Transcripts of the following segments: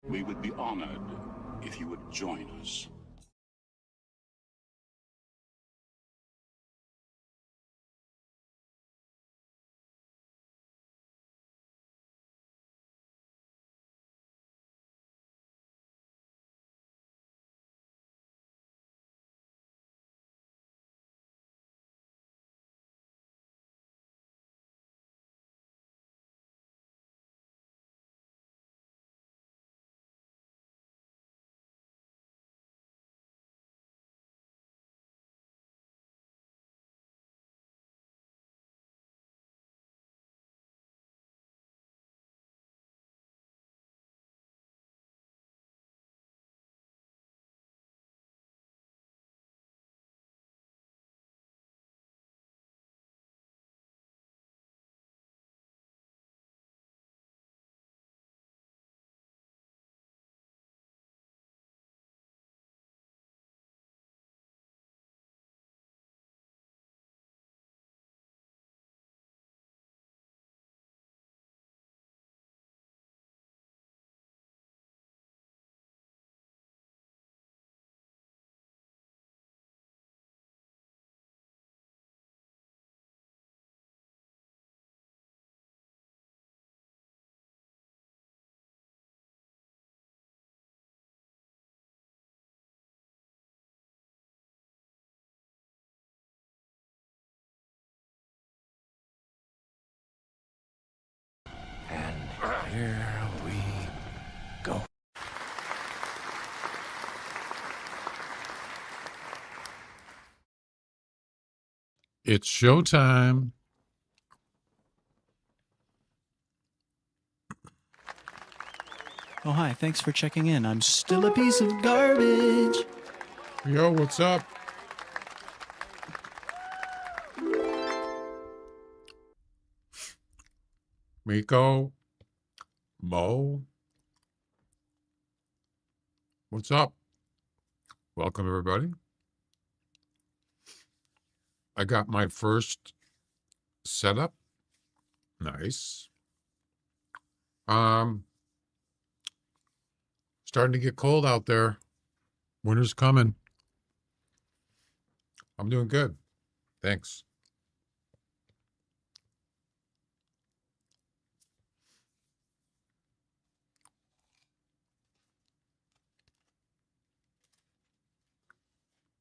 We would be honored if you would join us. And here we go. It's showtime. Oh, hi. Thanks for checking in. I'm still a piece of garbage. Yo, what's up? Miko? Mo? What's up? Welcome, everybody. I got my first setup. Nice. Starting to get cold out there. Winter's coming. I'm doing good. Thanks.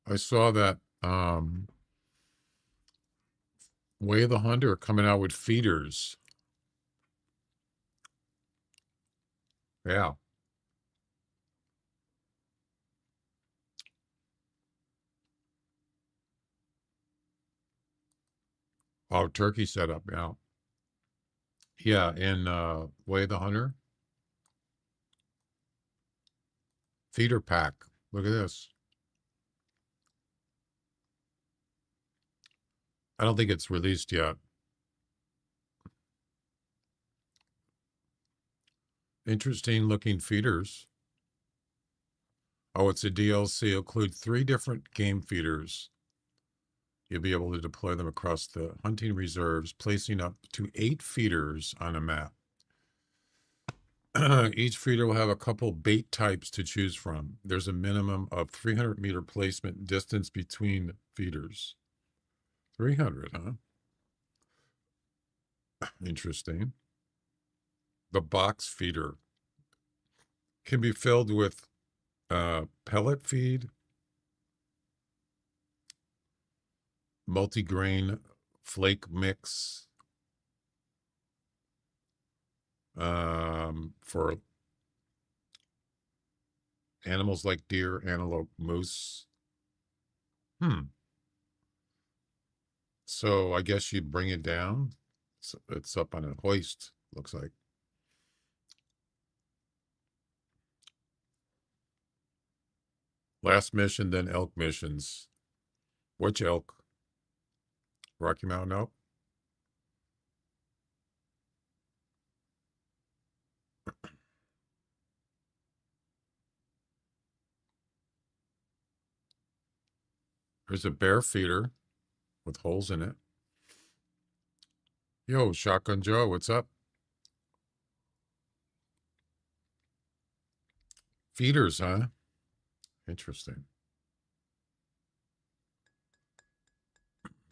I saw that theHunter coming out with feeders. Yeah. Oh, turkey setup, yeah. Yeah, in theHunter. Feeder pack. Look at this. I don't think it's released yet. Interesting looking feeders. Oh, it's a DLC. It'll include 3 different game feeders. You'll be able to deploy them across the hunting reserves, placing up to 8 feeders on a map. Each feeder will have a couple bait types to choose from. There's a minimum of 300-meter placement distance between feeders. 300, huh? Interesting. The box feeder can be filled with pellet feed, multigrain flake mix for animals like deer, antelope, moose. So I guess you bring it down. It's up on a hoist, looks like. Last mission, then elk missions. Which elk? Rocky Mountain elk? There's a bear feeder with holes in it. Yo, Shotgun Joe, what's up? Feeders, huh? Interesting.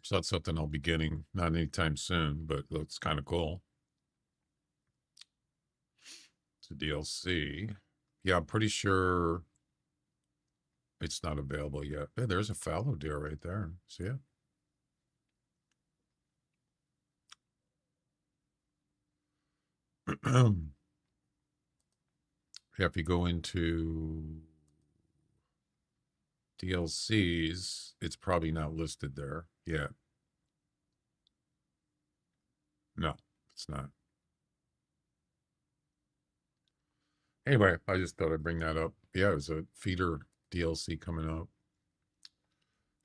So that's something I'll be getting, not anytime soon, but looks kind of cool. It's a DLC. Yeah, I'm pretty sure it's not available yet. Yeah, there's a fallow deer right there. See it? Yeah, if you go into DLCs, it's probably not listed there yet. No, it's not. Anyway, I just thought I'd bring that up. Yeah, there's a feeder DLC coming up.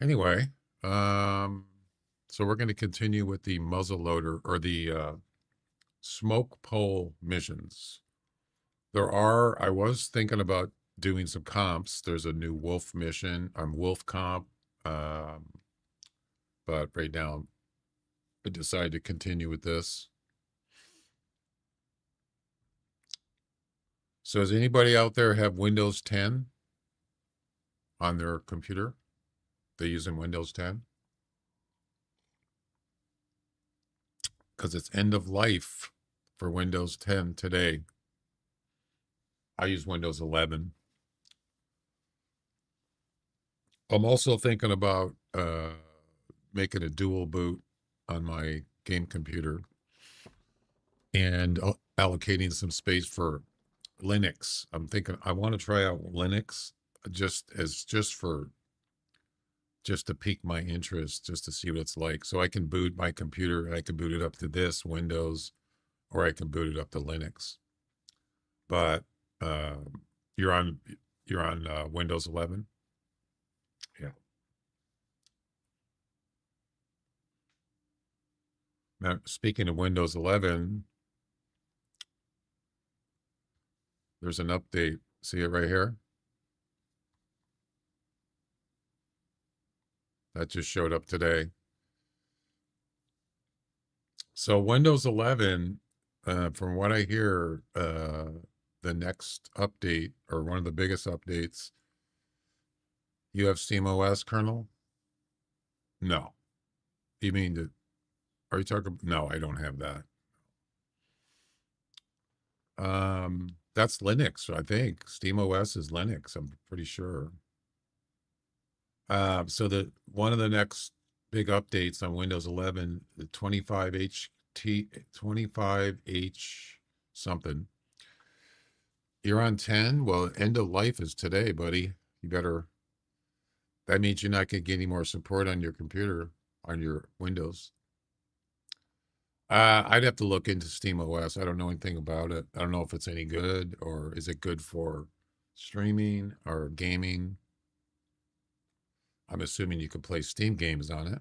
Anyway, so we're going to continue with the muzzleloader or the smoke pole missions. I was thinking about doing some comps. There's a new wolf mission, wolf comp. But right now I decided to continue with this. So does anybody out there have Windows 10 on their computer? They're using Windows 10? Because it's end of life for Windows 10 today. I use Windows 11. I'm also thinking about making a dual boot on my game computer and allocating some space for Linux. I'm thinking I want to try out Linux just to pique my interest, just to see what it's like. So I can boot my computer and I can boot it up to this Windows, or I can boot it up to Linux. But you're on Windows 11. Yeah. Now, speaking of Windows 11, there's an update. See it right here? That just showed up today. So Windows 11, from what I hear, the next update, or one of the biggest updates, you have SteamOS kernel? No. You mean are you talking? No, I don't have that. That's Linux, I think. SteamOS is Linux, I'm pretty sure. So one of the next big updates on Windows 11, the 25H something. You're on 10? Well, end of life is today, buddy. That means you're not going to get any more support on your computer, on your Windows. I'd have to look into SteamOS. I don't know anything about it. I don't know if it's any good, or is it good for streaming or gaming. I'm assuming you can play Steam games on it.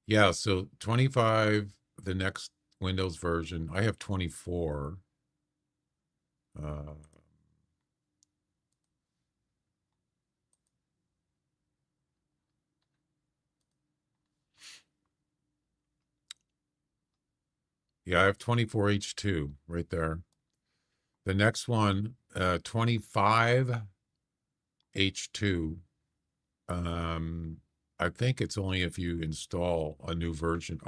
Yeah, so 25, the next Windows version. I have 24. Yeah, I have 24H2 right there. The next one, 25H2. I think it's only if you install a new version,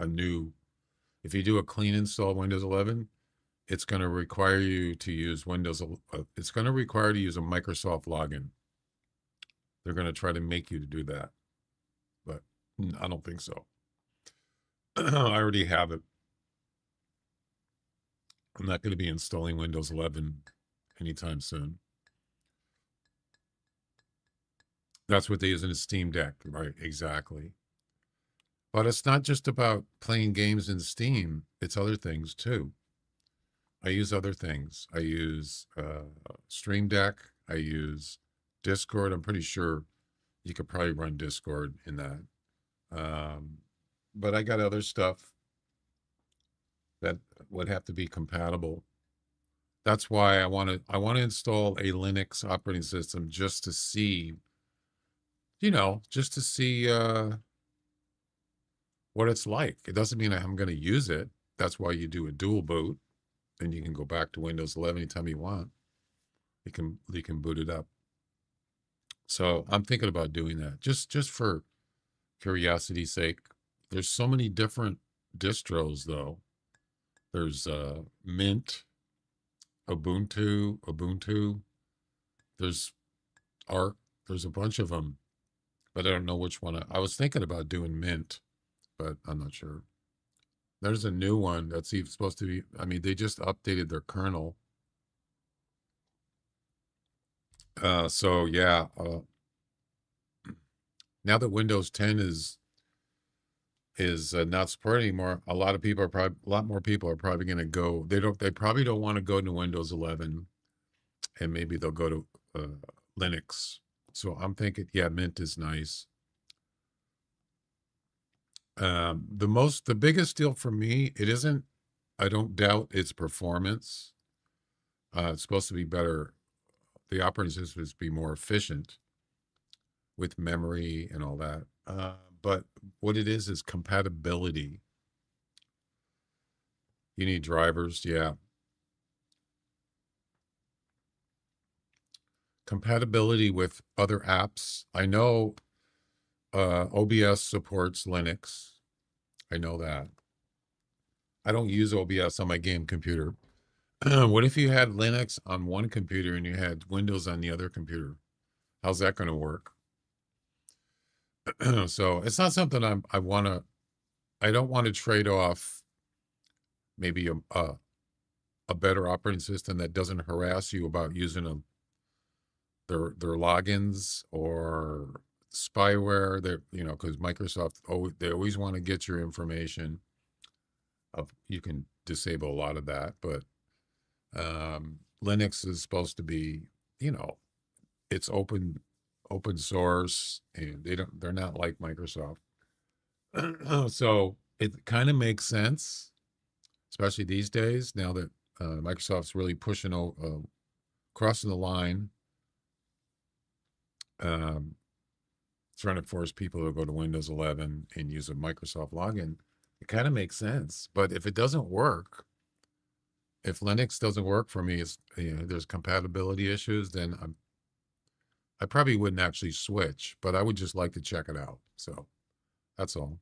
if you do a clean install Windows 11, it's going to require you to use it's going to require you to use a Microsoft login. They're going to try to make you to do that, but I don't think so. I already have it. I'm not going to be installing Windows 11 anytime soon. That's what they use in a Steam Deck, right? Exactly. But it's not just about playing games in Steam. It's other things too. I use other things. I use Stream Deck. I use Discord. I'm pretty sure you could probably run Discord in that. But I got other stuff that would have to be compatible. That's why I want to install a Linux operating system just to see, what it's like. It doesn't mean I'm going to use it. That's why you do a dual boot, and you can go back to Windows 11 anytime you want. You can boot it up. So I'm thinking about doing that just for curiosity's sake. There's so many different distros though. There's Mint, Ubuntu. There's Arc. There's a bunch of them, but I don't know which one. I was thinking about doing Mint, but I'm not sure. There's a new one that's even supposed to be, I mean, they just updated their kernel. So yeah, now that Windows 10 is not supported anymore, a lot more people are probably going to go. They probably don't want to go to Windows 11, and maybe they'll go to Linux. So I'm thinking, yeah, Mint is nice. The biggest deal for me, it isn't, I don't doubt its performance. It's supposed to be better. The operating system is to be more efficient with memory and all that. But what it is compatibility. You need drivers, yeah. Compatibility with other apps. I know OBS supports Linux. I know that. I don't use OBS on my game computer. What if you had Linux on one computer and you had Windows on the other computer? How's that going to work? So it's not something I don't want to trade off maybe a better operating system that doesn't harass you about using their logins or spyware. Because Microsoft, they always want to get your information. You can disable a lot of that, but Linux is supposed to be, it's open source, and they're not like Microsoft. So it kind of makes sense, especially these days, now that Microsoft's really pushing crossing the line, trying to force people to go to Windows 11 and use a Microsoft login. It kind of makes sense. But if it doesn't work, if Linux doesn't work for me, there's compatibility issues, then I probably wouldn't actually switch, but I would just like to check it out. So that's all.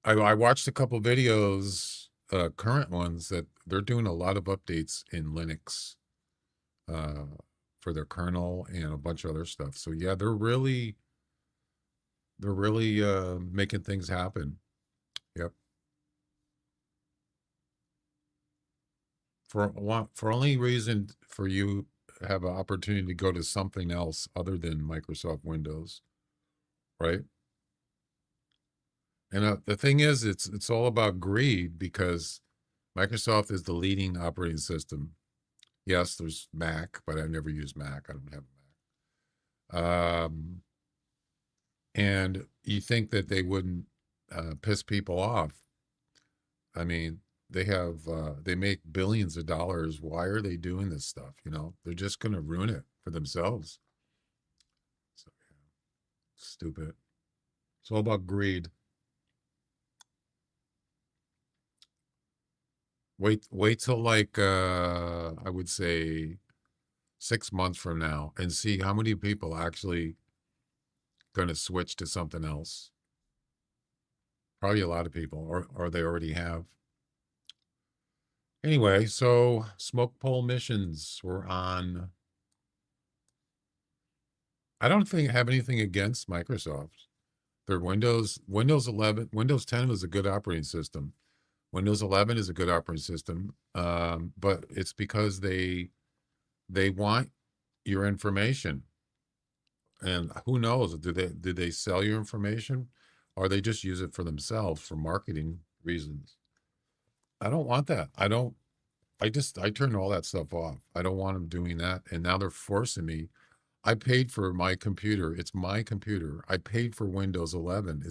I watched a couple videos, current ones, that they're doing a lot of updates in Linux for their kernel and a bunch of other stuff. So yeah, they're really making things happen. Yep. For only reason for you have an opportunity to go to something else other than Microsoft Windows, right? And the thing is, it's all about greed, because Microsoft is the leading operating system. Yes, there's Mac, but I've never used Mac. I don't have a Mac. And you think that they wouldn't piss people off. I mean, they make billions of dollars. Why are they doing this stuff? They're just going to ruin it for themselves. So yeah, stupid. It's all about greed. Wait till like I would say 6 months from now and see how many people actually going to switch to something else. Probably a lot of people, or they already have. Anyway, so smoke pole missions were on. I don't have anything against Microsoft. Their Windows 11, Windows 10 was a good operating system. Windows 11 is a good operating system, but it's because they want your information. And who knows, did they sell your information, or they just use it for themselves for marketing reasons? I don't want that. I turn all that stuff off. I don't want them doing that. And now they're forcing me. I paid for my computer. It's my computer. I paid for Windows 11.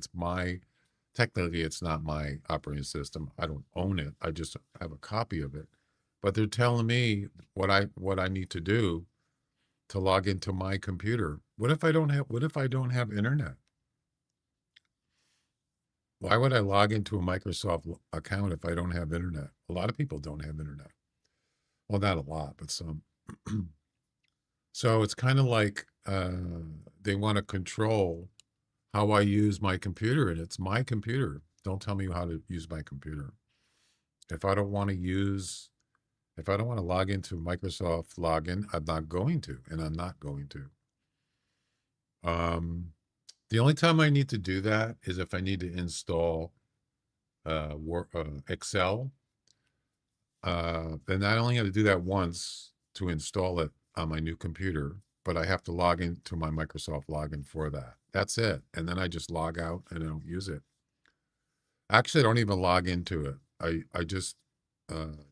Technically, it's not my operating system. I don't own it. I just have a copy of it. But they're telling me what I need to do. to log into my computer. What if I don't have internet? Why would I log into a Microsoft account if I don't have internet? A lot of people don't have internet. Well, not a lot, but some. So it's kind of like they want to control how I use my computer, and it's my computer. Don't tell me how to use my computer. If I don't want to log into Microsoft login, I'm not going to, and I'm not going to. The only time I need to do that is if I need to install Excel. Then I only got to do that once to install it on my new computer, but I have to log into my Microsoft login for that. That's it. And then I just log out and I don't use it. Actually, I don't even log into it. I just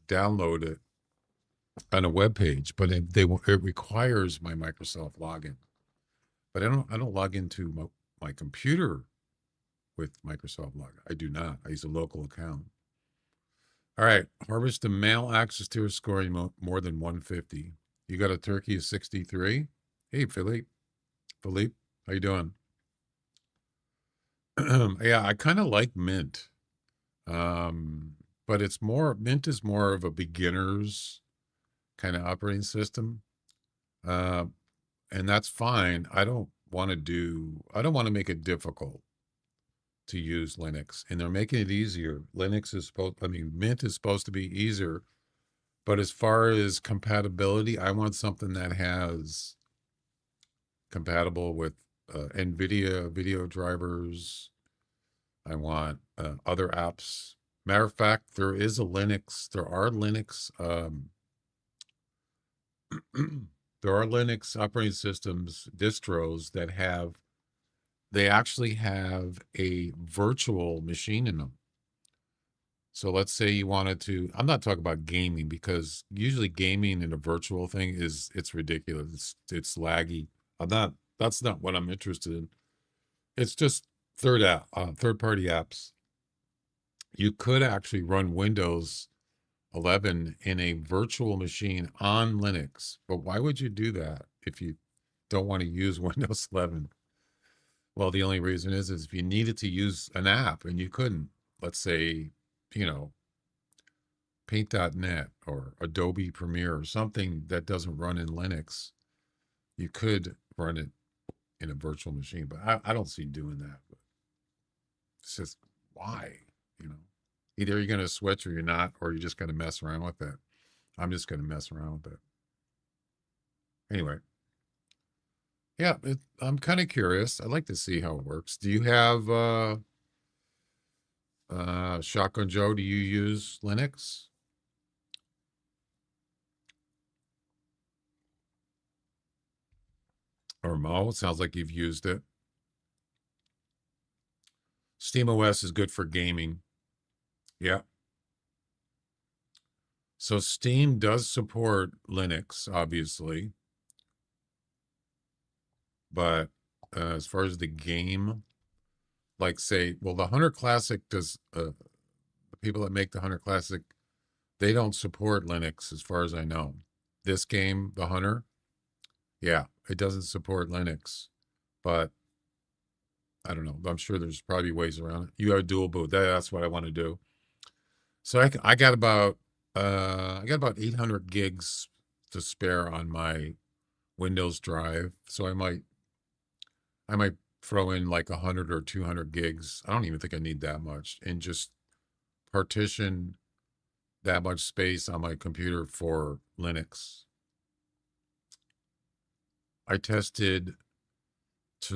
download it on a web page, but it requires my Microsoft login. But I don't log into my computer with Microsoft login. I do not. I use a local account. All right, harvest the male axis tier scoring more than 150. You got a turkey of 63. Hey, Philippe, how you doing? Yeah, I kind of like Mint, but Mint is more of a beginner's kind of operating system, and that's fine. I don't want to make it difficult to use Linux, and they're making it easier. Mint is supposed to be easier, but as far as compatibility, I want something that has compatible with NVIDIA video drivers. I want other apps. Matter of fact, there are Linux there are Linux operating systems, distros that they actually have a virtual machine in them. So let's say you wanted to, I'm not talking about gaming, because usually gaming in a virtual thing it's ridiculous. It's laggy. That's not what I'm interested in. It's just third-party apps. You could actually run Windows 11 in a virtual machine on Linux, but why would you do that if you don't want to use Windows 11? Well, the only reason is if you needed to use an app and you couldn't, let's say, Paint.net or Adobe Premiere or something that doesn't run in Linux, you could run it in a virtual machine. But I don't see doing that. But it's just, why? Either you're going to switch or you're not, or you're just going to mess around with it. I'm just going to mess around with it. Anyway. Yeah, I'm kind of curious. I'd like to see how it works. Do you have Shotgun Joe? Do you use Linux? Or Mo? It sounds like you've used it. SteamOS is good for gaming. Yeah. So Steam does support Linux, obviously. But as far as the game, like the Hunter Classic does, the people that make the Hunter Classic, they don't support Linux as far as I know. This game, the Hunter, yeah, it doesn't support Linux, but I don't know. I'm sure there's probably ways around it. You have a dual boot. That's what I want to do. So I got about 800 gigs to spare on my Windows drive. So I might throw in like 100 or 200 gigs. I don't even think I need that much, and just partition that much space on my computer for Linux. I tested I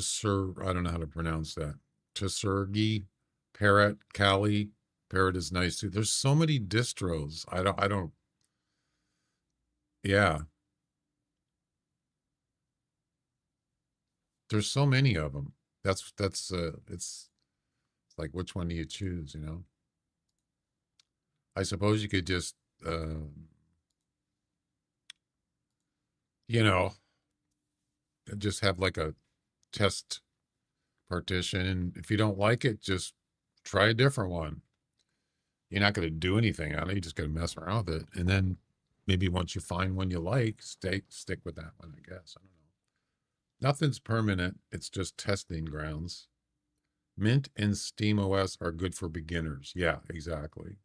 don't know how to pronounce that. Tsurgi, Parrot, Kali. Parrot is nice too. There's so many distros. Yeah. There's so many of them. It's like, which one do you choose, I suppose you could just, just have like a test partition. And if you don't like it, just try a different one. You're not going to do anything on it. You just got to mess around with it. And then maybe once you find one you like, stick with that one, I guess. I don't know. Nothing's permanent. It's just testing grounds. Mint and SteamOS are good for beginners. Yeah, exactly.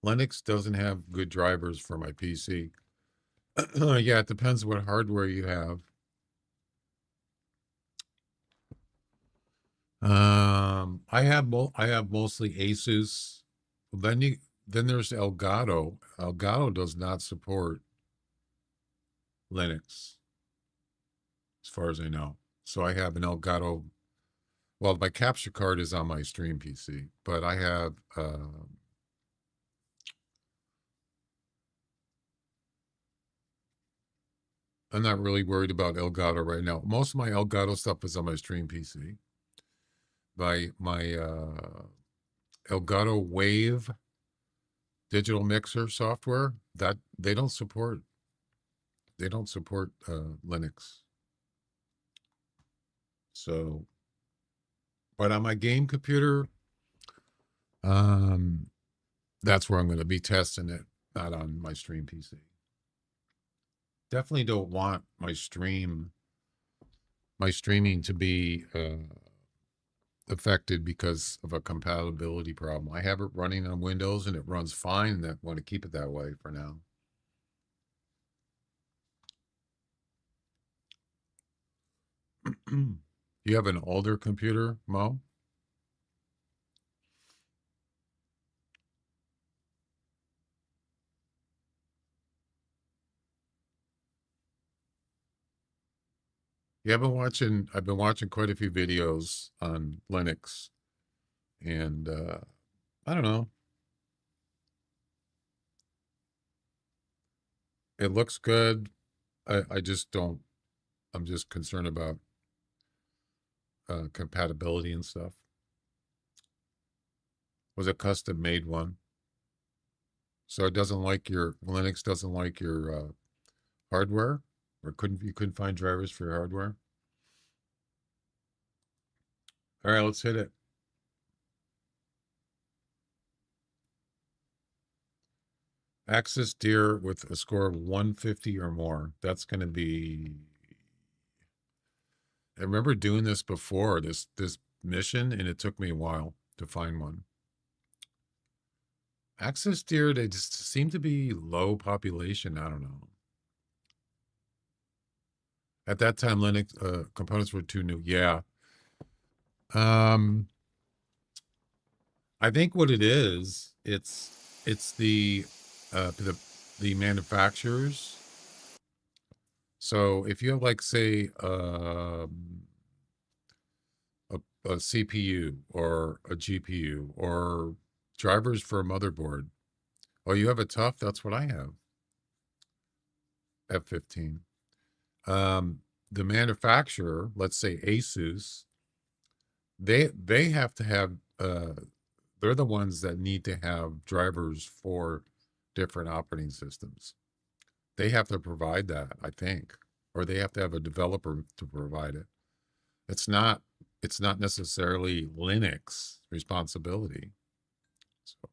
Linux doesn't have good drivers for my PC. Yeah, it depends what hardware you have. I have mostly Asus. Then there's Elgato. Elgato does not support Linux, as far as I know. So I have an Elgato. Well, my capture card is on my stream PC, but I have I'm not really worried about Elgato right now. Most of my Elgato stuff is on my stream PC. My Elgato Wave digital mixer software, that they don't support Linux. So, but on my game computer, that's where I'm going to be testing it, not on my stream PC. Definitely don't want my streaming to be affected because of a compatibility problem. I have it running on Windows and it runs fine, and I want to keep it that way for now. You have an older computer, Mo? Yeah, I've been watching quite a few videos on Linux, and I don't know. It looks good. I just don't, I'm just concerned about compatibility and stuff. Was a custom made one. So it doesn't like Linux doesn't like your hardware, or you couldn't find drivers for your hardware. All right, let's hit it. Axis Deer with a score of 150 or more. That's going to be. I remember doing this before, this mission, and it took me a while to find one. Axis Deer, they just seem to be low population. I don't know. At that time, Linux components were too new. Yeah. I think what it is, it's the manufacturers. So if you have, like, say, a CPU or a GPU or drivers for a motherboard. Oh, you have a tough? That's what I have. F15. The manufacturer, let's say Asus, they have to have they're the ones that need to have drivers for different operating systems. They have to provide that, I think, or they have to have a developer to provide it. It's not necessarily Linux responsibility. So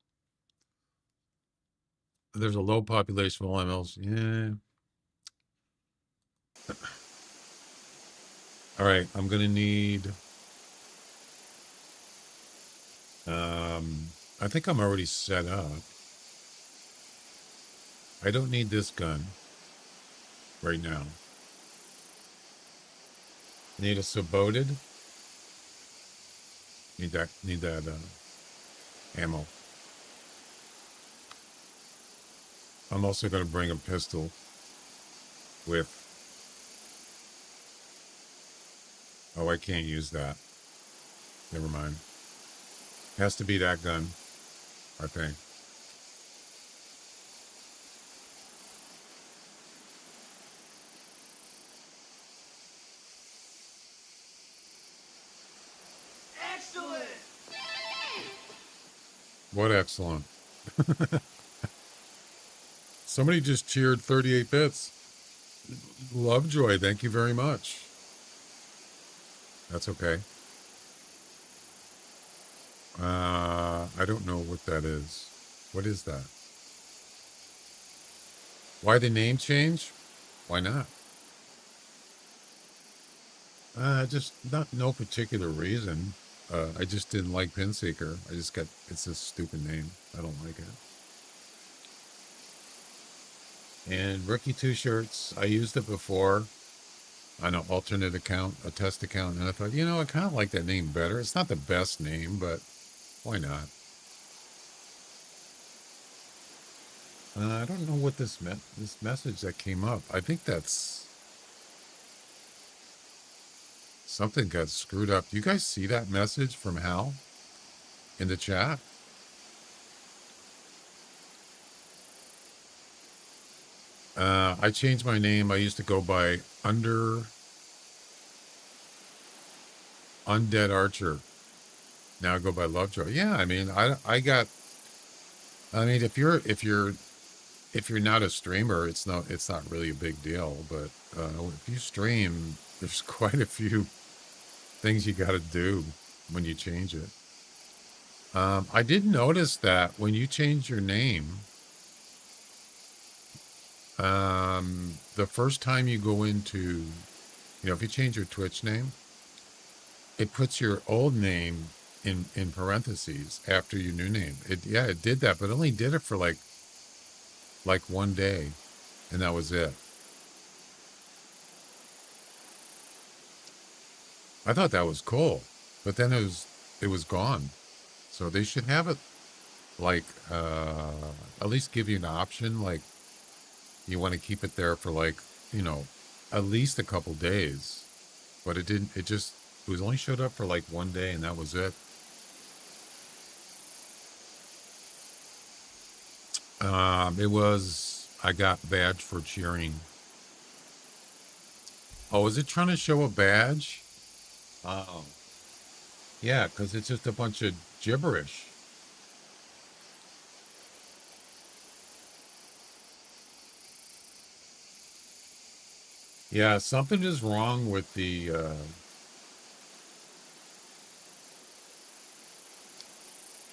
there's a low population of MLs. Yeah. All right, I'm gonna need. I think I'm already set up. I don't need this gun right now. Need a suboted. Need that ammo. I'm also going to bring a pistol with. Oh, I can't use that. Never mind. Has to be that gun, I think. Excellent! What excellent. Somebody just cheered 38 bits. Lovejoy, thank you very much. That's okay. I don't know what that is. What is that? Why the name change? Why not? Just not no particular reason. I just didn't like Pinseeker. It's a stupid name. I don't like it. And Rookie Two Shirts, I used it before on an alternate account, a test account, and I thought, I kind of like that name better. It's not the best name, but why not? I don't know what this message that came up. I think that's something got screwed up. You guys see that message from Hal in the chat? I changed my name. I used to go by Undead Archer. Now I go by Lovejoy. Yeah, I mean, if you're not a streamer, it's not really a big deal. But if you stream, there's quite a few things you got to do when you change it. I did notice that when you change your name, the first time you go into, if you change your Twitch name, it puts your old name in parentheses after your new name. It did that, but it only did it for like one day, and that was it. I thought that was cool, but then it was gone. So they should have it like at least give you an option, like you want to keep it there for like, at least a couple days. But it didn't, it was only showed up for like one day, and that was it. I got badge for cheering. Oh, is it trying to show a badge? Oh. Yeah, because it's just a bunch of gibberish. Yeah, something is wrong with the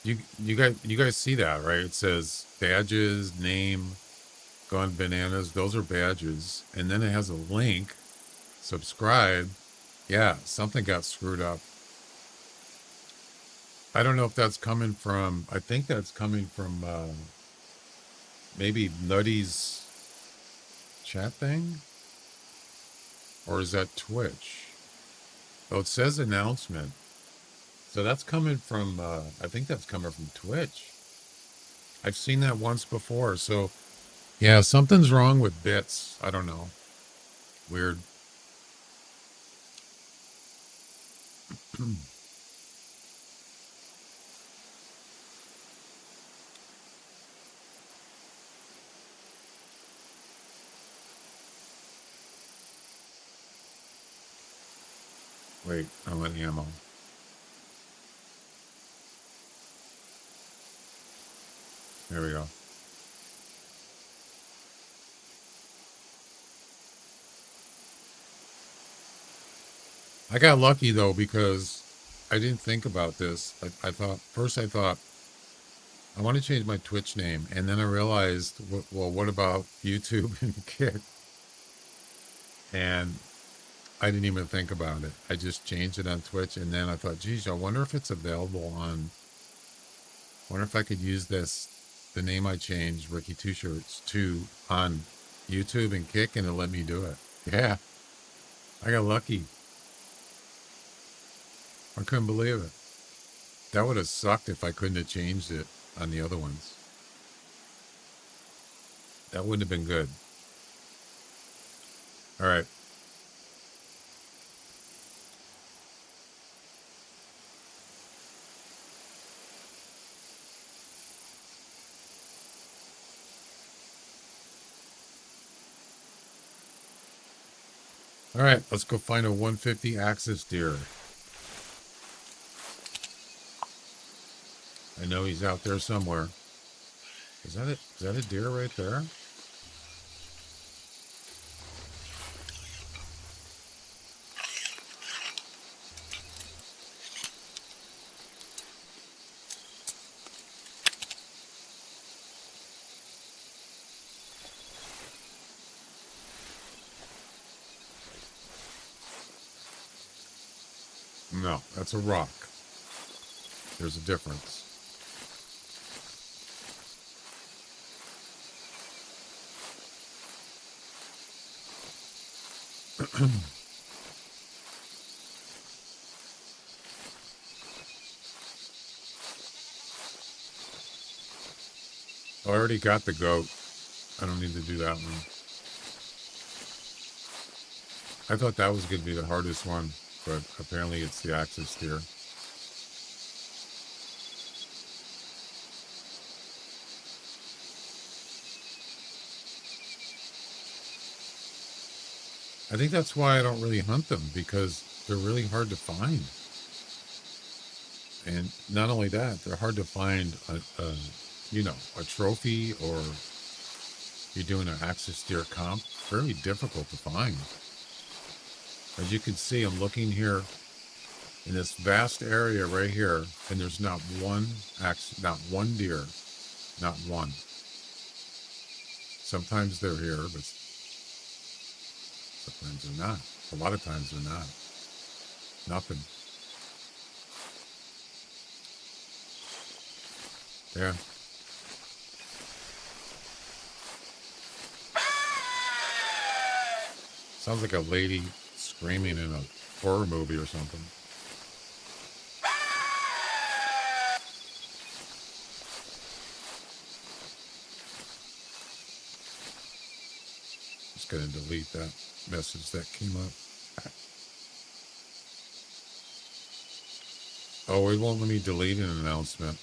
you guys see that, right? It says badges, name, gone bananas. Those are badges, and then it has a link. Subscribe. Yeah, something got screwed up. I don't know if that's coming from. I think that's coming from maybe Nutty's chat thing, or is that Twitch? Oh, it says announcement. So that's coming from, I think that's coming from Twitch. I've seen that once before. So, yeah, something's wrong with bits. I don't know. Weird. Wait, I want ammo. There we go. I got lucky though, because I didn't think about this. I thought I want to change my Twitch name, and then I realized, well, what about YouTube and Kick? And I didn't even think about it. I just changed it on Twitch, and then I thought, geez, I wonder if it's available on. I wonder if I could use the name I changed, Ricky Two Shirts, on YouTube and Kick, and it let me do it. Yeah, I got lucky. I couldn't believe it. That would have sucked if I couldn't have changed it on the other ones. That wouldn't have been good. All right. All right, let's go find a 150 axis deer. I know he's out there somewhere. Is that it? Is that a deer right there? No, that's a rock. There's a difference. I already got the goat. I don't need to do that one. I thought that was going to be the hardest one, but apparently it's the axis steer. I think that's why I don't really hunt them, because they're really hard to find. And not only that, they're hard to find a trophy, or you're doing an axis steer comp. Very difficult to find. As you can see, I'm looking here in this vast area right here, and there's not one deer, not one. Sometimes they're here, but sometimes they're not. A lot of times they're not. Nothing. Yeah. Sounds like a lady screaming in a horror movie or something. Just gonna delete that message that came up. Oh, it won't let me delete an announcement.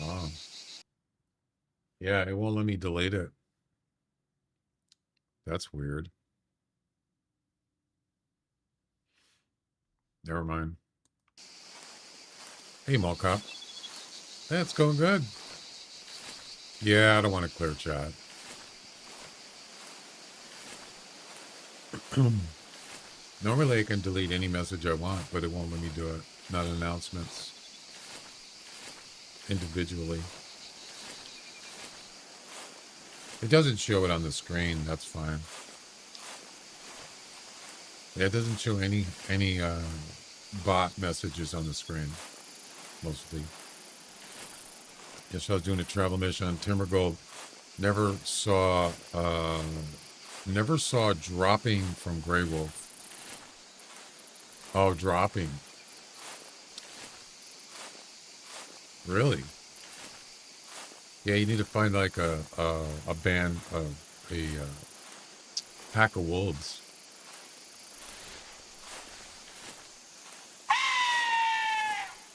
Oh. Yeah, it won't let me delete it. That's weird. Never mind. Hey, Mocop. Hey, it's going good. Yeah, I don't want to clear chat. Normally I can delete any message I want, but it won't let me do it. Not announcements. Individually. It doesn't show it on the screen. That's fine. Yeah, it doesn't show any bot messages on the screen. Mostly. Yes, I was doing a travel mission on Timber Gold. Never saw dropping from Grey Wolf. Oh, dropping. Really? Yeah, you need to find like a band of a pack of wolves.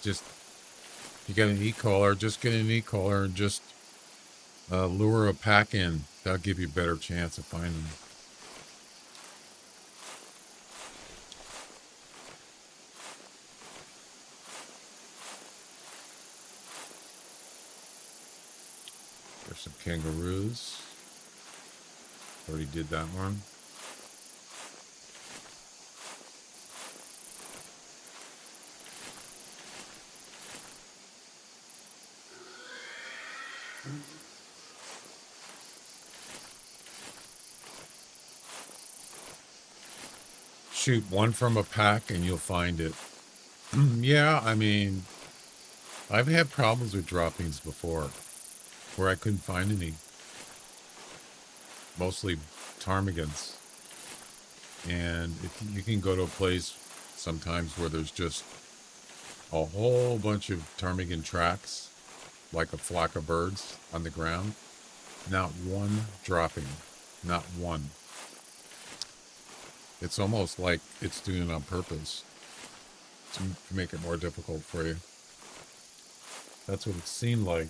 Just, you got an e-collar, just get an e-collar and just lure a pack in. That'll give you a better chance of finding them. There's some kangaroos. Already did that one. Shoot one from a pack and you'll find it. Yeah, I mean, I've had problems with droppings before where I couldn't find any. Mostly ptarmigans. And if you can go to a place sometimes where there's just a whole bunch of ptarmigan tracks, like a flock of birds on the ground. Not one dropping. Not one. It's almost like it's doing it on purpose to make it more difficult for you. That's what it seemed like.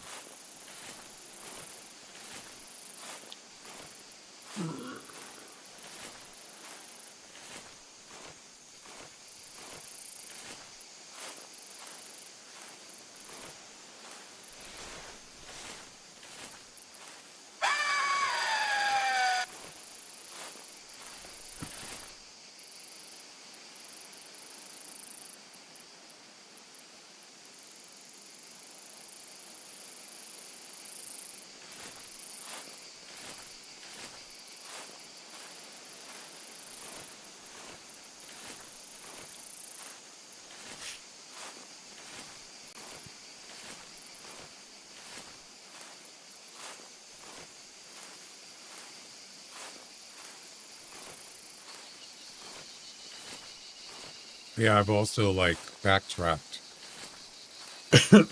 Yeah, I've also like backtracked.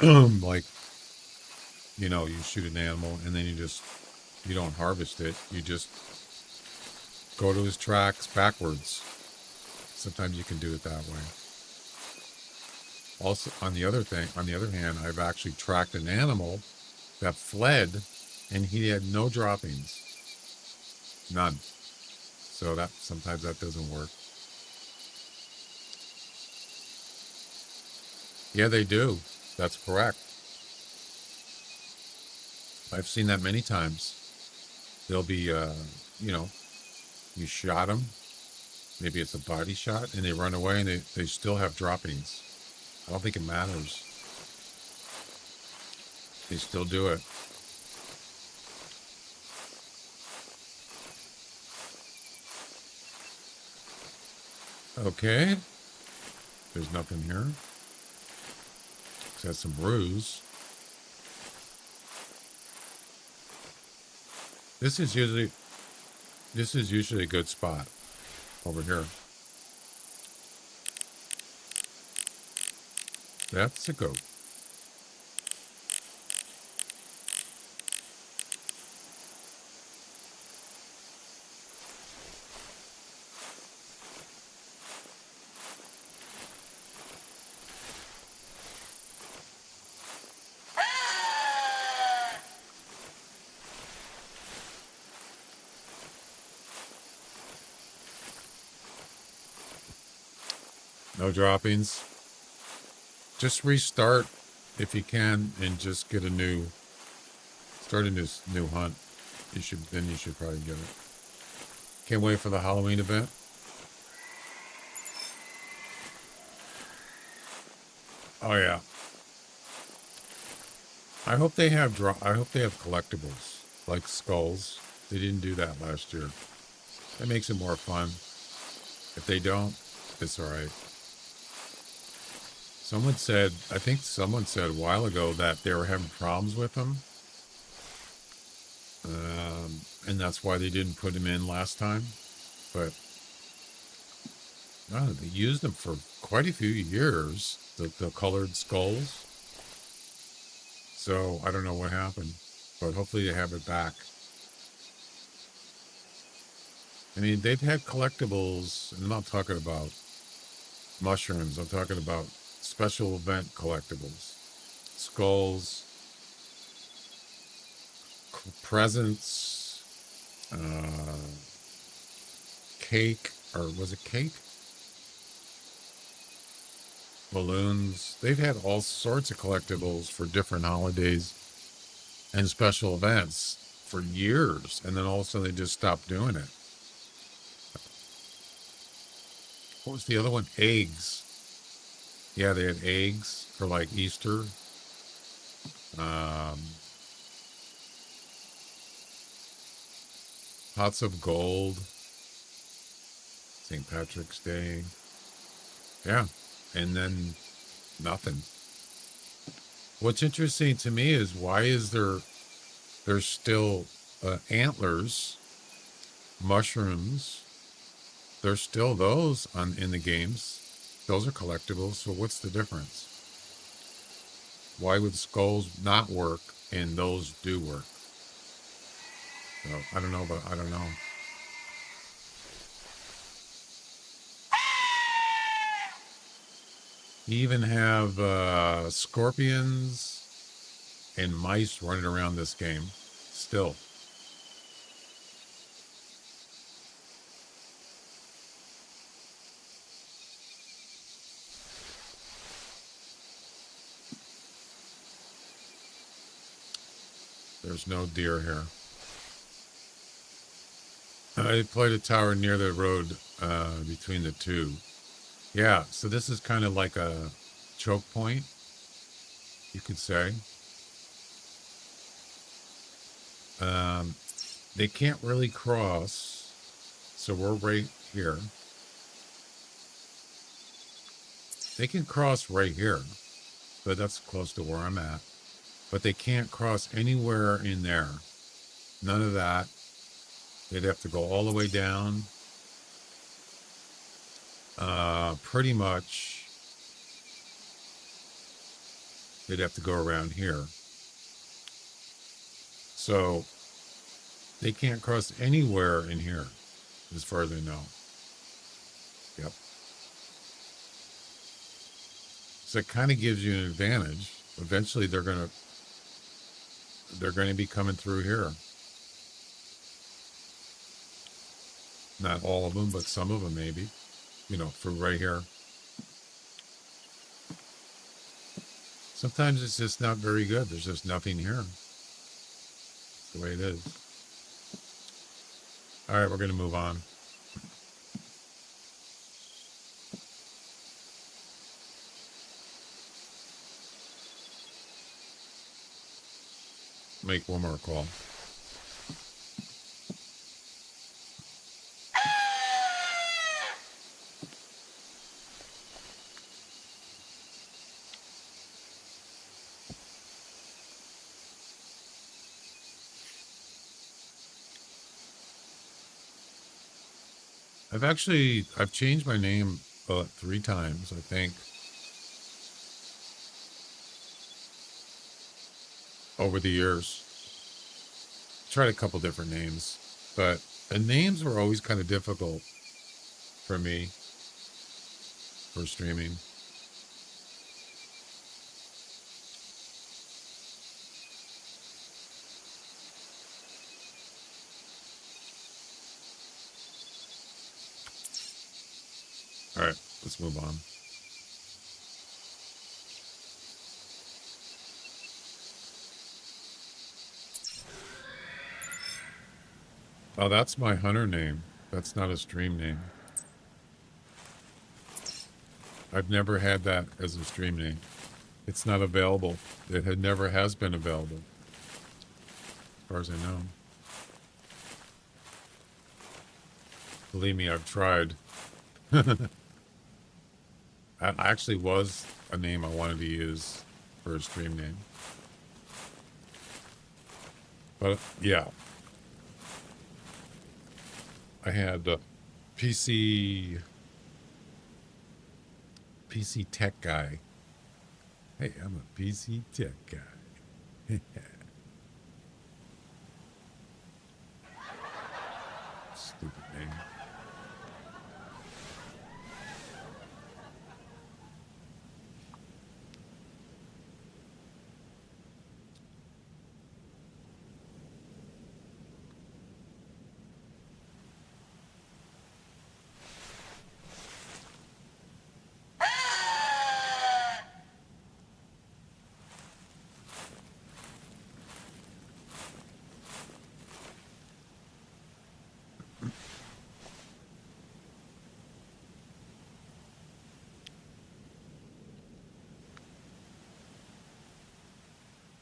Like, you shoot an animal and then you don't harvest it. You just go to his tracks backwards. Sometimes you can do it that way. Also, on the other hand, I've actually tracked an animal that fled and he had no droppings. None. So sometimes that doesn't work. Yeah, they do. That's correct. I've seen that many times. They'll be, you shot them. Maybe it's a body shot and they run away and they still have droppings. I don't think it matters. They still do it. Okay. There's nothing here. It has some ruse. This is usually a good spot over here. That's a goat. No droppings. Just restart if you can and just get start a new hunt. You should probably get it. Can't wait for the Halloween event. Oh yeah. I hope they have collectibles like skulls. They didn't do that last year. That makes it more fun. If they don't, it's all right. I think someone said a while ago that they were having problems with them. And that's why they didn't put them in last time. But they used them for quite a few years, the colored skulls. So I don't know what happened, but hopefully they have it back. I mean, they've had collectibles, and I'm not talking about mushrooms. I'm talking about special event collectibles, skulls, presents, cake, or was it cake? Balloons. They've had all sorts of collectibles for different holidays and special events for years, and then all of a sudden they just stopped doing it. What was the other one? Eggs. Yeah, they had eggs for like Easter. Pots of gold. St. Patrick's Day. Yeah. And then nothing. What's interesting to me is why is there's still antlers, mushrooms. There's still those in the games. Those are collectibles. So what's the difference? Why would skulls not work and those do work? So I don't know, but I don't know. You even have scorpions and mice running around this game still. There's no deer here. I played a tower near the road between the two. Yeah, so this is kind of like a choke point, you could say. They can't really cross, so we're right here. They can cross right here, but that's close to where I'm at. But they can't cross anywhere in there. None of that. They'd have to go all the way down. Pretty much they'd have to go around here. So they can't cross anywhere in here, as far as I know. Yep. So it kind of gives you an advantage. Eventually they're gonna be coming through here. Not all of them, but some of them maybe. You know, from right here. Sometimes it's just not very good. There's just nothing here. It's the way it is. All right, we're going to move on. Make one more call. I've changed my name 3 times, I think, over the years. Tried a couple different names, but the names were always kind of difficult for me for streaming. All right, let's move on. Oh, that's my hunter name. That's not a stream name. I've never had that as a stream name. It's not available. It never has been available, as far as I know. Believe me, I've tried. That actually was a name I wanted to use for a stream name. But yeah, I had a PC tech guy. Hey, I'm a PC tech guy. Stupid name.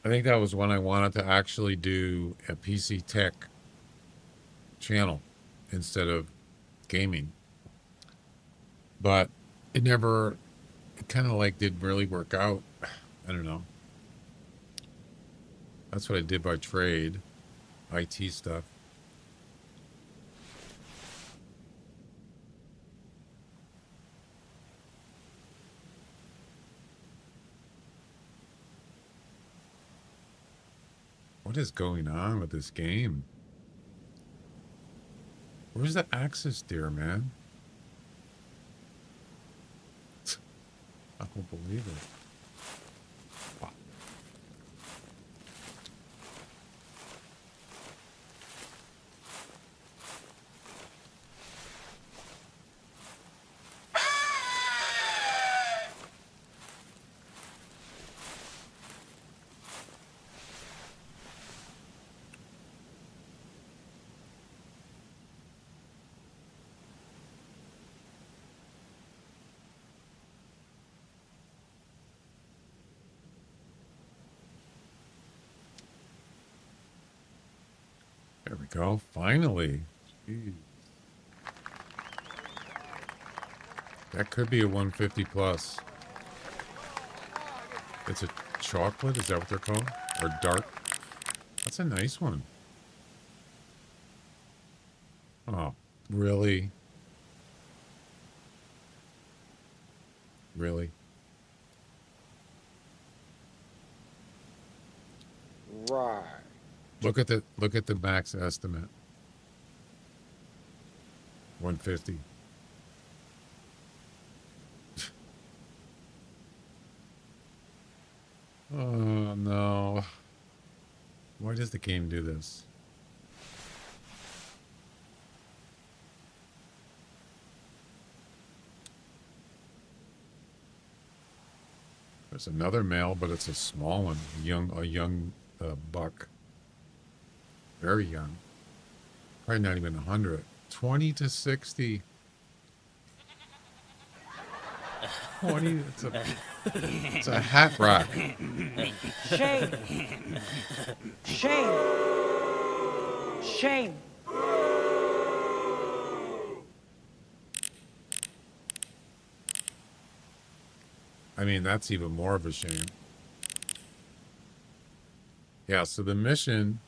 I think that was when I wanted to actually do a PC tech channel instead of gaming. But it kind of like didn't really work out. I don't know. That's what I did by trade, IT stuff. What is going on with this game? Where's the access deer, man? I don't believe it. Wow. There we go. Finally. Jeez. That could be a 150 plus. It's a chocolate? Is that what they're called? Or dark? That's a nice one. Oh, really? Really? Right. Look at the max estimate. 150. Oh no. Why does the game do this? There's another male, but it's a small one. A young buck. Very young. Probably not even 100. 20 to 60. 20. It's a hat rack. Shame. Shame. Shame. I mean, that's even more of a shame. Yeah, so the mission,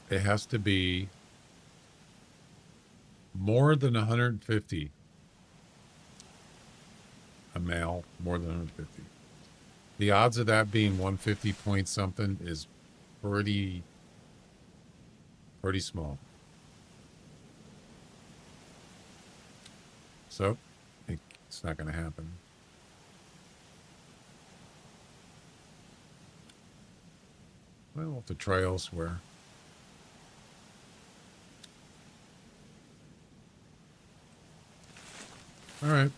it has to be more than 150. A male, more than 150. The odds of that being 150 point something is pretty small. So, it's not going to happen. Well, we'll have to try elsewhere. All right.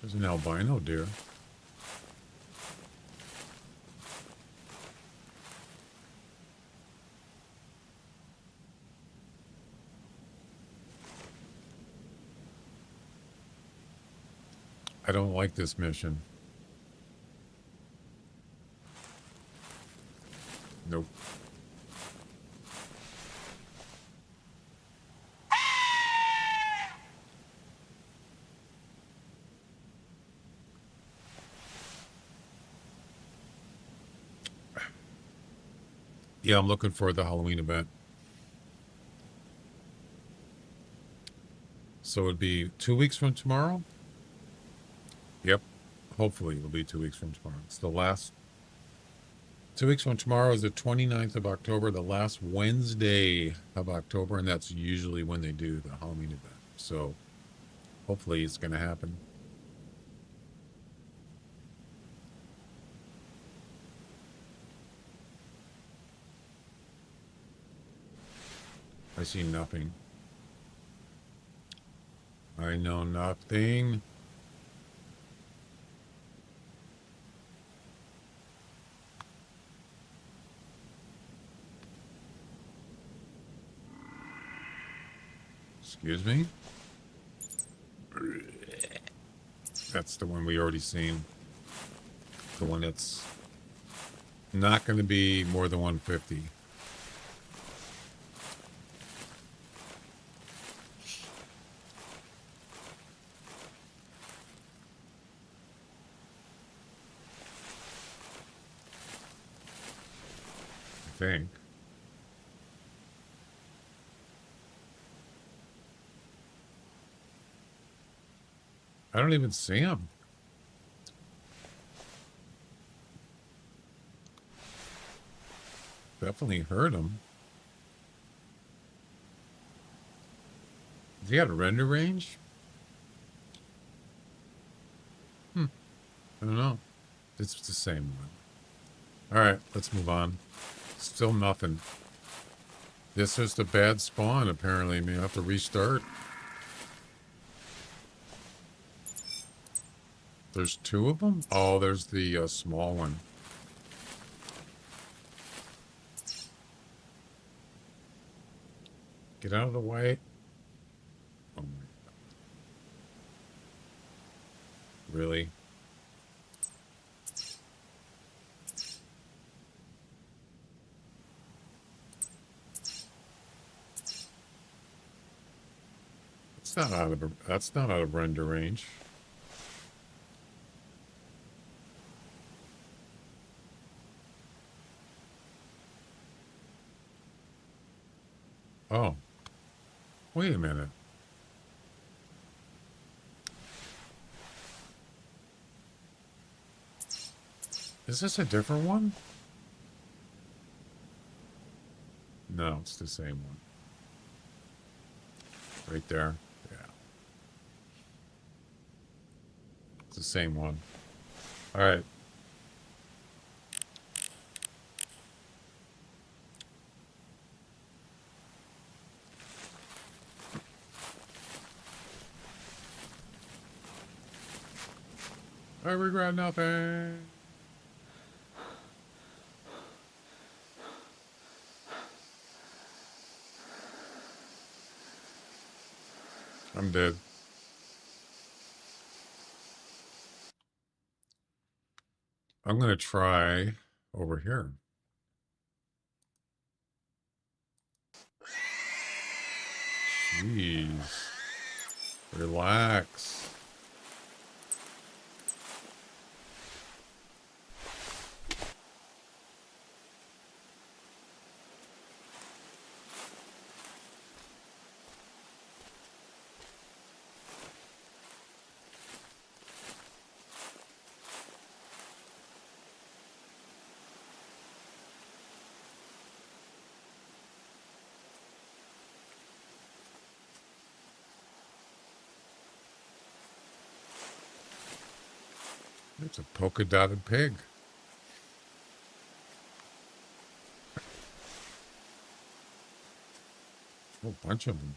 There's an albino deer. I don't like this mission. Nope. Yeah, I'm looking for the Halloween event. So it'd be 2 weeks from tomorrow? Yep. Hopefully it'll be 2 weeks from tomorrow. It's the last. 2 weeks from tomorrow is the 29th of October, the last Wednesday of October, and that's usually when they do the Halloween event. So hopefully it's going to happen. I see nothing. I know nothing. Excuse me? That's the one we already seen. The one that's not going to be more than 150. I think. I don't even see him. Definitely heard him. Has he got a render range? I don't know. It's the same one. Alright, let's move on. Still nothing. This is the bad spawn, apparently. I mean, I have to restart. There's two of them? Oh, there's the small one. Get out of the way. Oh my God. Really? That's not out of render range. Oh, wait a minute. Is this a different one? No, it's the same one. Right there. Yeah. It's the same one. All right. I regret nothing. I'm dead. I'm going to try over here. Jeez. Relax. It's a polka dotted pig. A whole bunch of them.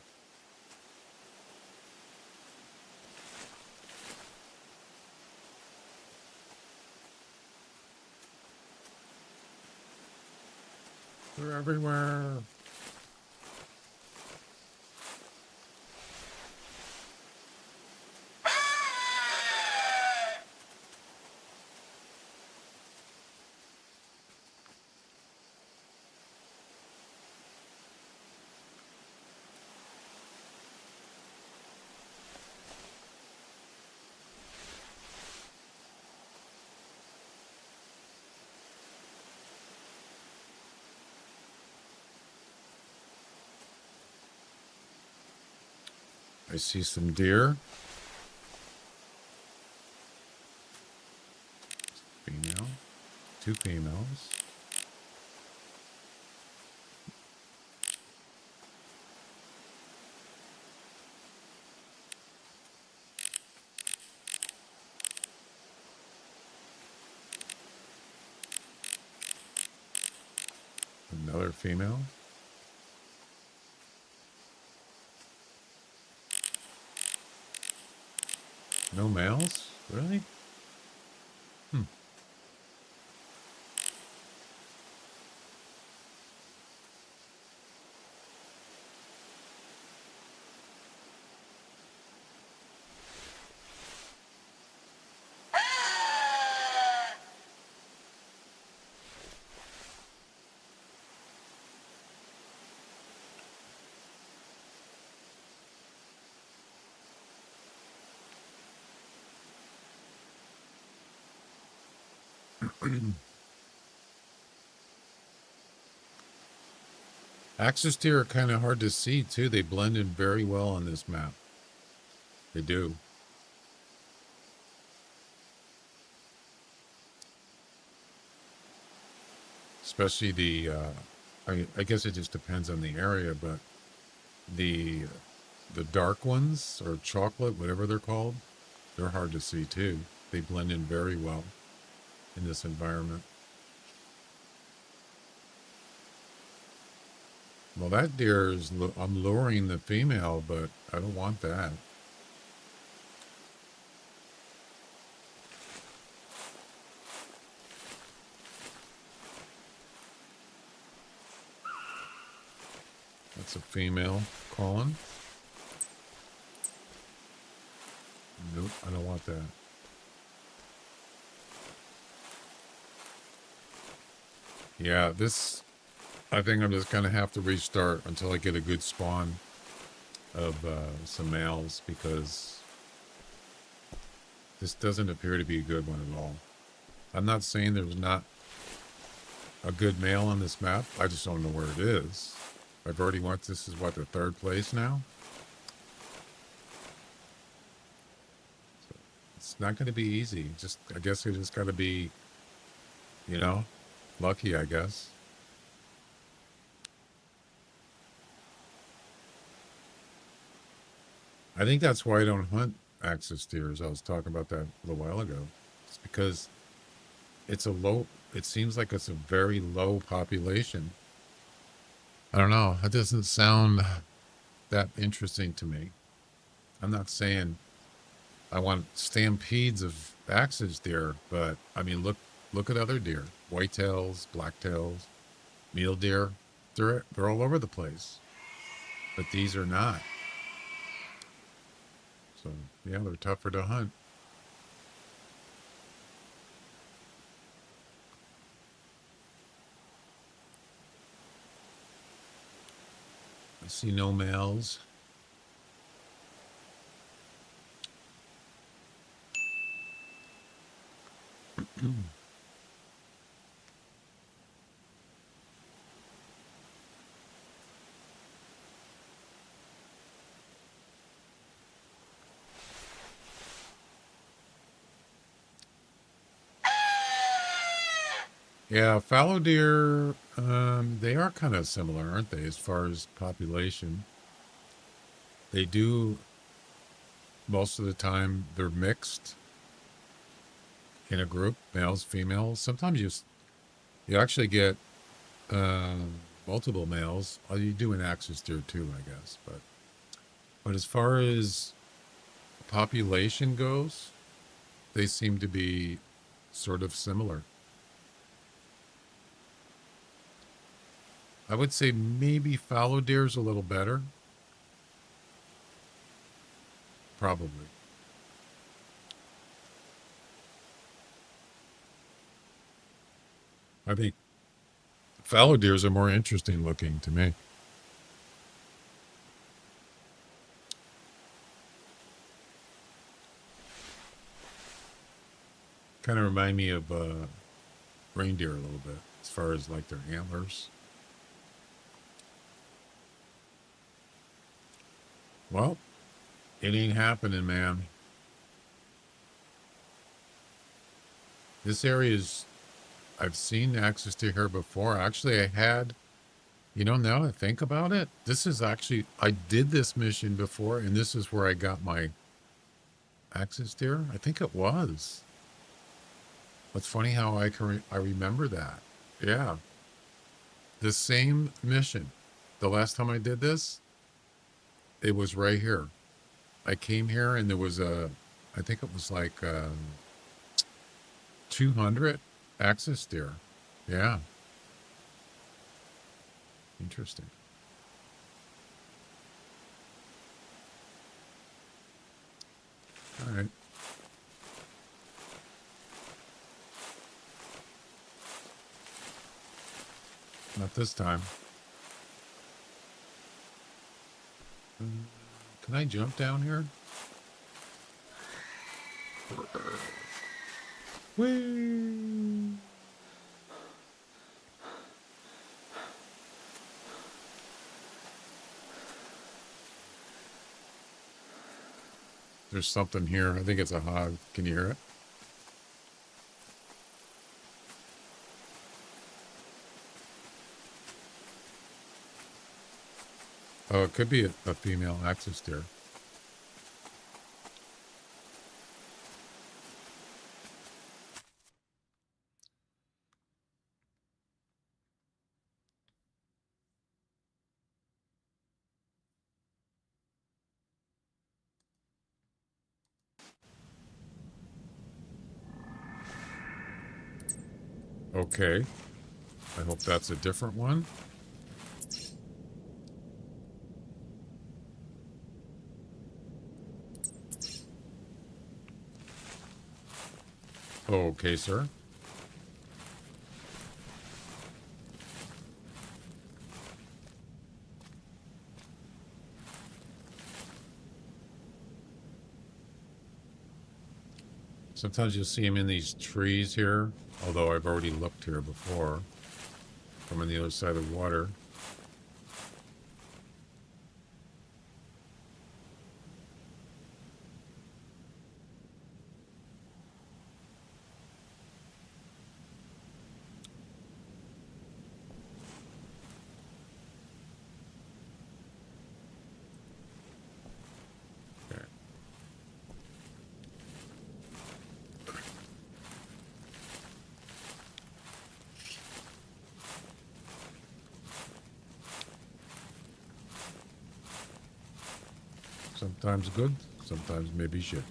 They're everywhere. I see some deer. Female. 2 females. Another female. No males? Really? Hmm. Axis deer are kind of hard to see too. They blend in very well on this map. They do. Especially the, I guess it just depends on the area, but the dark ones, or chocolate, whatever they're called, they're hard to see too. They blend in very well in this environment. Well, that deer is, I'm luring the female, but I don't want that. That's a female calling. Nope, I don't want that. Yeah, this, I think I'm just going to have to restart until I get a good spawn of some males, because this doesn't appear to be a good one at all. I'm not saying there's not a good male on this map. I just don't know where it is. I've already went, this is what, the third place now? So it's not going to be easy. Just, I guess you just got to be, you know, lucky, I guess. I think that's why I don't hunt axis deers. I was talking about that a little while ago. It's because it's a low, it seems like it's a very low population. I don't know. That doesn't sound that interesting to me. I'm not saying I want stampedes of axis deer, but I mean, look at other deer, whitetails, blacktails, mule deer. They're all over the place, but these are not. So yeah, they're tougher to hunt. I see no males. Yeah, fallow deer, they are kind of similar, aren't they, as far as population? They do, most of the time, they're mixed in a group, males, females. Sometimes you actually get multiple males. Oh, you do in axis deer too, I guess. But as far as population goes, they seem to be sort of similar. I would say maybe fallow deer's a little better. Probably. I think fallow deers are more interesting looking to me. Kind of remind me of reindeer a little bit, as far as like their antlers. Well, it ain't happening, man. This area is, I've seen axis deer here before. Actually, I had, now that I think about it, this is actually, I did this mission before, and this is where I got my axis deer. I think it was. It's funny how I remember that. Yeah. The same mission. The last time I did this, it was right here. I came here and there was I think it was like 200 axis deer. Yeah. Interesting. All right. Not this time. Can I jump down here? Whee! There's something here. I think it's a hog. Can you hear it? Oh, it could be a female axis deer. Okay. I hope that's a different one. Okay, sir. Sometimes you'll see them in these trees here, although I've already looked here before from on the other side of the water. Sometimes good, sometimes maybe shit.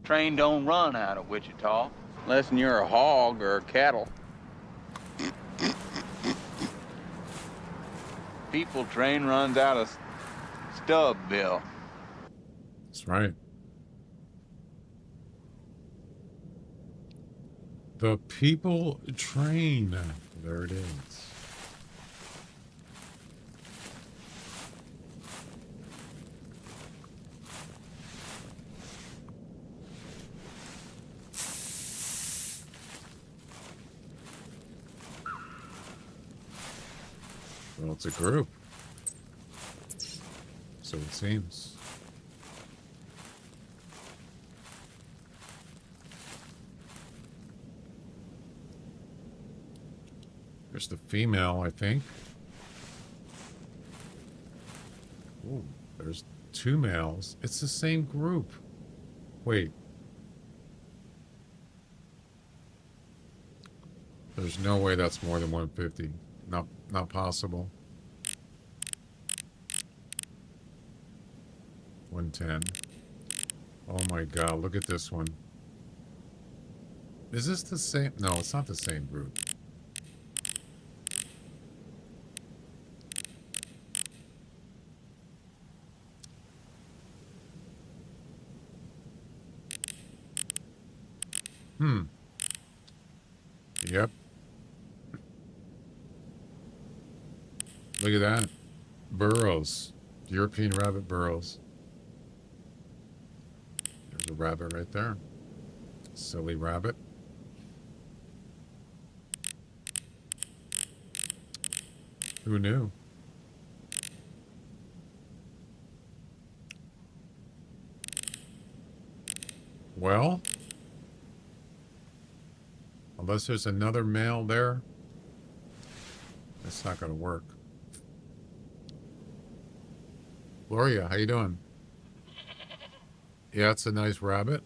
Train don't run out of Wichita, unless you're a hog or a cattle. People train runs out of Stubbville. That's right. The people train. There it is. Well, it's a group. So it seems. There's the female, I think. Ooh, there's 2 males. It's the same group. Wait. There's no way that's more than 150. Not possible. 110. Oh my god, look at this one. Is this the same? No, it's not the same group. Yep. Look at that. Burrows. European rabbit burrows. There's a rabbit right there. Silly rabbit. Who knew? Well, unless there's another male there, that's not going to work. Gloria, how you doing? Yeah, it's a nice rabbit.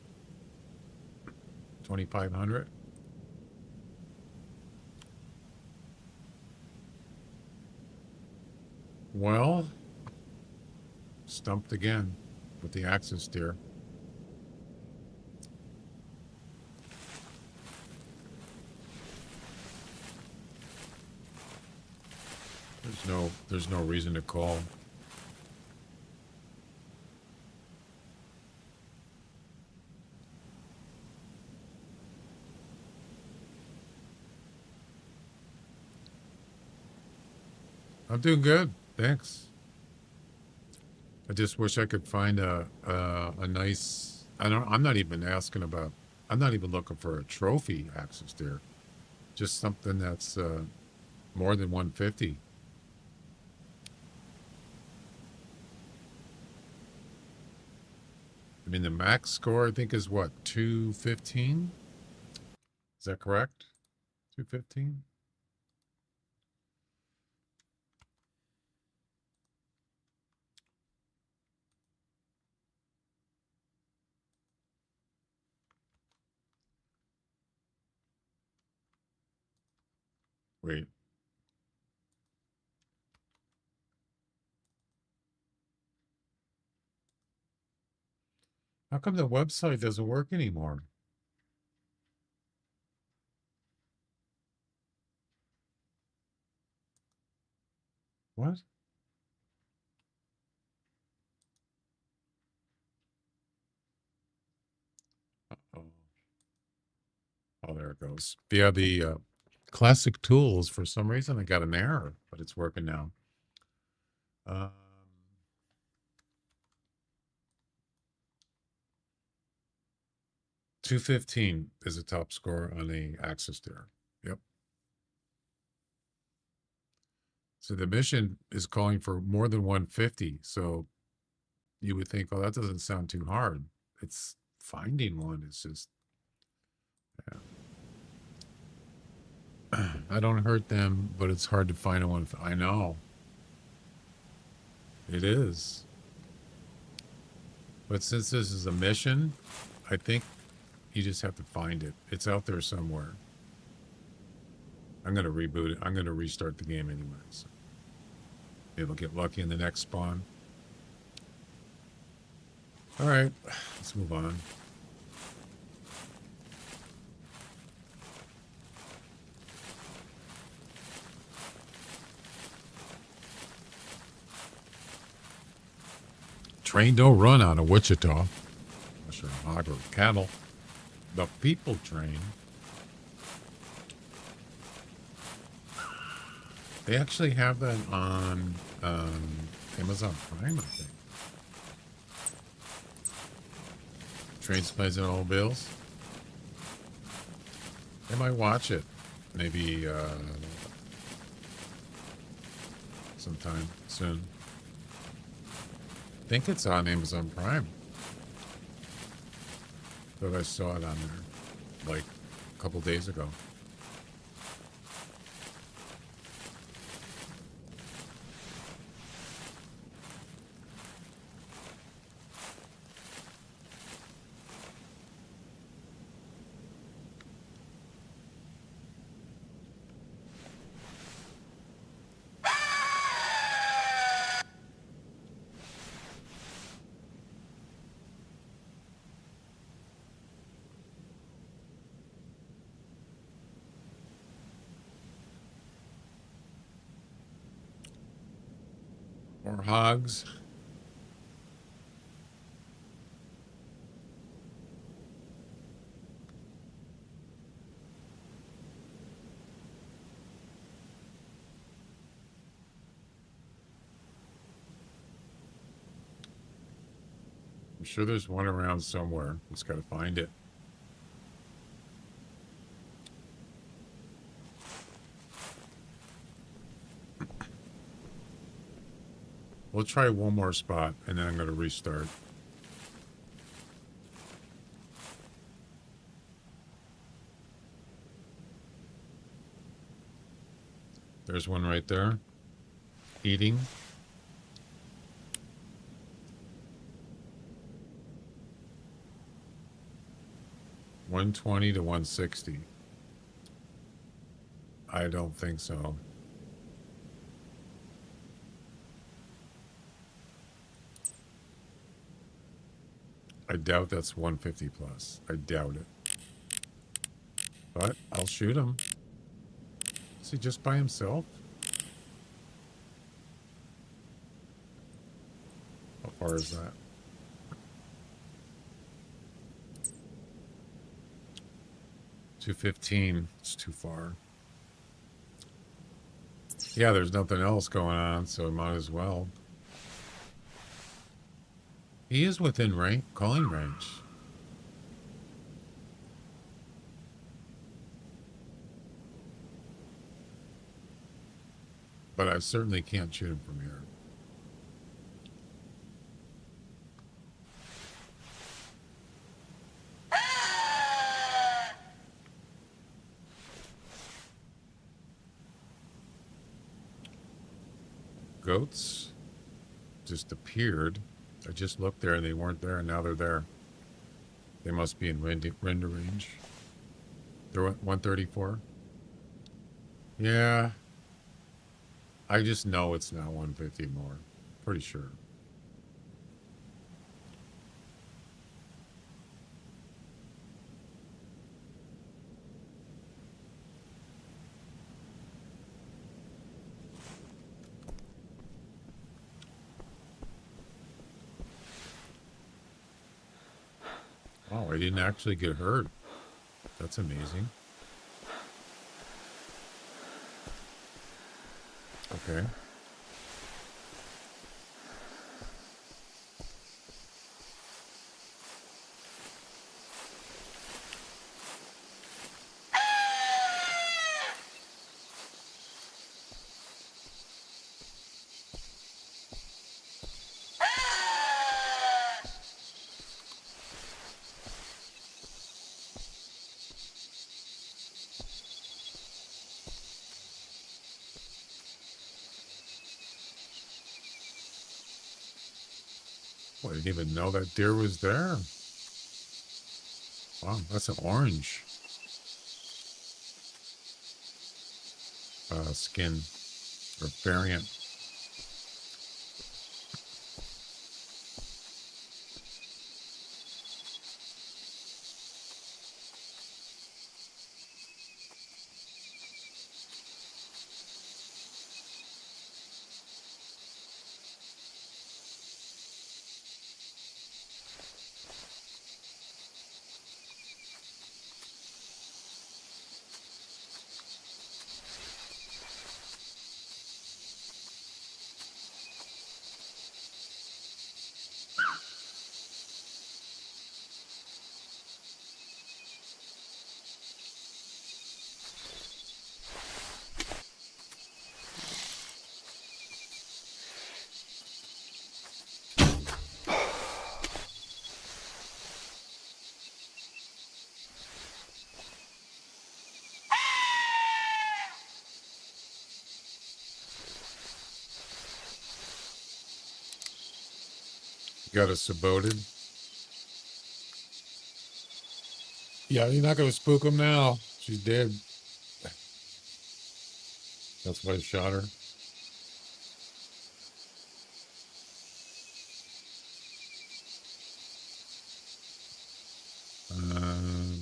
2,500. Well, stumped again with the axis steer. There's no reason to call. I'm doing good, thanks. I just wish I could find a nice. I'm not even asking about. I'm not even looking for a trophy axis steer. Just something that's more than 150. I mean, the max score I think is what, 215? Is that correct? 215? Wait. How come the website doesn't work anymore? What? Uh-oh. Oh, there it goes. Yeah, the classic tools, for some reason, I got an error, but it's working now. 215 is the top score on the Axis there. Yep. So the mission is calling for more than 150. So you would think, oh, that doesn't sound too hard. It's finding one. It's just, yeah. I don't hurt them, but it's hard to find one. I know. It is. But since this is a mission, I think you just have to find it. It's out there somewhere. I'm going to reboot it. I'm going to restart the game anyway. So maybe we'll get lucky in the next spawn. All right, let's move on. Train don't run out of Wichita. Unless you're a hog or cattle. The people train. They actually have that on Amazon Prime, I think. Trains, Planes, and Automobiles. They might watch it. Maybe sometime soon. I think it's on Amazon Prime. Thought I saw it on there like a couple days ago. More hogs. I'm sure there's one around somewhere. Just got to find it. We'll try one more spot, and then I'm going to restart. There's one right there. Eating. $120 to $160. I don't think so. I doubt that's 150 plus. I doubt it. But I'll shoot him. Is he just by himself? How far is that? $215. It's too far. Yeah, there's nothing else going on, so might as well. He is within range, calling range. But I certainly can't shoot him from here. Goats just appeared. I just looked there and they weren't there, and now they're there. They must be in render range. They're 134. Yeah. I just know it's not 150 more. Pretty sure. Oh, I didn't actually get hurt. That's amazing. Okay. Oh, I didn't even know that deer was there. Wow, that's an orange skin or variant. Got us saboted. Yeah, you're not going to spook him now. She's dead. That's why I shot her.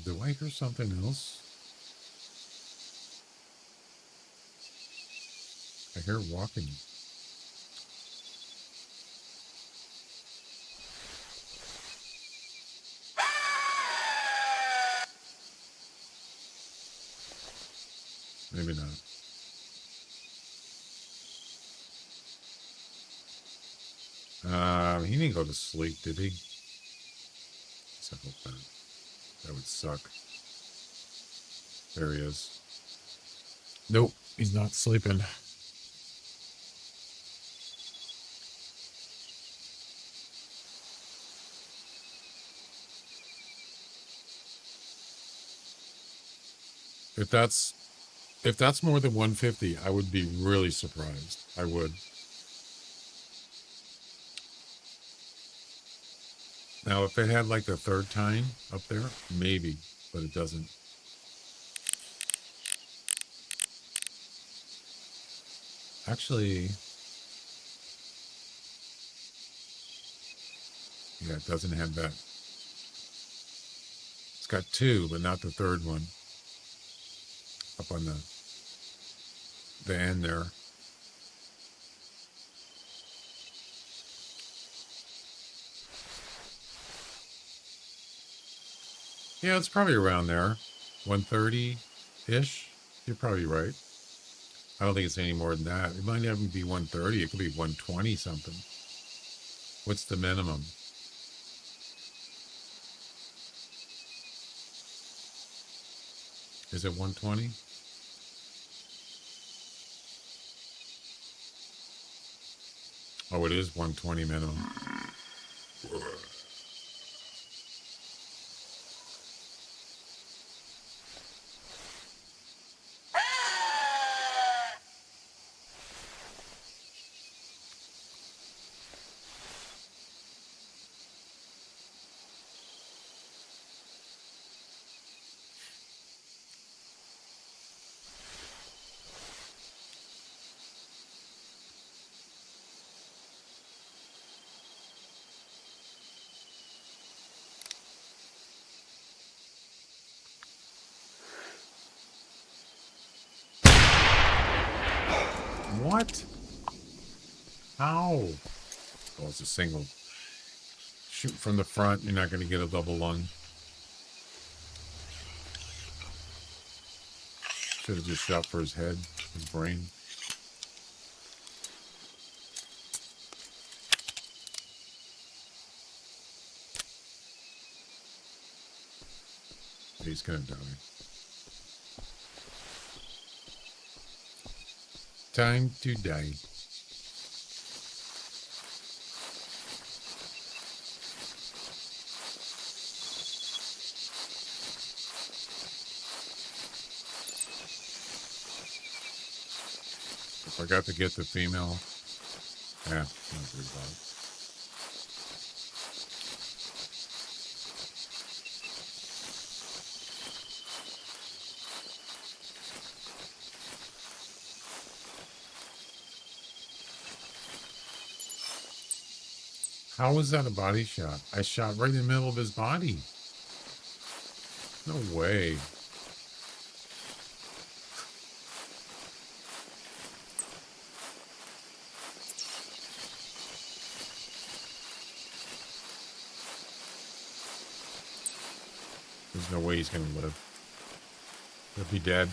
Do I hear something else? I hear walking. Maybe not. He didn't go to sleep, did he? So I hope not. That would suck. There he is. Nope, he's not sleeping. If that's more than 150, I would be really surprised. I would. Now, if it had like the third time up there, maybe, but it doesn't. Actually, yeah, it doesn't have that. It's got two, but not the third one. Up on the end there. Yeah, it's probably around there. 130-ish. You're probably right. I don't think it's any more than that. It might not even be 130. It could be 120 something. What's the minimum? Is it 120? Oh, it is 120 minimum. What? How? Oh, it's a single. Shoot from the front. You're not going to get a double lung. Should have just shot for his head, his brain. He's gonna die. Time to die. If I got to get the female, yeah, not very bad. How was that a body shot? I shot right in the middle of his body. No way. There's no way he's gonna live. He'll be dead.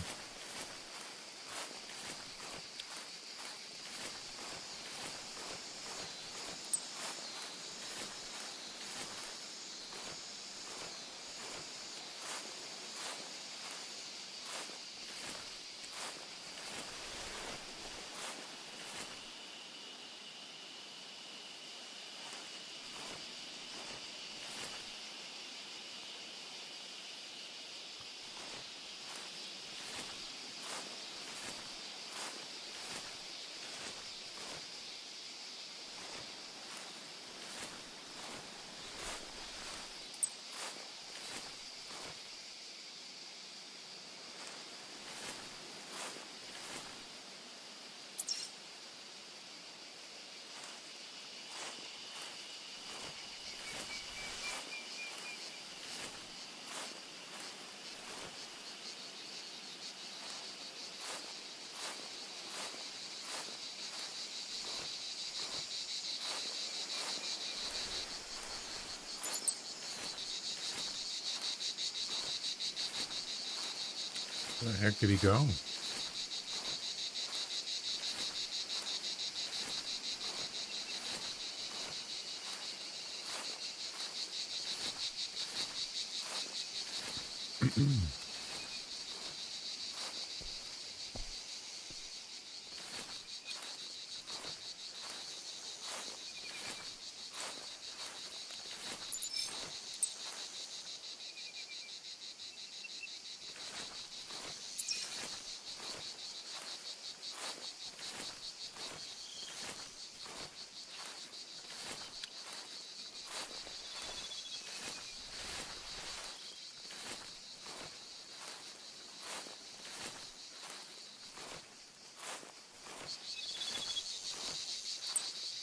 Where the heck did he go?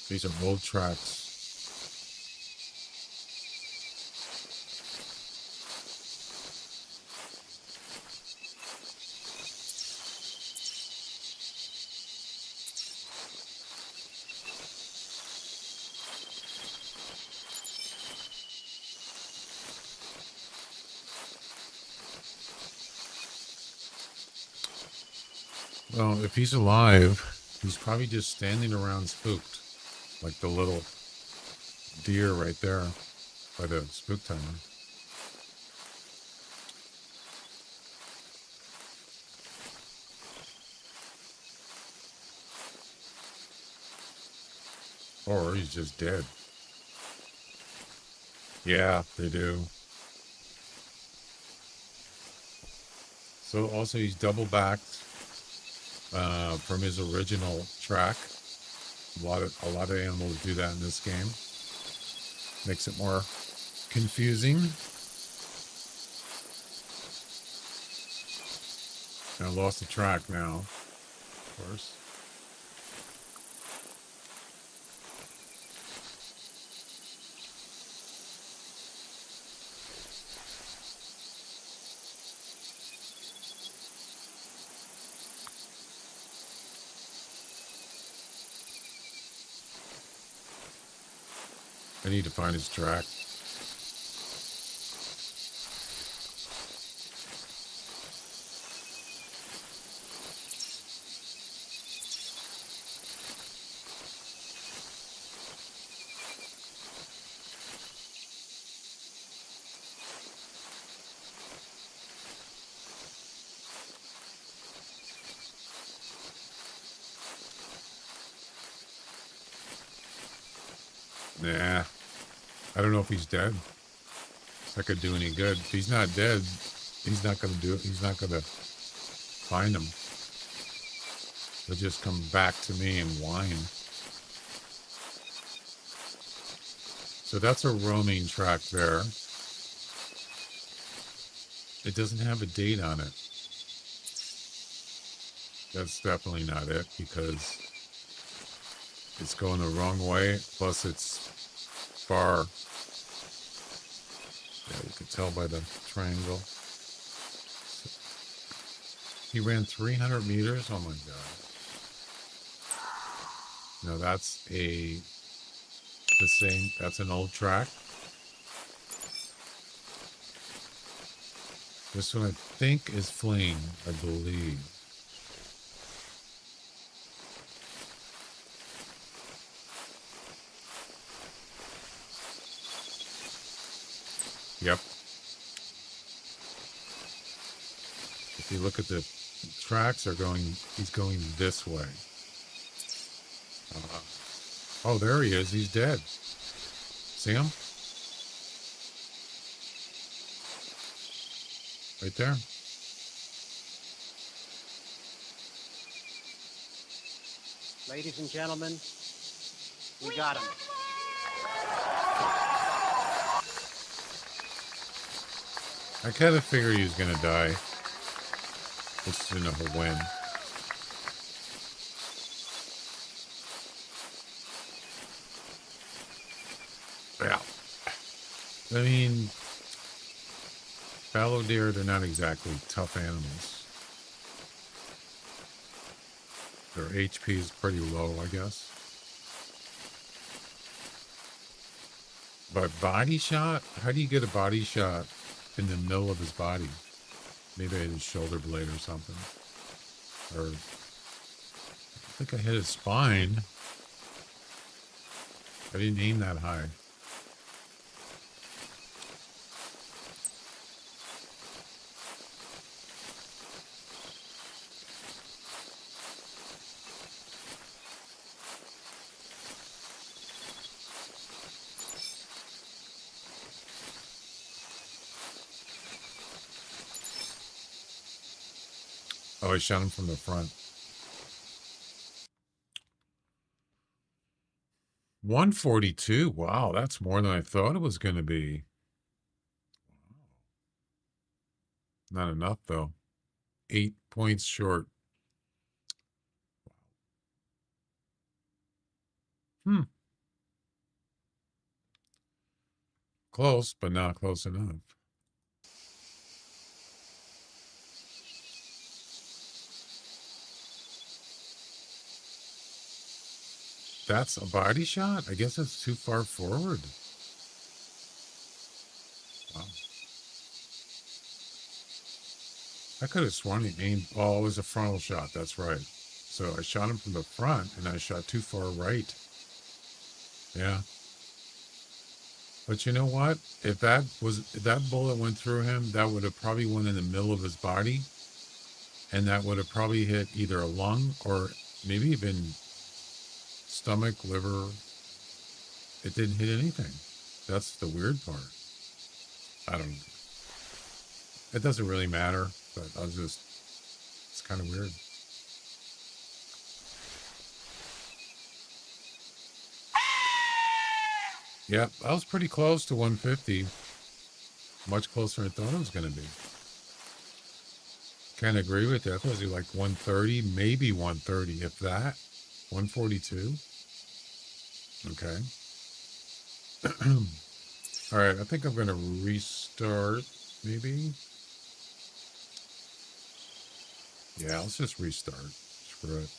These are old tracks. Well, if he's alive, he's probably just standing around spooked. Like the little deer right there by the spook timer. Or he's just dead. Yeah, they do. So also he's double backed from his original track. A lot of animals do that in this game. Makes it more confusing. I lost the track now, of course. I need to find his track. I don't know if he's dead. If that could do any good. If he's not dead, he's not going to do it. He's not going to find him. He'll just come back to me and whine. So that's a roaming track there. It doesn't have a date on it. That's definitely not it because it's going the wrong way. Plus it's far. Yeah, you can tell by the triangle. He ran 300 meters. Oh my God. No, that's the same. That's an old track. This one I think is fleeing, I believe. Yep. If you look at the tracks, he's going this way. Oh, there he is. He's dead. See him? Right there. Ladies and gentlemen, we got him. I kind of figured he was going to die. Just didn't know when. Yeah. I mean, fallow deer, they're not exactly tough animals. Their HP is pretty low, I guess. But body shot? How do you get a body shot in the middle of his body? Maybe I hit his shoulder blade or something. Or I think I hit his spine. I didn't aim that high. Oh, I shot him from the front. 142. Wow, that's more than I thought it was going to be. Not enough, though. 8 points short. Close, but not close enough. That's a body shot? I guess that's too far forward. Wow. I could have sworn he aimed. Oh, it was a frontal shot. That's right. So I shot him from the front and I shot too far right. Yeah. But you know what? If that bullet went through him, that would have probably went in the middle of his body. And that would have probably hit either a lung or maybe even stomach, liver. It didn't hit anything. That's the weird part. I don't know. It doesn't really matter, but it's kind of weird. Yeah, I was pretty close to 150. Much closer than I thought it was going to be. Can't agree with that. I thought it was like 130, maybe 130, if that. 142. Okay. All right, I think I'm going to restart, maybe. Yeah, let's just restart. Screw it.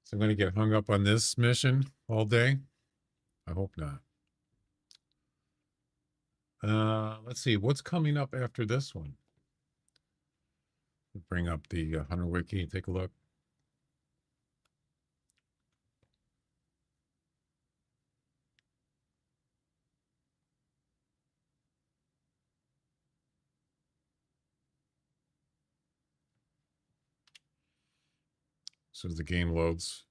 So I'm going to get hung up on this mission all day. I hope not. Let's see. What's coming up after this one? Bring up the Hunter Wiki and take a look. So as the game loads.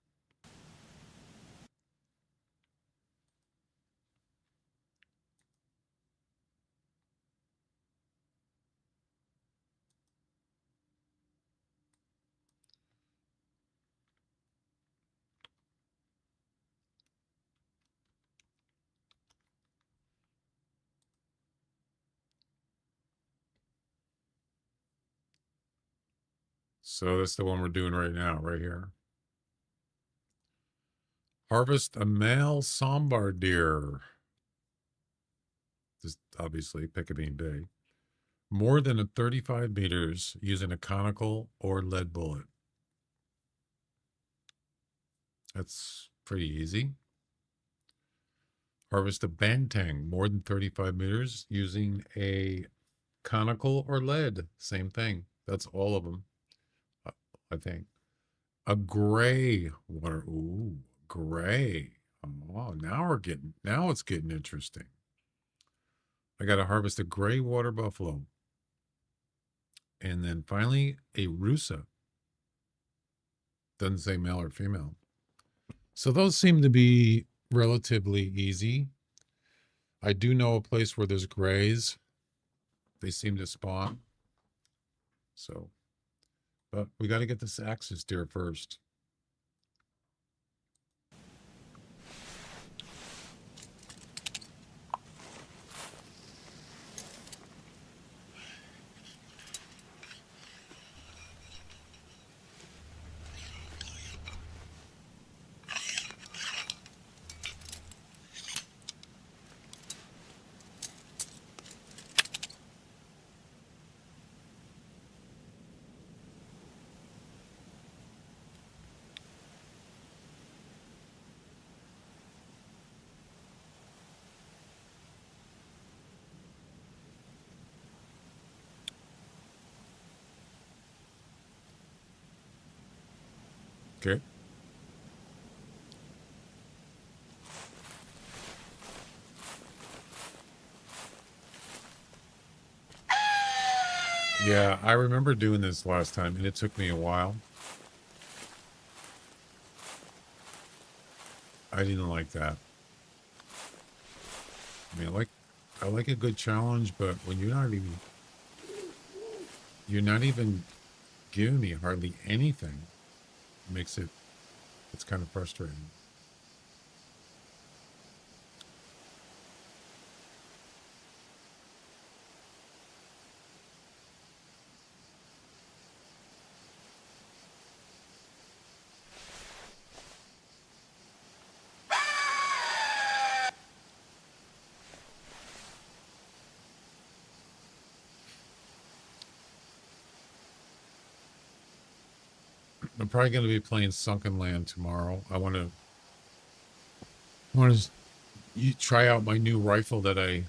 So that's the one we're doing right now, right here. Harvest a male sambar deer. Just obviously pick a bean day. More than a 35 meters using a conical or lead bullet. That's pretty easy. Harvest a banteng more than 35 meters using a conical or lead. Same thing. That's all of them, I think. A gray water. Ooh, gray. Oh, now it's getting interesting. I got to harvest a gray water buffalo. And then finally, a rusa. Doesn't say male or female. So those seem to be relatively easy. I do know a place where there's grays. They seem to spawn. So, but we got to get this axis deer first. Okay. Yeah, I remember doing this last time, and it took me a while. I didn't like that. I mean, I like a good challenge, but when you're not even giving me hardly anything, it's kind of frustrating. I'm probably going to be playing Sunken Land tomorrow. I want to try out my new rifle that I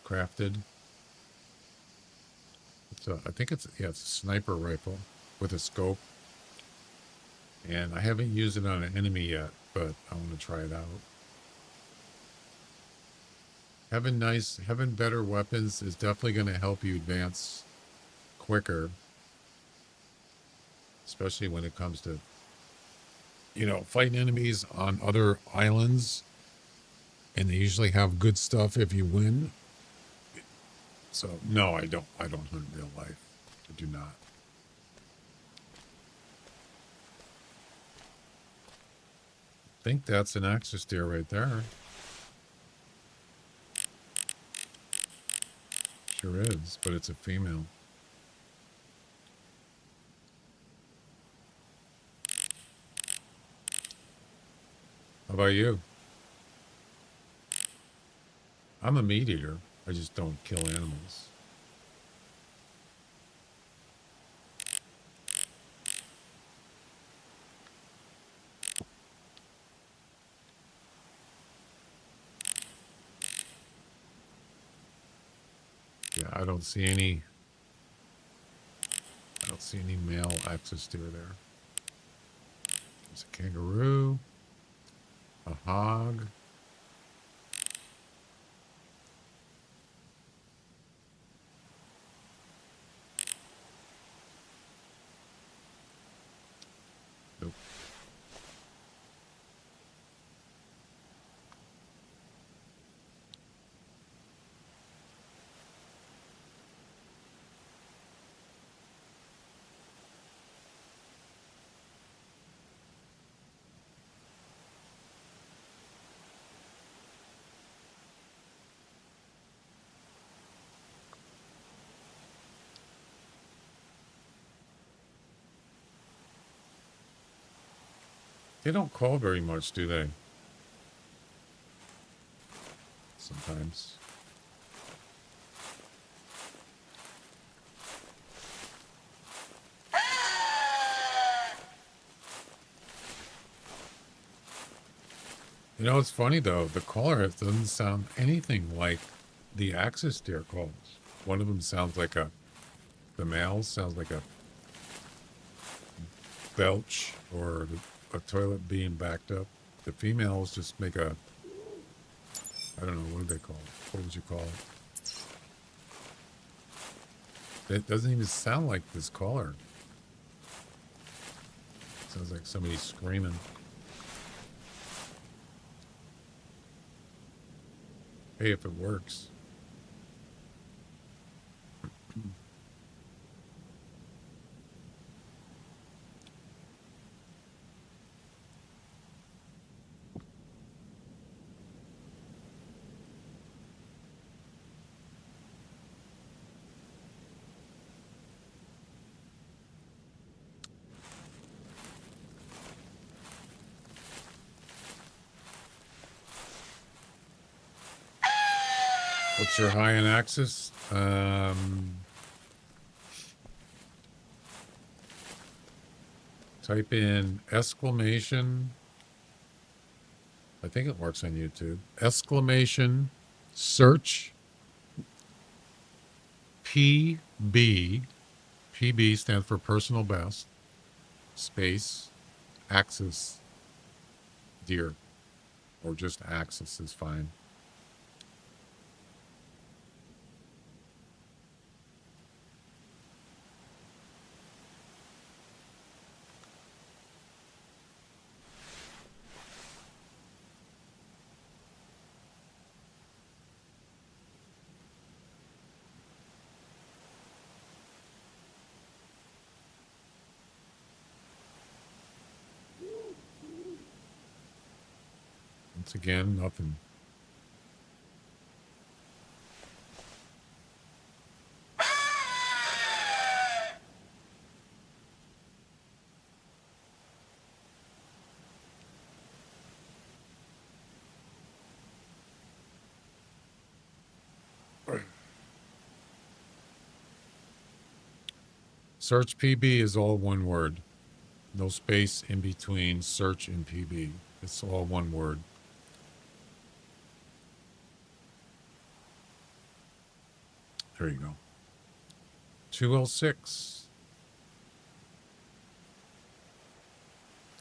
crafted. I think it's a sniper rifle with a scope. And I haven't used it on an enemy yet, but I want to try it out. Having better weapons is definitely going to help you advance quicker. Especially when it comes to, fighting enemies on other islands. And they usually have good stuff if you win. So, no, I don't hunt in real life. I do not. I think that's an axis deer right there. Sure is, but it's a female. How about you? I'm a meat eater. I just don't kill animals. Yeah, I don't see any male axis deer there. There's a kangaroo, a hog. They don't call very much, do they? Sometimes. You know, it's funny though. The caller doesn't sound anything like the Axis deer calls. One of them sounds like the male sounds like a belch or a toilet being backed up. The females just make a, I don't know, what do they call it? What would you call it? It doesn't even sound like this caller. Sounds like somebody screaming. Hey, if it works. What's your high in Axis? Type in exclamation. I think it works on YouTube. Exclamation search PB. PB stands for personal best. Space Axis deer. Or just Axis is fine. Once again, nothing. Search PB is all one word. No space in between search and PB. It's all one word. There you go. 206.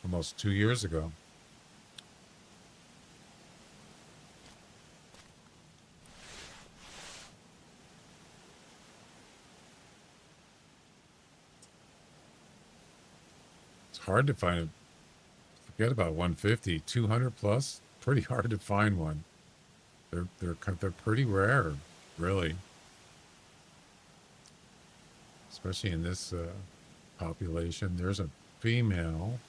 Almost 2 years ago. It's hard to find it. Forget about 150, 200 plus. Pretty hard to find one. They're pretty rare, really. Especially in this population. There's a female.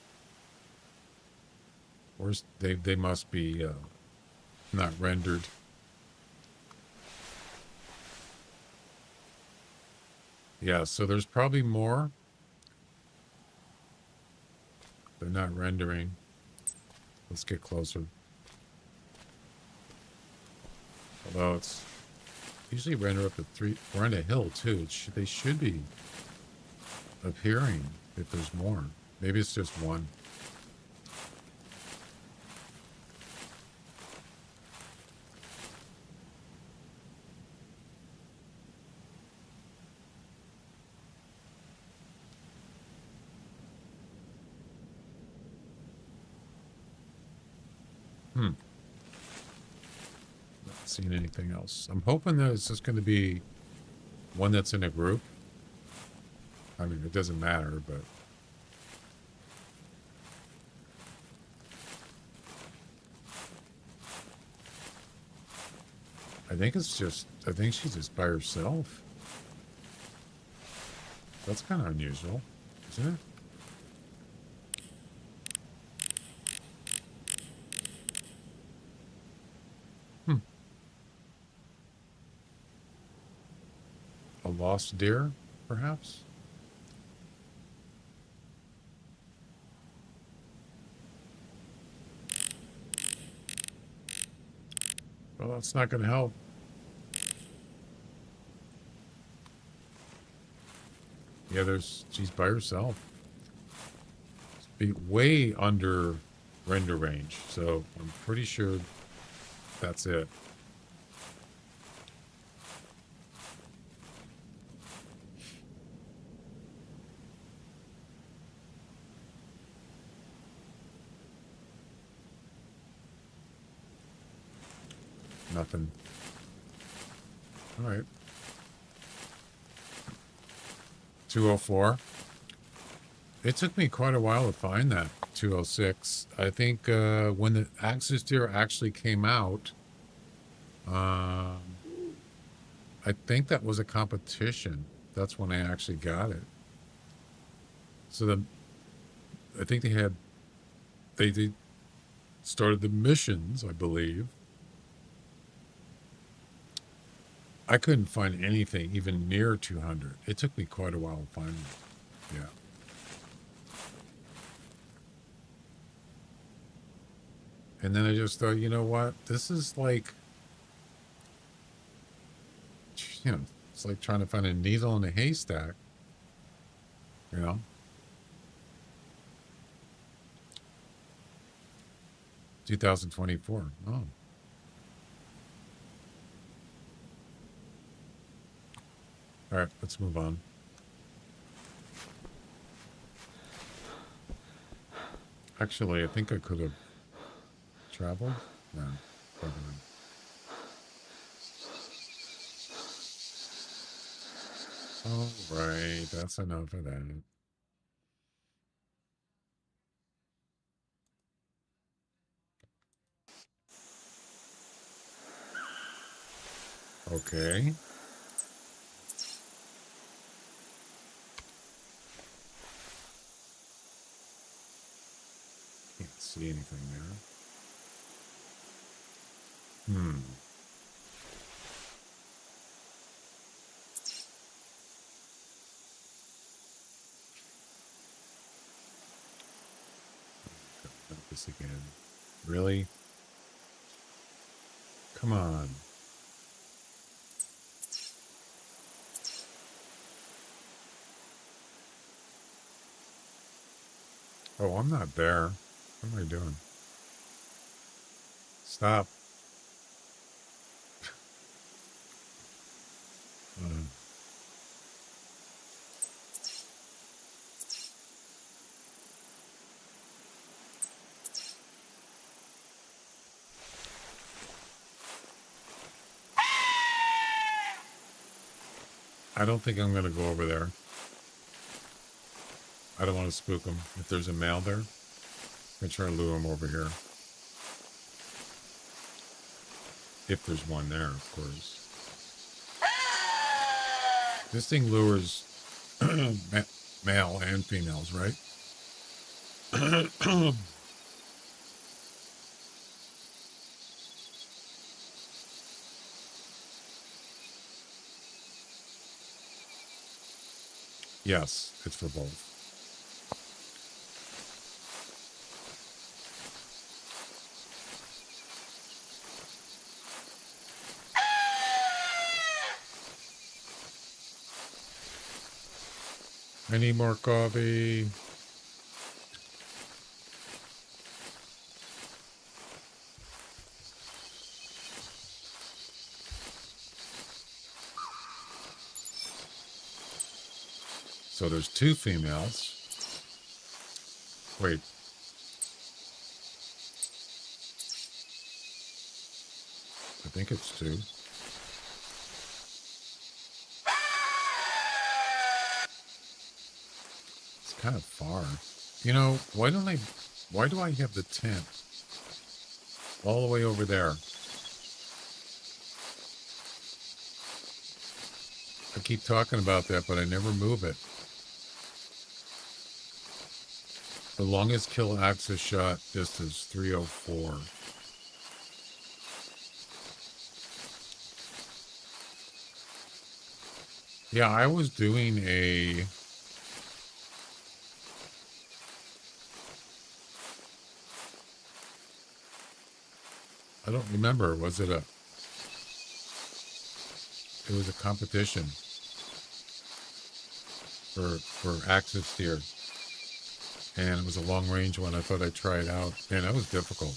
Or they must be not rendered. Yeah, so there's probably more. They're not rendering. Let's get closer. Although it's usually render up to 3. We're on a hill too. They should be appearing if there's more. Maybe it's just one. Not seeing anything else. I'm hoping that it's just going to be one that's in a group. I mean, it doesn't matter, but I think she's just by herself. That's kind of unusual, isn't it? A lost deer, perhaps? Well, that's not going to help. Yeah, she's by herself. Be way under render range, so I'm pretty sure that's it. Nothing. All right. 204. It took me quite a while to find that 206. I think when the Axis Deer actually came out, I think that was a competition. That's when I actually got it. So I think they started the missions, I believe. I couldn't find anything even near 200. It took me quite a while to find it. Yeah. And then I just thought, you know what? This is like, you know, it's like trying to find a needle in a haystack. You know? $2024. Oh. All right, let's move on. Actually, I think I could have traveled. No, probably not. All right, that's enough of that. Okay. Can't see anything there. Not this again. Really? Come on. Oh, I'm not there. What am I doing? Stop. I don't think I'm going to go over there. I don't want to spook them. If there's a male there, I'm going to try to lure him over here. If there's one there, of course. This thing lures male and females, right? Yes, it's for both. I need more coffee. So there's two females. Wait. I think it's two. It's kind of far. You know, why do I have the tent all the way over there? I keep talking about that, but I never move it. The longest kill axis shot distance 304. Yeah, I was doing a I don't remember. Was it a it was a competition for axis deer, and it was a long range one. I thought I'd try it out, and that was difficult.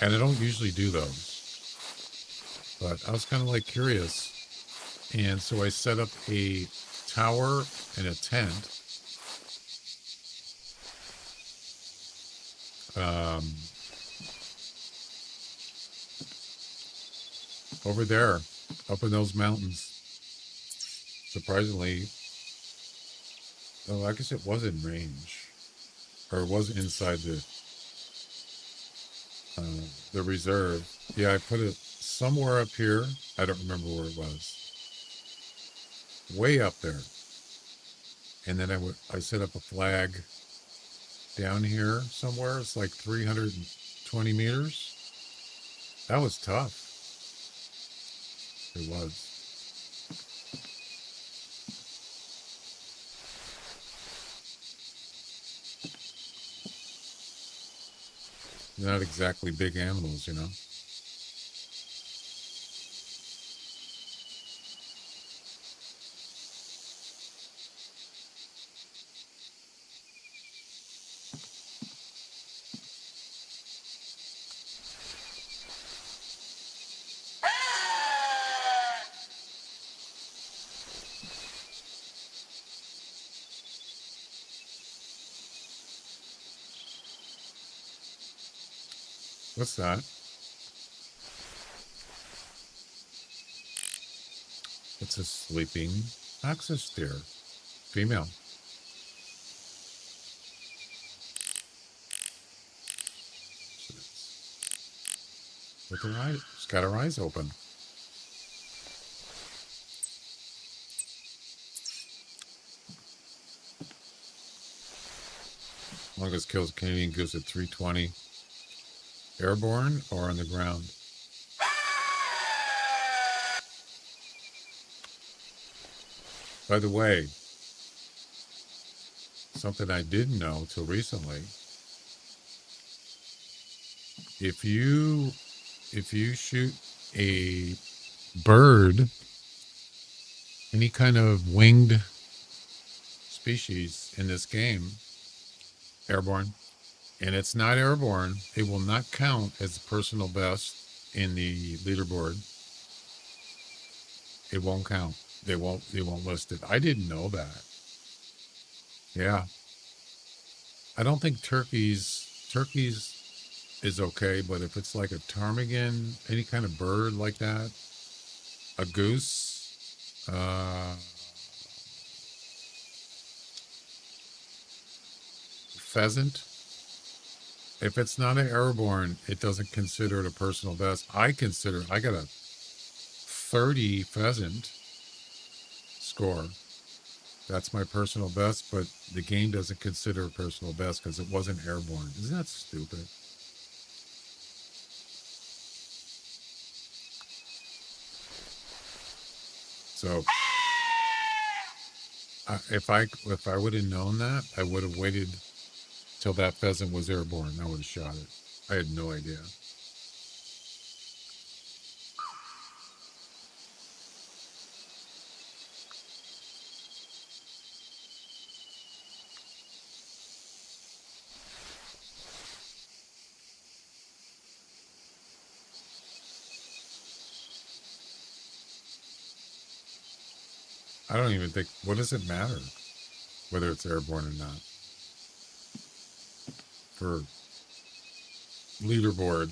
And I don't usually do those, but I was kind of like curious, and so I set up a tower and a tent. Over there, up in those mountains. Surprisingly, oh, I guess it was in range, or it was inside the reserve. Yeah, I put it somewhere up here. I don't remember where it was. Way up there, and then I set up a flag down here somewhere. It's like 320 meters. That was tough. It was. They're not exactly big animals, you know. What's that? It's a sleeping axis deer. Female. With her eyes, she's got her eyes open. Longest kills Canadian goose at 320. Airborne or on the ground? By the way, something I didn't know till recently. If you shoot a bird, any kind of winged species in this game, airborne, and it's not airborne, it will not count as personal best in the leaderboard. It won't count. They won't list it. I didn't know that. Yeah. I don't think turkeys is okay, but if it's like a ptarmigan, any kind of bird like that, a goose, pheasant, if it's not an airborne, it doesn't consider it a personal best. I got a 30 pheasant score. That's my personal best, but the game doesn't consider a personal best because it wasn't airborne. Isn't that stupid? So if I would have known that, I would have waited till that pheasant was airborne. I would have shot it. I had no idea. I don't even think, what does it matter whether it's airborne or not? For leaderboard,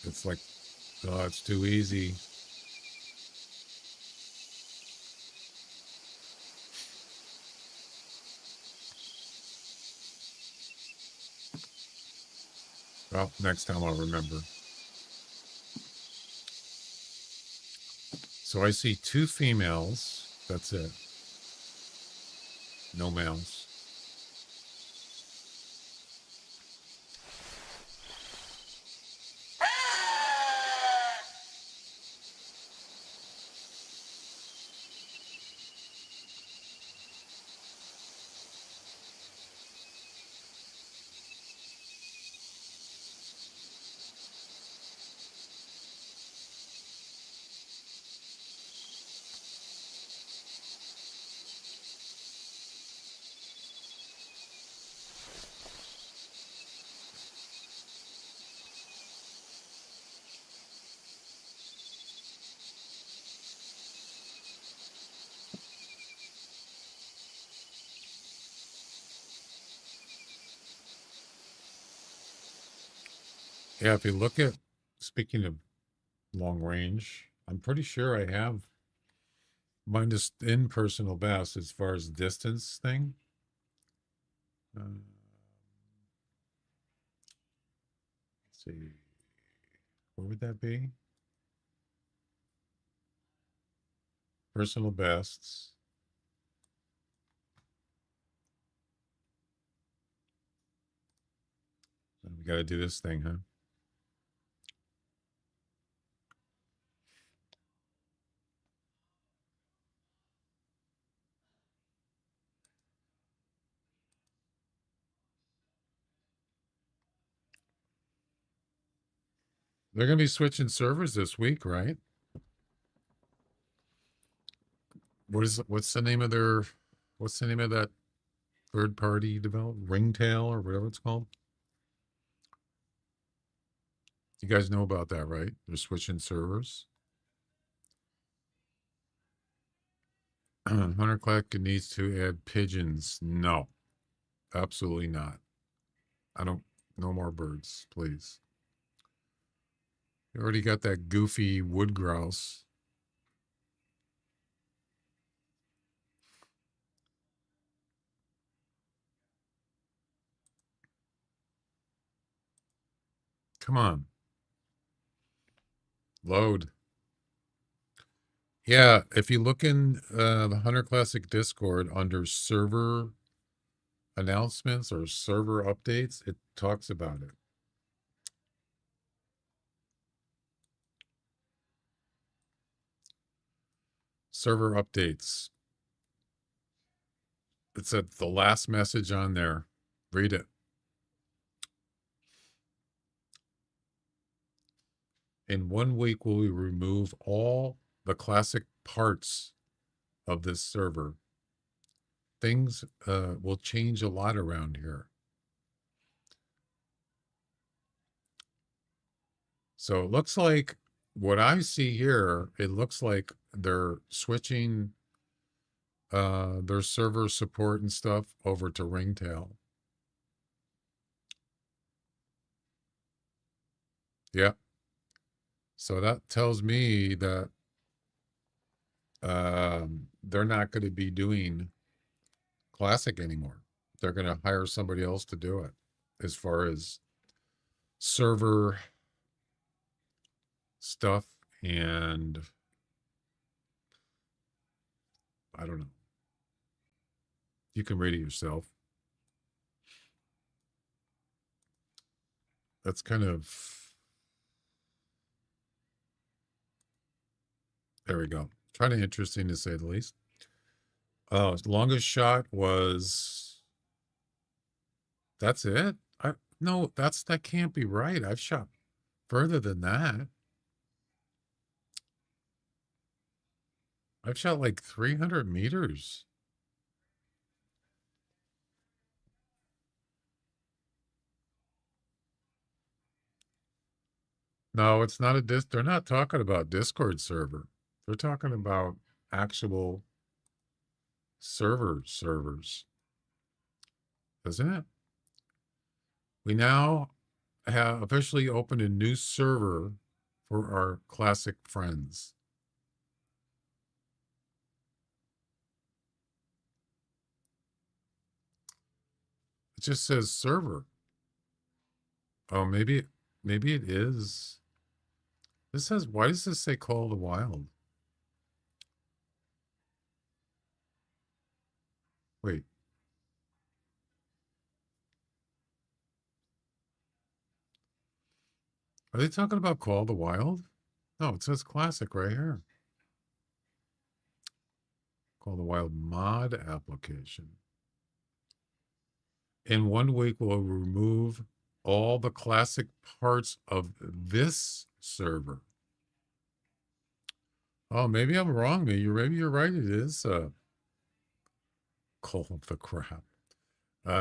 it's like, oh, it's too easy. Well, next time I'll remember. So I see 2 females. That's it. No males. Yeah, if you look at, speaking of long range, I'm pretty sure I have mine just in personal best as far as distance thing. Let's see, where would that be? Personal bests. We got to do this thing, huh? They're going to be switching servers this week, right? What's the name of that third party development? Ringtail or whatever it's called? You guys know about that, right? They're switching servers. Hunter Clack needs to add pigeons. No, absolutely not. No more birds, please. You already got that goofy wood grouse. Come on. Load. Yeah, if you look in the Hunter Classic Discord under server announcements or server updates, it talks about it. Server updates. It's at the last message on there. Read it. In 1 week, will we remove all the classic parts of this server? Things will change a lot around here. So it looks like what I see here, it looks like they're switching their server support and stuff over to Ringtail. Yeah. So that tells me that they're not going to be doing Classic anymore. They're going to hire somebody else to do it as far as server stuff, and I don't know. You can read it yourself. That's kind of, there we go. Kind of interesting to say the least. Longest shot was, that's it? No, that can't be right. I've shot further than that. I've shot like 300 meters. No, it's not they're not talking about Discord server. They're talking about actual servers. Isn't it? We now have officially opened a new server for our classic friends. It just says server. Oh, maybe it is. This says, why does this say Call of the Wild? Wait. Are they talking about Call of the Wild? No, it says classic right here. Call of the Wild mod application. In 1 week, we'll remove all the classic parts of this server. Oh, maybe I'm wrong. Maybe you're right. It is Call of the crap.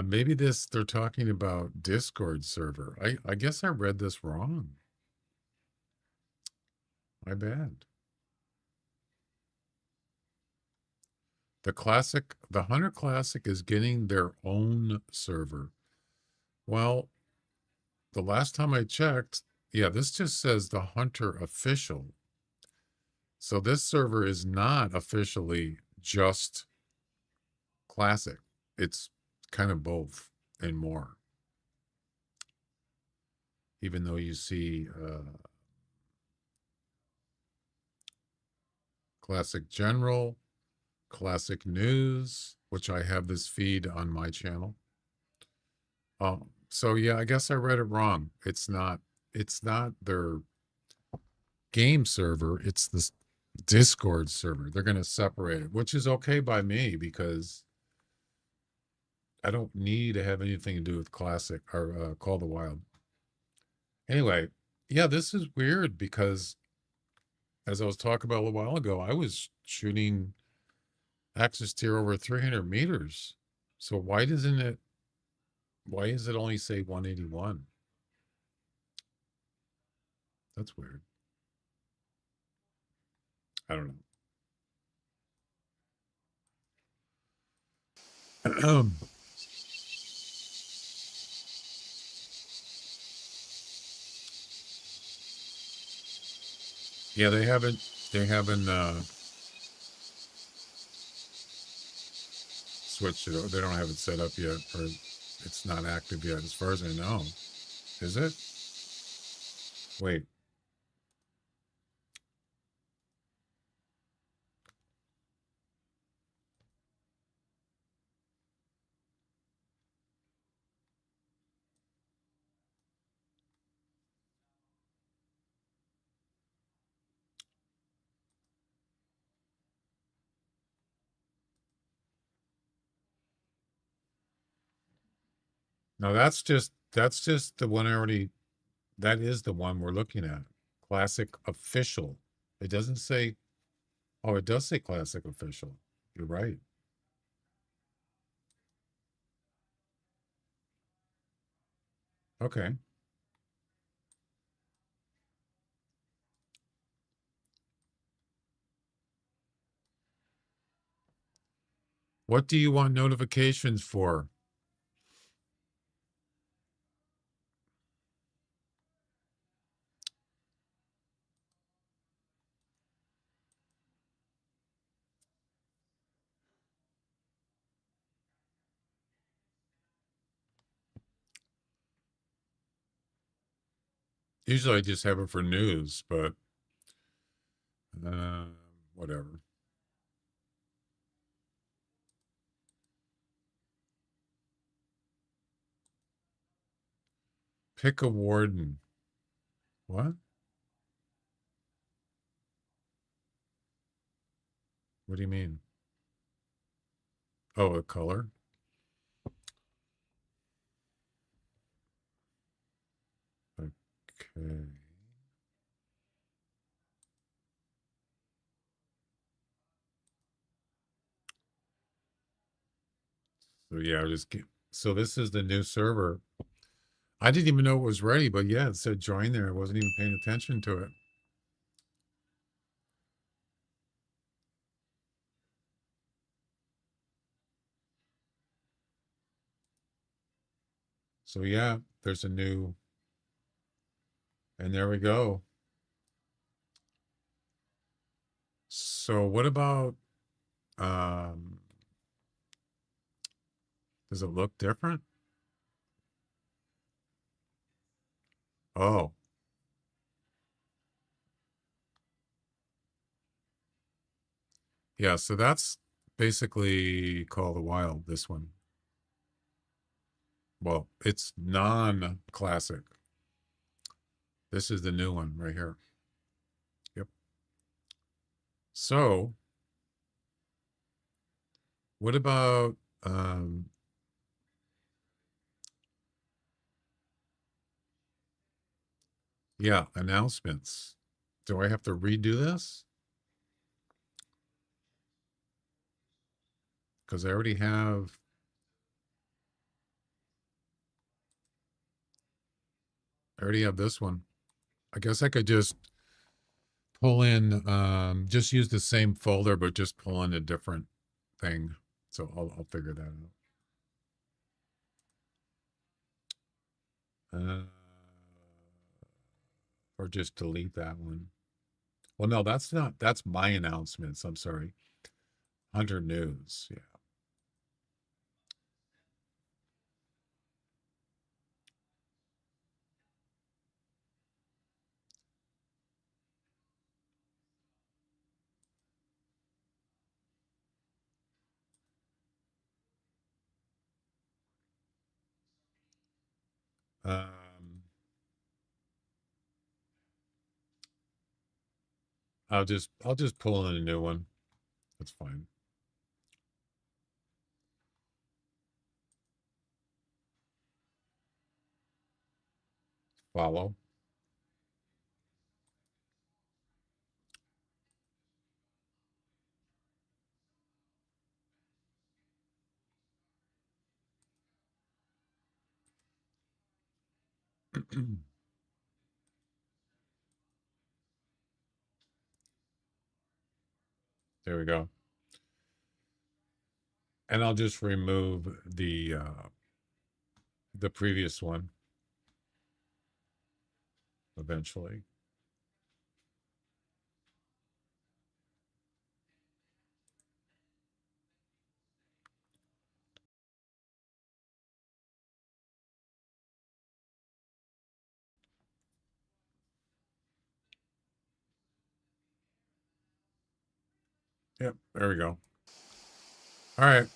Maybe they're talking about Discord server. I guess I read this wrong. My bad. The Hunter Classic is getting their own server. Well, the last time I checked, Yeah, this just says the Hunter official. So this server is not officially just classic. It's kind of both and more. Even though you see classic general, classic news, which I have this feed on my channel. So yeah, I guess I read it wrong. It's not their game server, it's this Discord server. They're going to separate it, which is okay by me because I don't need to have anything to do with classic or Call of the Wild. Anyway, yeah, this is weird because as I was talking about a little while ago, I was shooting axis tier over 300 meters. So why does it only say 181? That's weird. I don't know. Yeah, they haven't switched it. They don't have it set up yet, or it's not active yet, as far as I know. Is it? Wait. No, that's just the one I already. That is the one we're looking at. Classic official. It doesn't say. Oh, it does say classic official. You're right. Okay. What do you want notifications for? Usually I just have it for news, but whatever. Pick a warden. What? What do you mean? Oh, a color? Okay. So yeah, so this is the new server. I didn't even know it was ready, but yeah, it said join there. I wasn't even paying attention to it. So yeah, there's a new, and there we go. So what about, does it look different? Oh, yeah. So that's basically Call of the Wild, this one. Well, it's non-classic. This is the new one right here. Yep. So what about, yeah, announcements. Do I have to redo this? Because I already have this one. I guess I could just pull in, just use the same folder, but just pull in a different thing. So I'll figure that out. or just delete that one. Well, no, that's not, that's my announcements. I'm sorry. Hunter News. Yeah. I'll just pull in a new one. That's fine. Follow. There we go. And I'll just remove the previous one eventually. Yep, there we go. All right.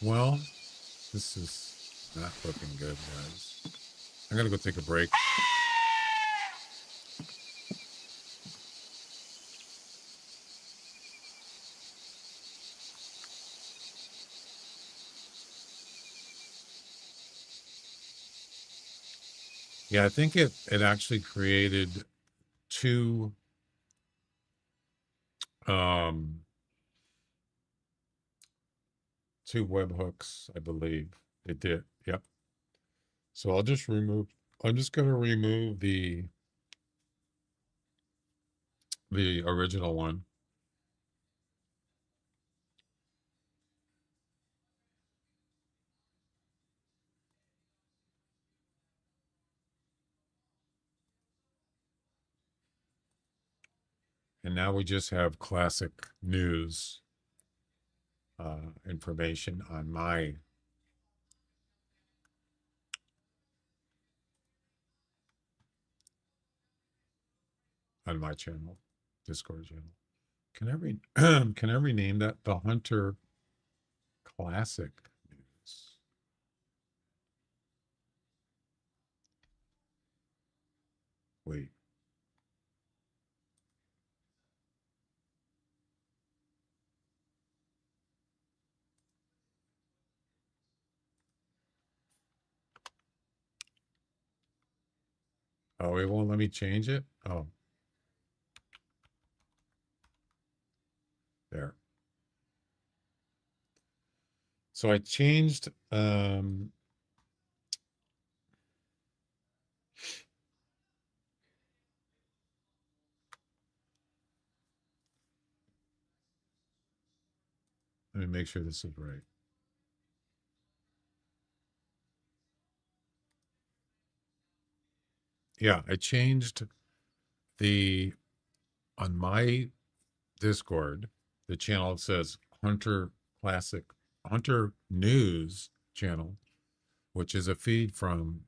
Well, this is not looking good, guys. I'm gonna go take a break. Yeah, I think it actually created two two webhooks, I believe. It did. Yep. So I'm just gonna remove the original one. And now we just have classic news information on my channel, Discord channel. Can can I rename that the Hunter Classic News? Wait. Oh, it won't let me change it? Oh. There. So I changed let me make sure this is right. Yeah, I changed on my Discord, the channel says Hunter News channel, which is a feed from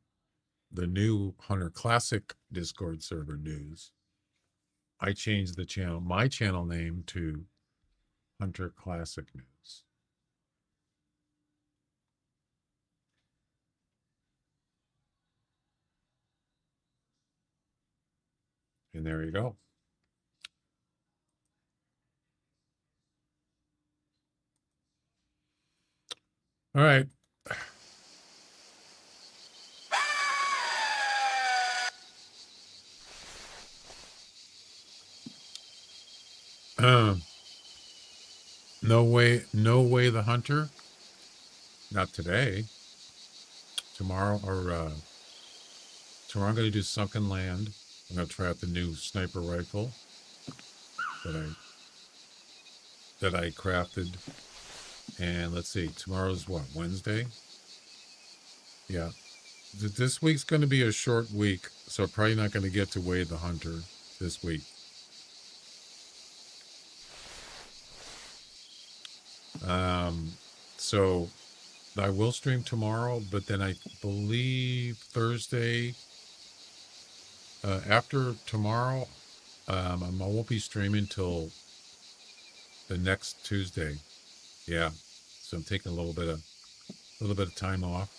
the new Hunter Classic Discord server news. I changed my channel name to Hunter Classic News. And there you go. All right. No way, the Hunter. Not today. Tomorrow I'm going to do Sunken Land. I'm going to try out the new sniper rifle that I crafted. And let's see, tomorrow's what, Wednesday? Yeah. This week's going to be a short week, so probably not going to get to Wade the Hunter this week. So I will stream tomorrow, but then I believe Thursday, after tomorrow, I won't be streaming till the next Tuesday. Yeah. So I'm taking a little bit of time off.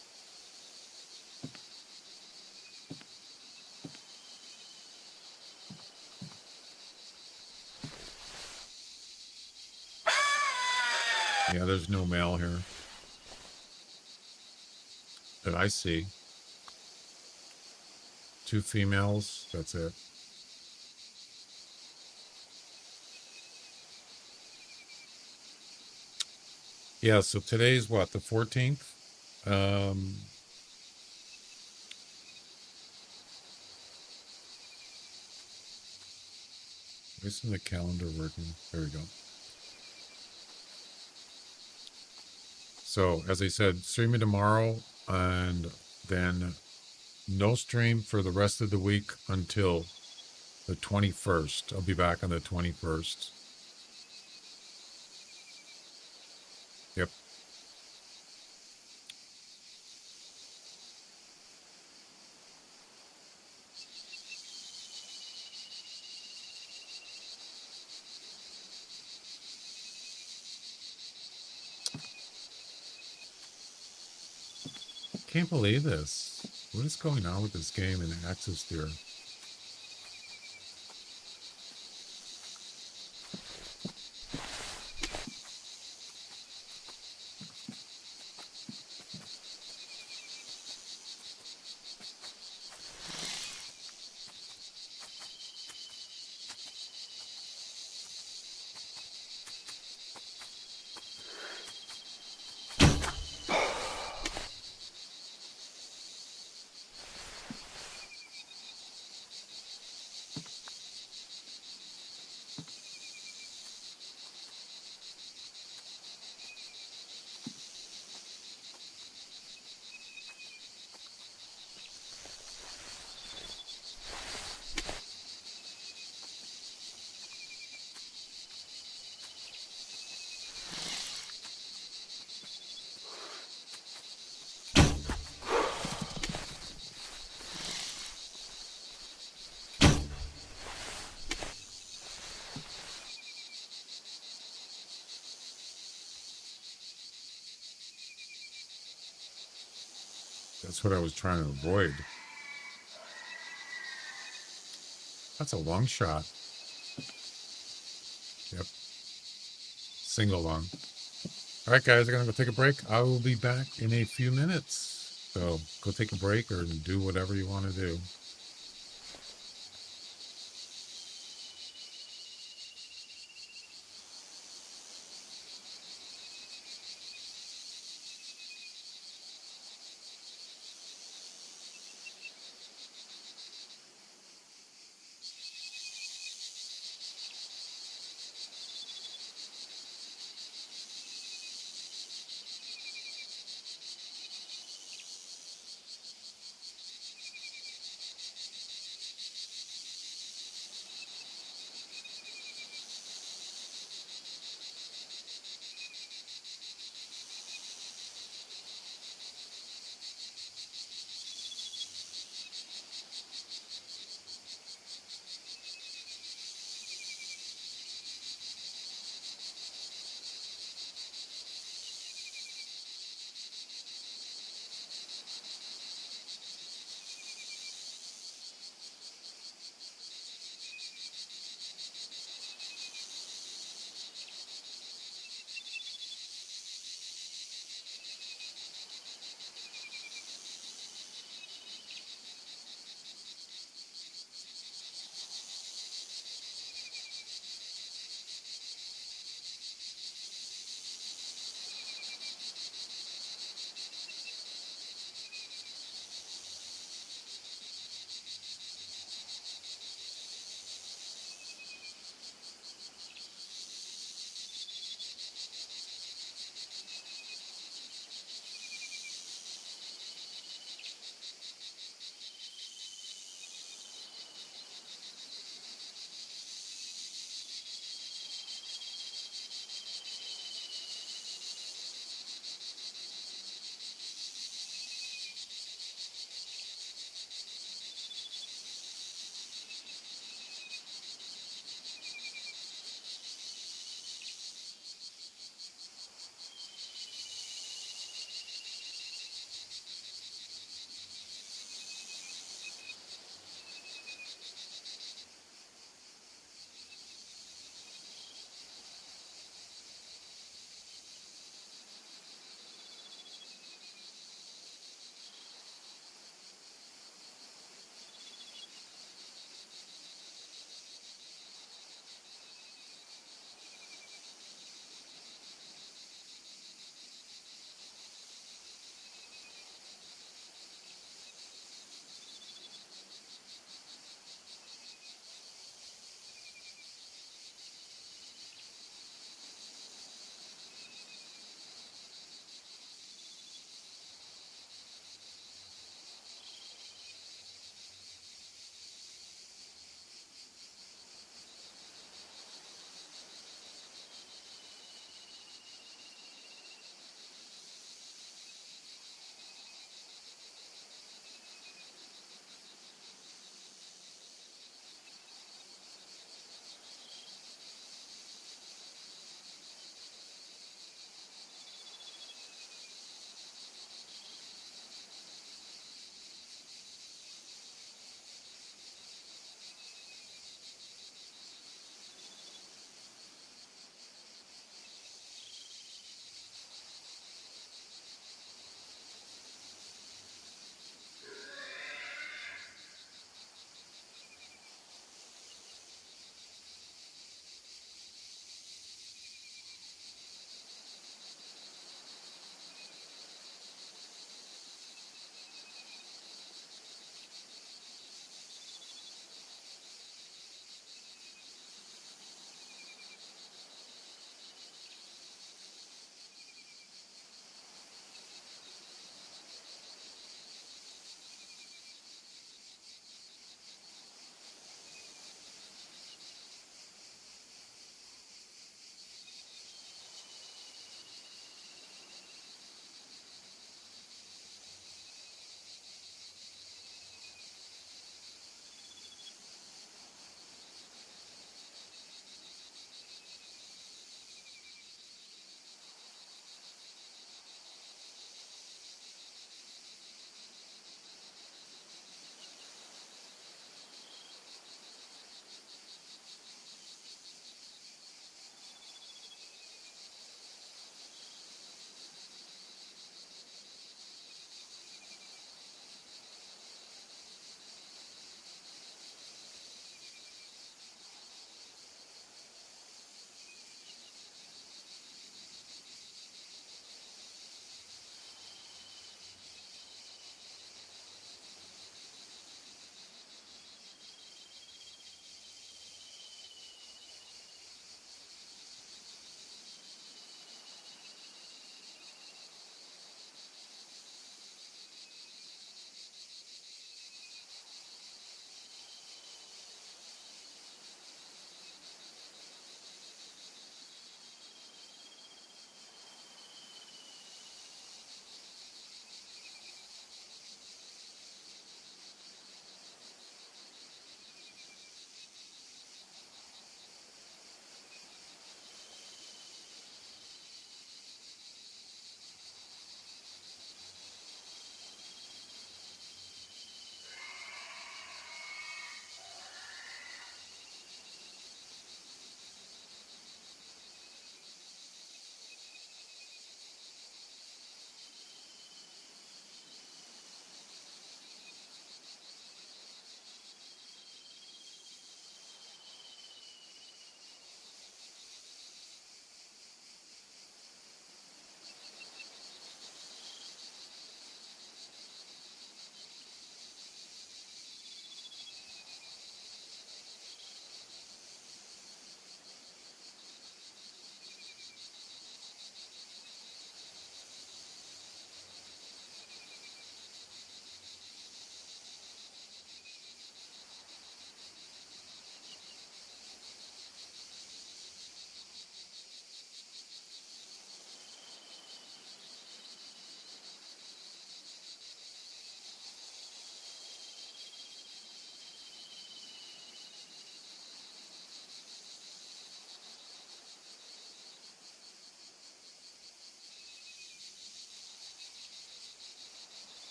Yeah, there's no male here that I see. 2 females, that's it. Yeah, so today's what, the 14th? Isn't the calendar working? There we go. So, as I said, streaming tomorrow, and then no stream for the rest of the week until the 21st. I'll be back on the 21st. Yep. Can't believe this. What is going on with this game and access here? That's what I was trying to avoid. That's a long shot. Yep. Single long. All right, guys, I'm going to go take a break. I will be back in a few minutes. So go take a break or do whatever you want to do.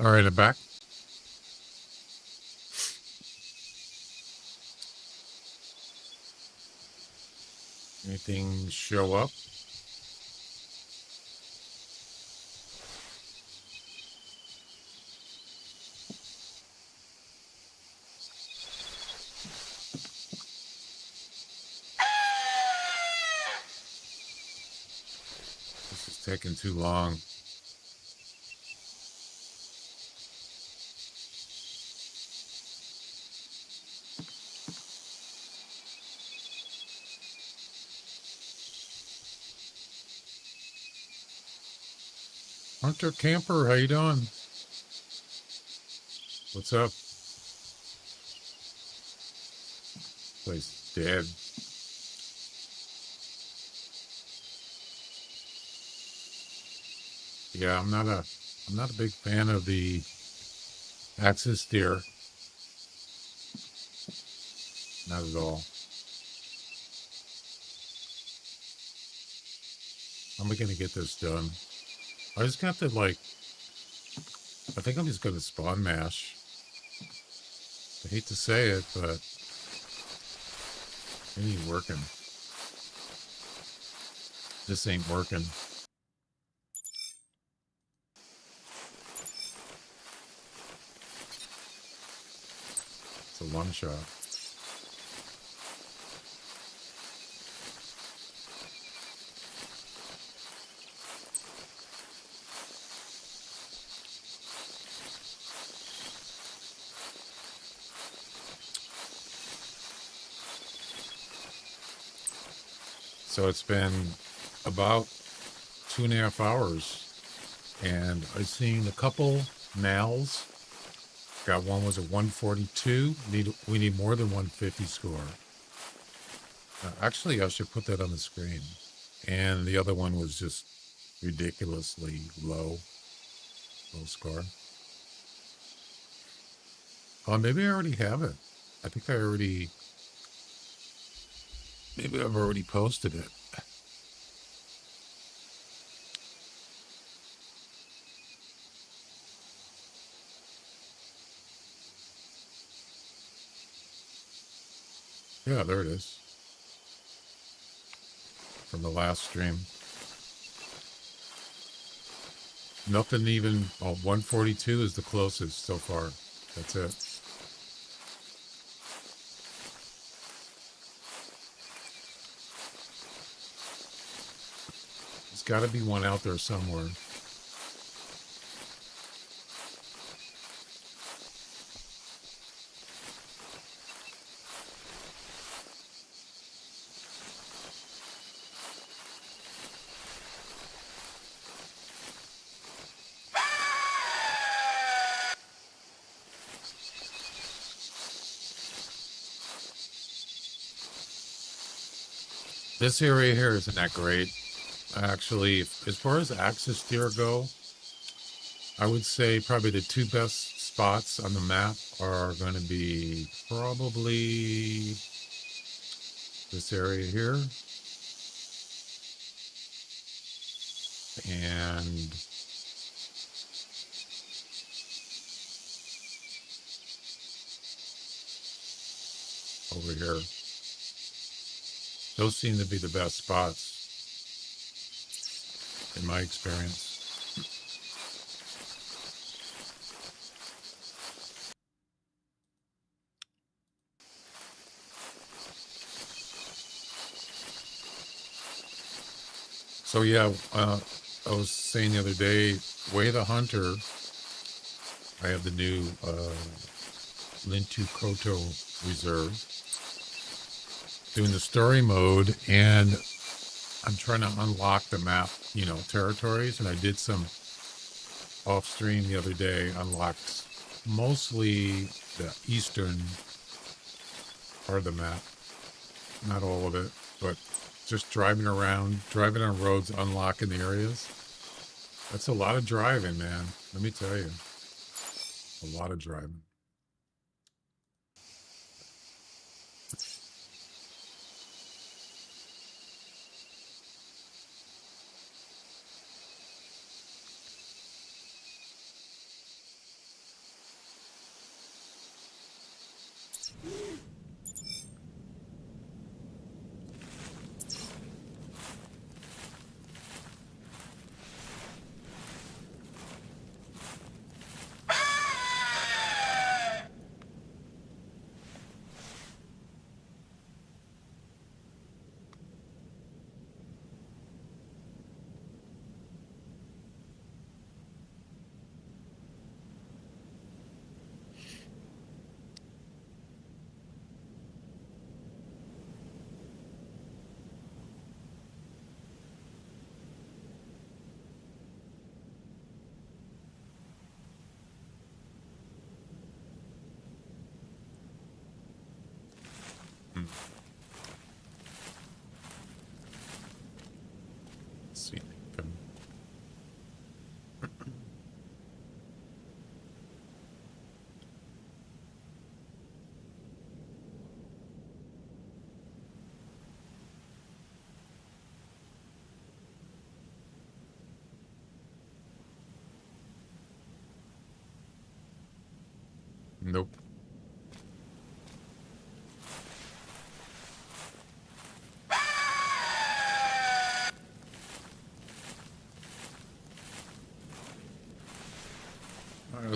All right, I'm back. Anything show up? This is taking too long. Hunter Camper, how you doing? What's up? Place dead. Yeah, I'm not a big fan of the axis steer. Not at all. I'm gonna get this done. I just got to I think I'm just gonna spawn mash. I hate to say it, but it ain't working. This ain't working. It's a one shot. So it's been about 2.5 hours, and I've seen a couple mals. Got one was a 142. We need more than 150 score. Actually, I should put that on the screen. And the other one was just ridiculously low score. Maybe I already have it. I think maybe I've already posted it. Yeah, there it is. From the last stream. Nothing even, 142 is the closest so far. That's it. There's got to be one out there somewhere. This area here isn't that great. Actually, as far as axis deer go, I would say probably the two best spots on the map are going to be probably this area here and over here. Those seem to be the best spots in my experience. So yeah, I was saying the other day, theHunter, I have the new Lintu Koto Reserve, doing the story mode, and I'm trying to unlock the map, territories, and I did some off stream the other day, unlocked mostly the eastern part of the map, not all of it, but just driving around, driving on roads, unlocking the areas. That's a lot of driving, man. Let me tell you, a lot of driving.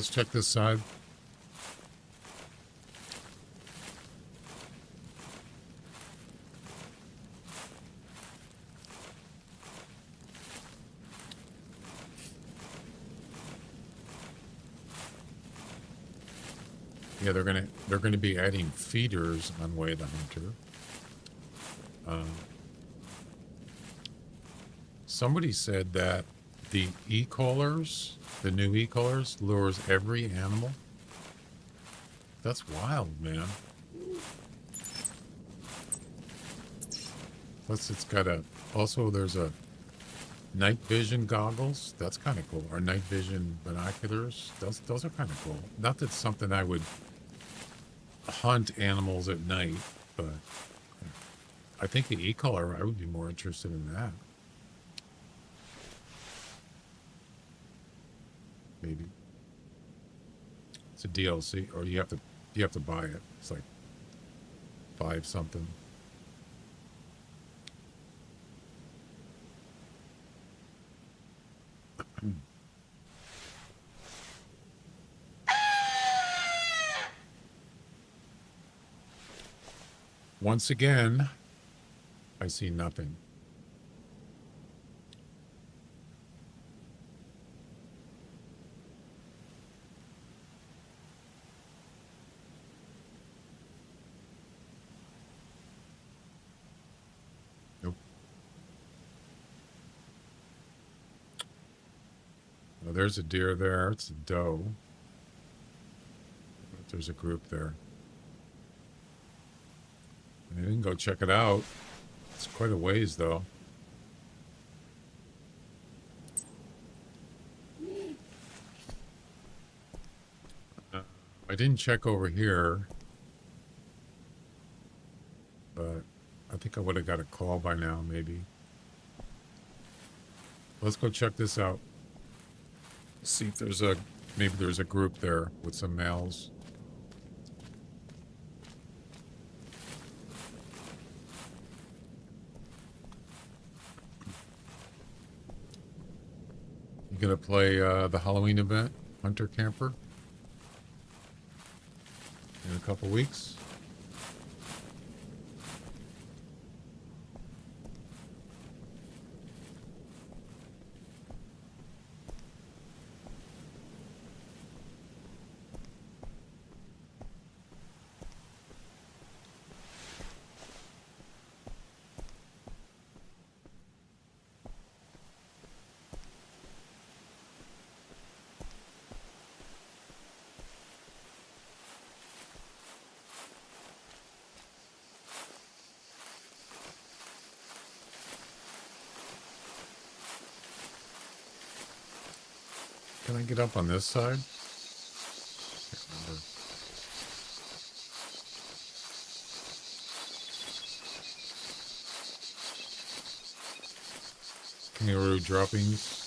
Let's check this side. Yeah, they're gonna be adding feeders on Way the Hunter. Somebody said that the e-collars, the new e-collars, lures every animal. That's wild, man. Plus, it's got also there's a night vision goggles. That's kind of cool. Or night vision binoculars. Those are kind of cool. Not that it's something I would hunt animals at night, but I think the e-collar, I would be more interested in that. Maybe it's a DLC, or you have to buy it. It's like $5 something. Once again, I see nothing. Nope. Well, there's a deer there. It's a doe. There's a group there. You can go check it out. It's quite a ways, though. I didn't check over here, but I think I would have got a call by now, maybe. Let's go check this out. See if there's maybe there's a group there with some males. You gonna play the Halloween event, Hunter Camper, in a couple weeks? Can I get up on this side? Can't remember. Kangaroo droppings.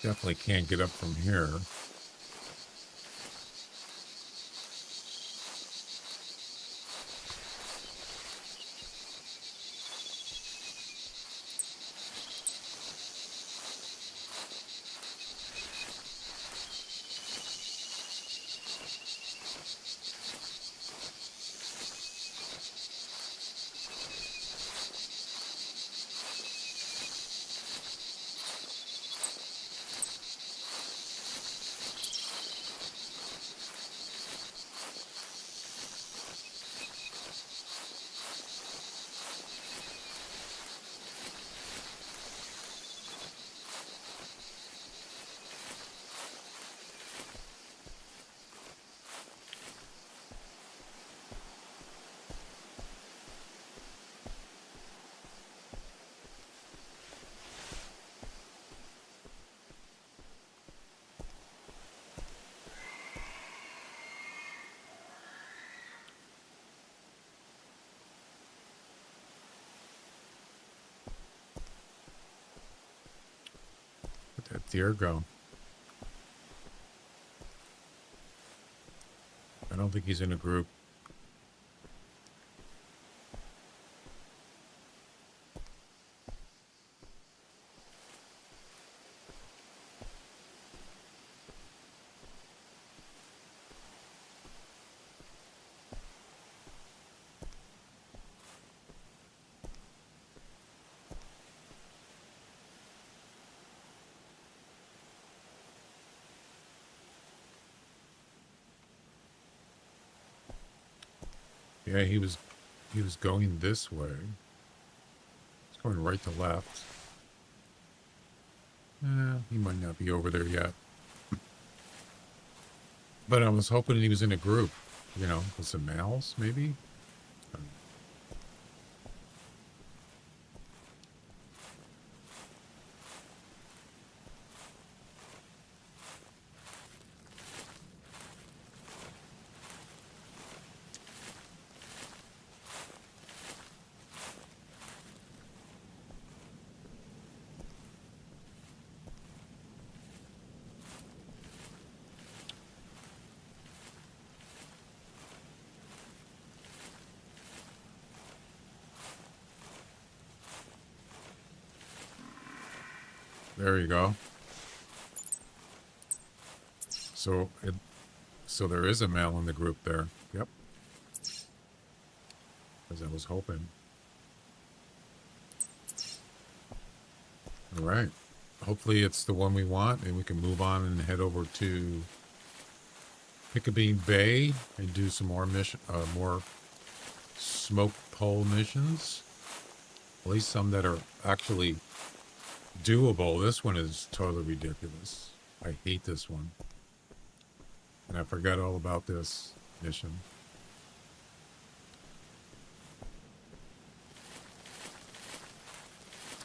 Definitely can't get up from here. deer go? I don't think he's in a group. Yeah, he was going this way. He's going right to left. He might not be over there yet. But I was hoping he was in a group, you know, with some males, maybe. There you go. So there is a male in the group there. Yep. As I was hoping. All right. Hopefully it's the one we want, and we can move on and head over to Piccabean Bay and do some more more smoke pole missions. At least some that are actually doable. This one is totally ridiculous. I hate this one. And I forgot all about this mission.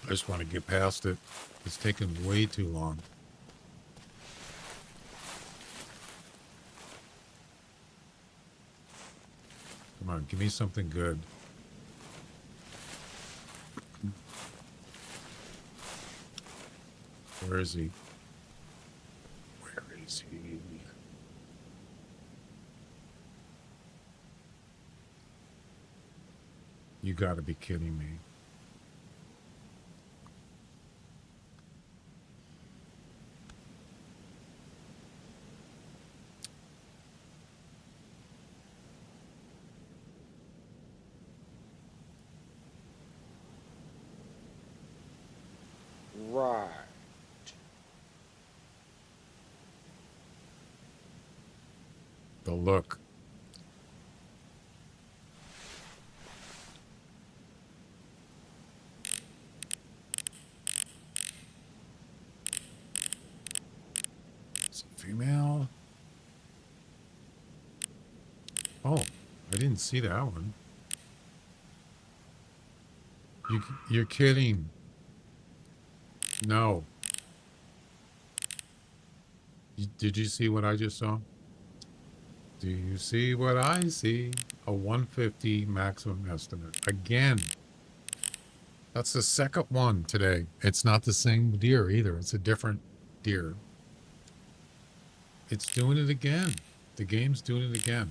I just want to get past it. It's taken way too long. Come on, give me something good. Where is he? Where is he? You gotta be kidding me. Right. The look. It's a female. Oh, I didn't see that one. You're kidding. No. Did you see what I just saw? Do you see what I see? A 150 maximum estimate. Again. That's the second one today. It's not the same deer either. It's a different deer. It's doing it again. The game's doing it again.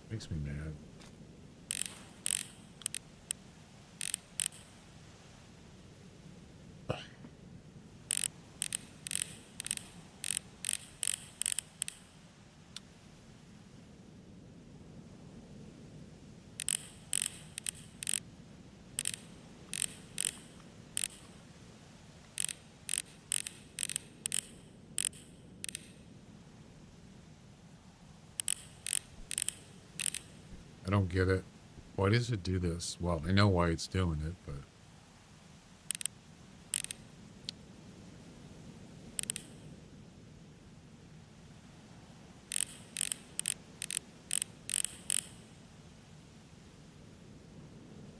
Makes me mad. I don't get it. Why does it do this? Well, I know why it's doing it, but...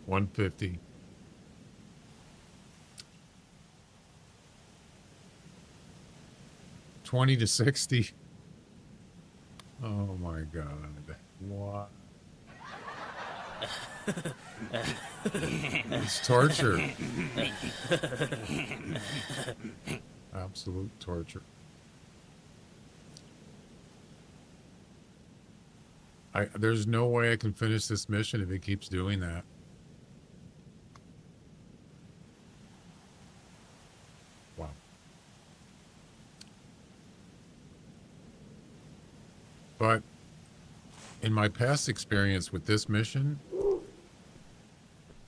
$150. 20 to 60. Oh my God. What? It's torture. Absolute torture. There's no way I can finish this mission if it keeps doing that. Wow. But in my past experience with this mission,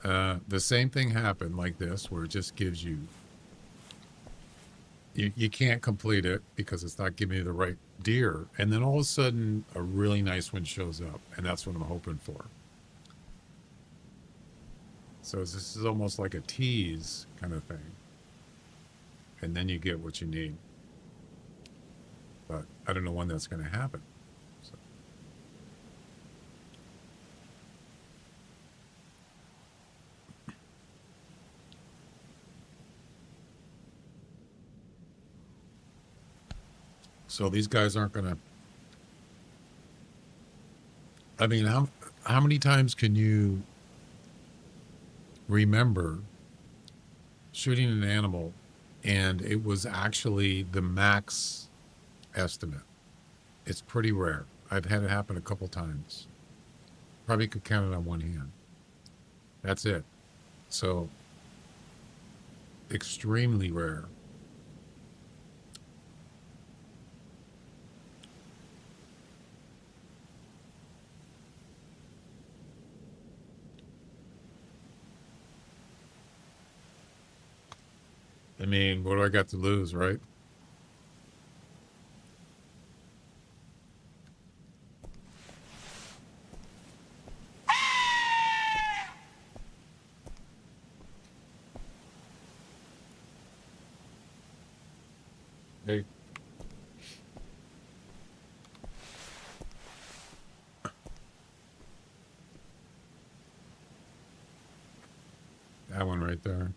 the same thing happened like this, where it just gives you, you can't complete it because it's not giving you the right deer, and then all of a sudden a really nice one shows up, and that's what I'm hoping for. So this is almost like a tease kind of thing, and then you get what you need. But I don't know when that's going to happen. So these guys aren't going to, I mean, how many times can you remember shooting an animal and it was actually the max estimate? It's pretty rare. I've had it happen a couple times. Probably could count it on one hand. That's it. So extremely rare. I mean, what do I got to lose, right? Hey. That one right there.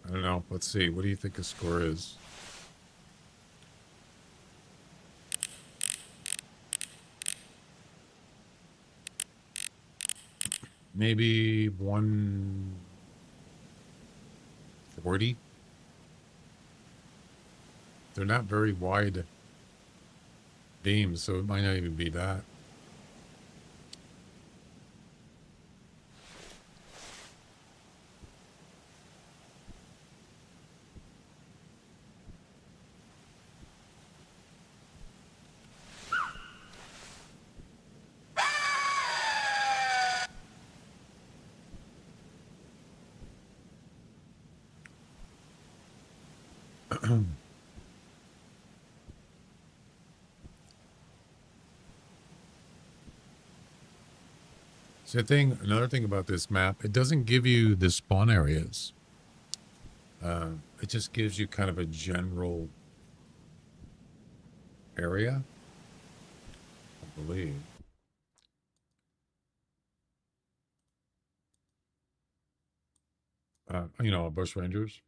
I don't know. Let's see. What do you think the score is? Maybe 140. They're not very wide beams, so it might not even be that. So another thing about this map, it doesn't give you the spawn areas. It just gives you kind of a general area, I believe. You know, bush rangers.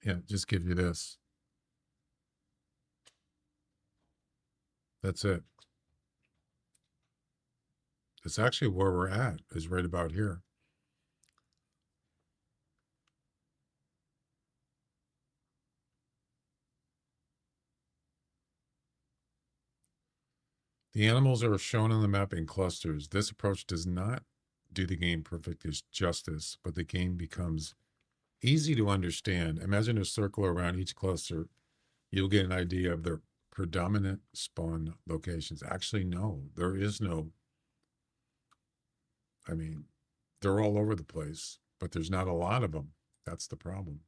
Yeah, just give you this. That's it. It's actually where we're at, is right about here. The animals are shown on the map in clusters. This approach does not do the game perfect justice, but the game becomes easy to understand. Imagine a circle around each cluster. You'll get an idea of their predominant spawn locations. Actually, no, there is no. I mean, they're all over the place, but there's not a lot of them. That's the problem.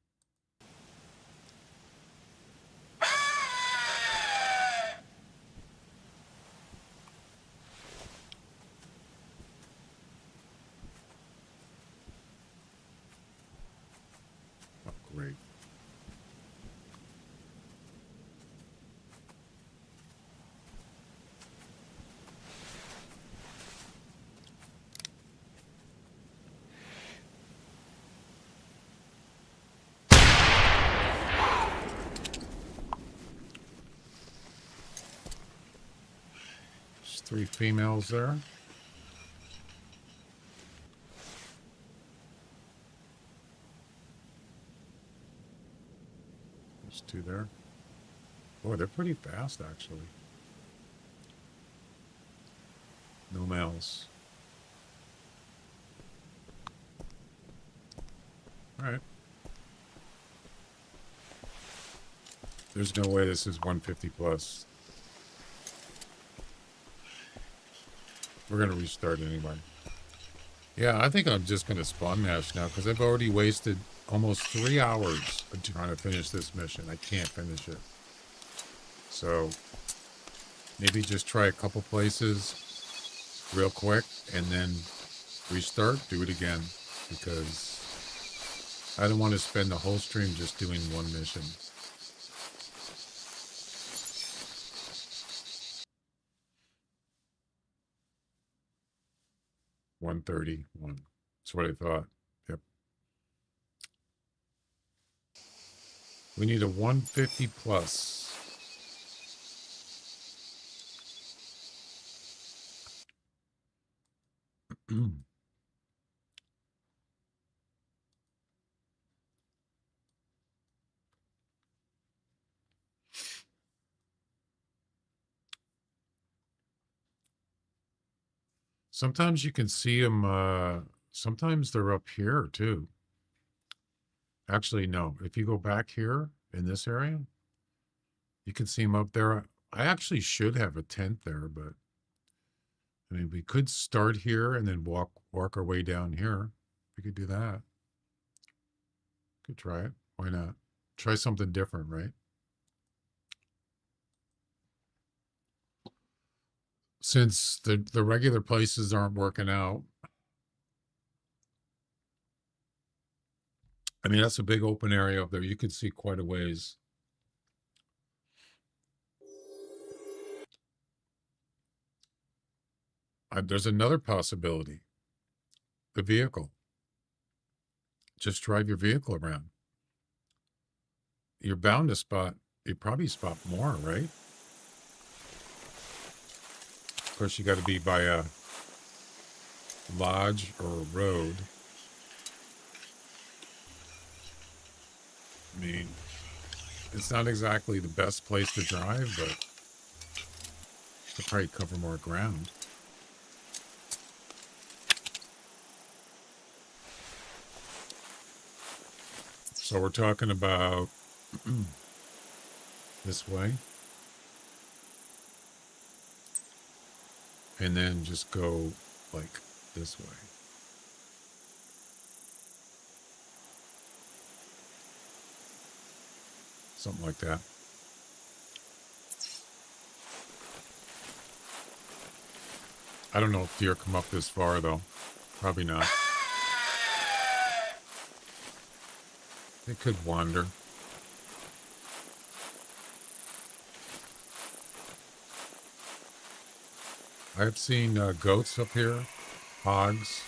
There's 3 females there. There's 2 there. Boy, they're pretty fast, actually. No males. All right. There's no way this is 150 plus. We're going to restart anyway. Yeah, I think I'm just going to spawn mash now because I've already wasted almost 3 hours trying to finish this mission. I can't finish it. So maybe just try a couple places real quick and then restart, do it again, because I don't want to spend the whole stream just doing one mission. $131. That's what I thought. Yep. We need a 150 plus. Sometimes you can see them, sometimes they're up here too. Actually, no. If you go back here in this area, you can see them up there. I actually should have a tent there, but I mean, we could start here and then walk our way down here. We could do that. Could try it. Why not? Try something different, right? Since the regular places aren't working out. I mean, that's a big open area up there. You can see quite a ways. There's another possibility. The vehicle. Just drive your vehicle around. You're bound to spot, you probably spot more, right? Of course, you got to be by a lodge or a road. I mean, it's not exactly the best place to drive, but you could probably cover more ground. So we're talking about this way. And then just go like this way. Something like that. I don't know if deer come up this far though. Probably not. They could wander. I've seen goats up here, hogs.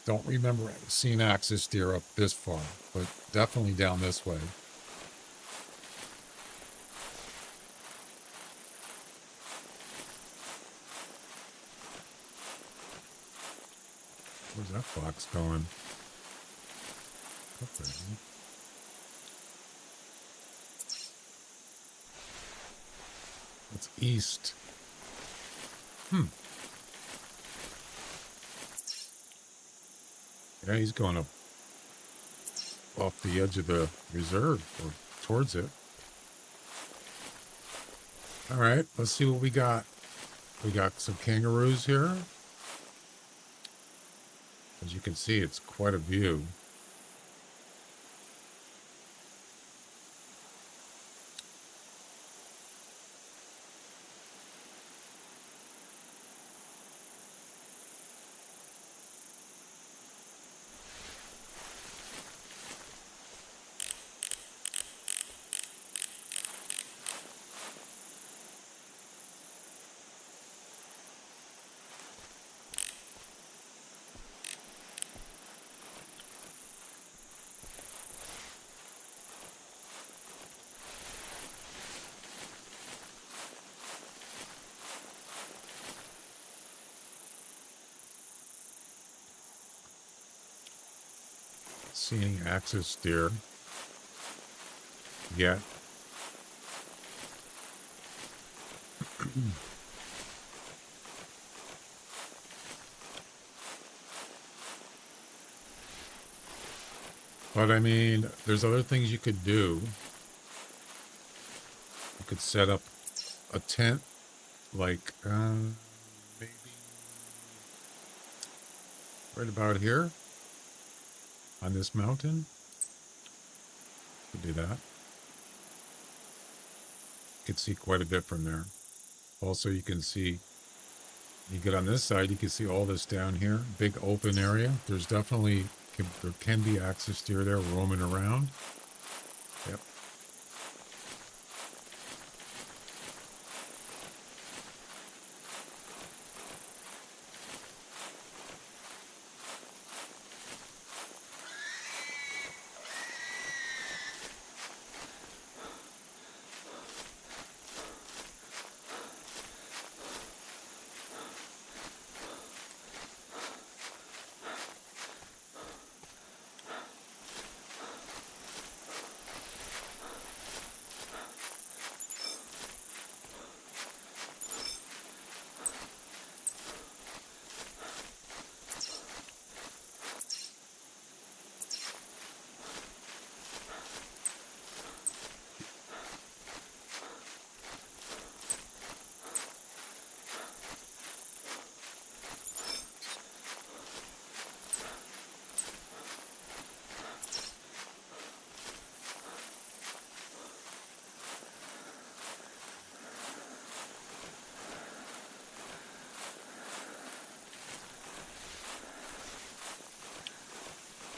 Don't remember seeing axis deer up this far, but definitely down this way. Where's that fox going? Up there, huh? It's east. Yeah, he's going up off the edge of the reserve or towards it. All right, let's see what we got. We got some kangaroos here. As you can see, it's quite a view. see any axis deer yet. But I mean, there's other things you could do. You could set up a tent, like maybe right about here on this mountain. You could do that. You can see quite a bit from there. Also, you can see, you get on this side, you can see all this down here, big open area. There's definitely, there can be axis deer there roaming around. Yep.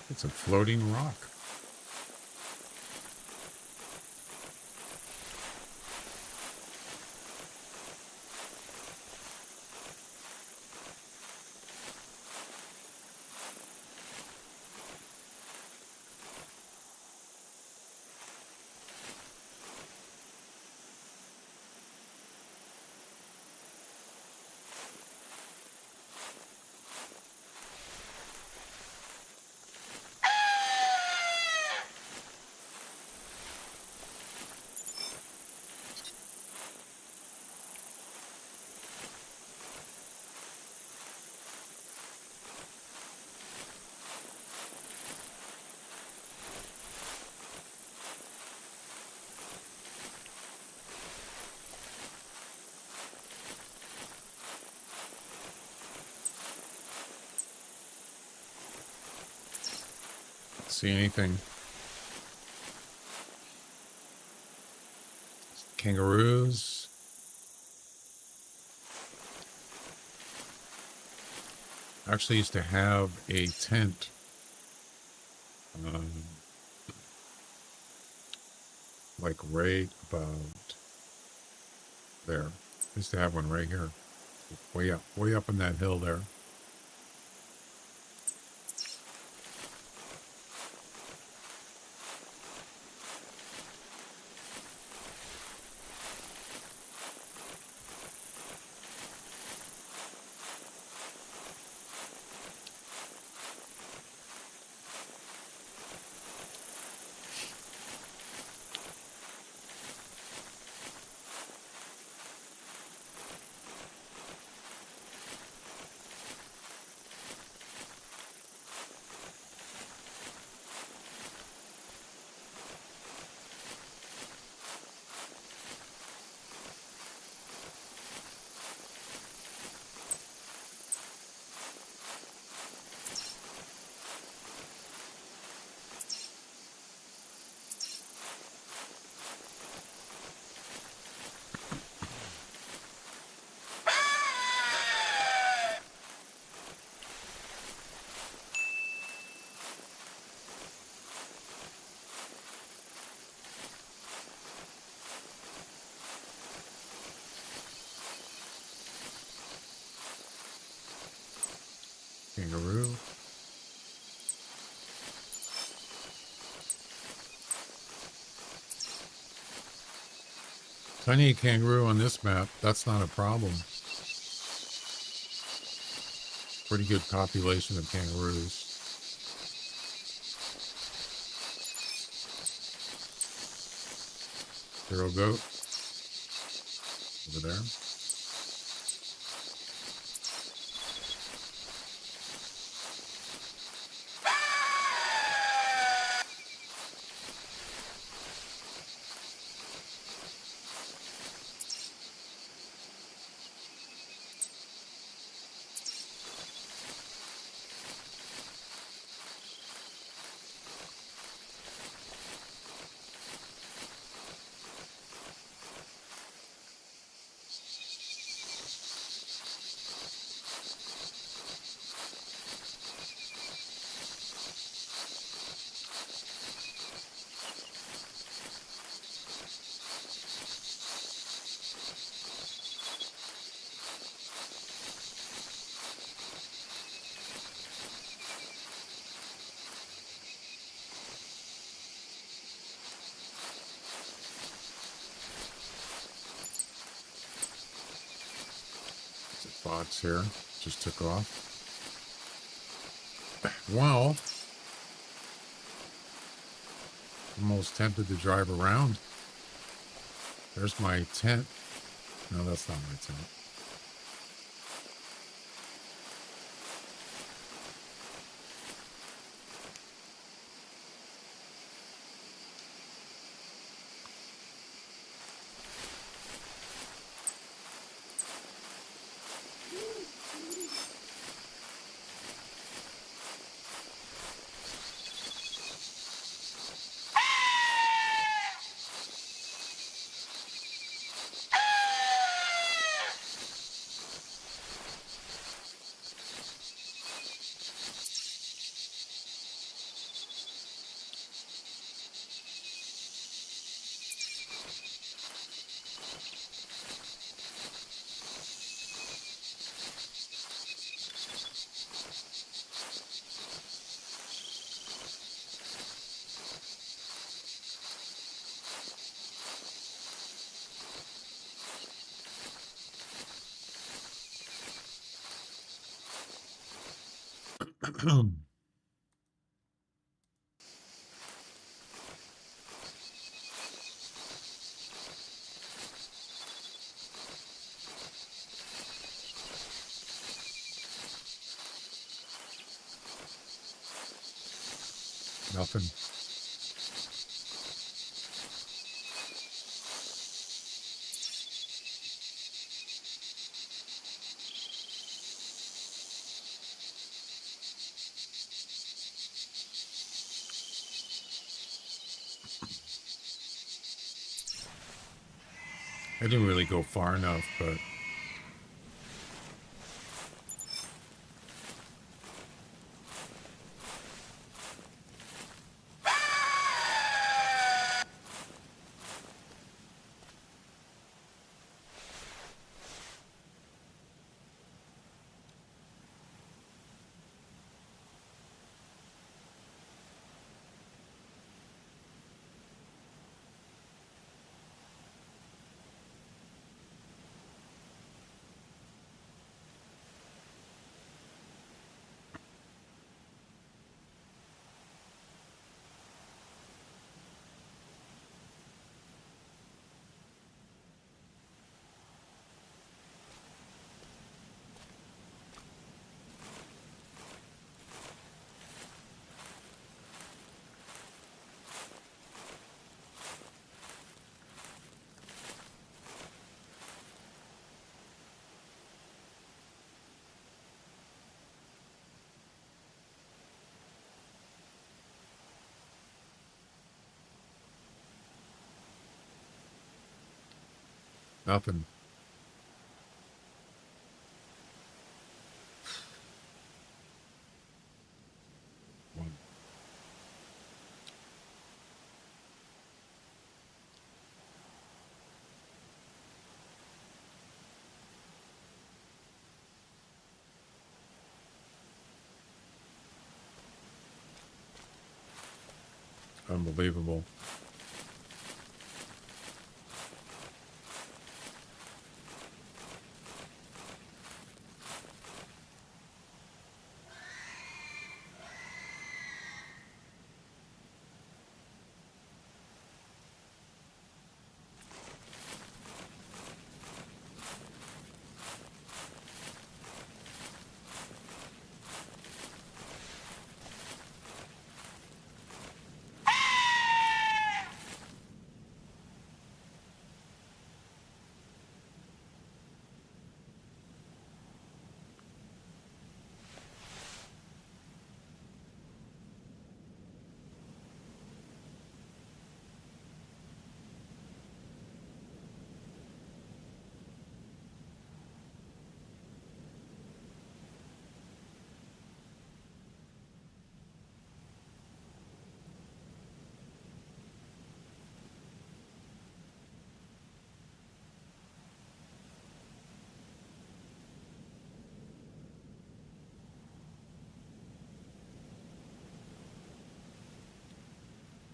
It's a floating rock. See anything? Kangaroos. I actually used to have a tent like right about there. I used to have one right here, way up on that hill there. Kangaroo. Tiny kangaroo on this map, that's not a problem. Pretty good population of kangaroos. Hero goat. Over there. Fox here just took off. Well, almost tempted to drive around. There's my tent. No, that's not my tent. Nothing. I didn't really go far enough, but nothing. One. Unbelievable.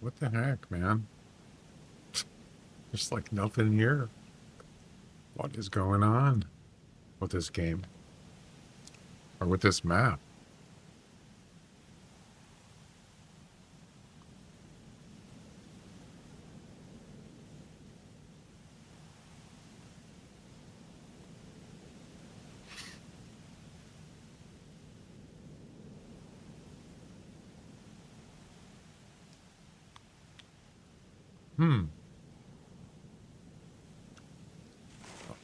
what the heck, man? There's like nothing here. What is going on with this game? Or with this map?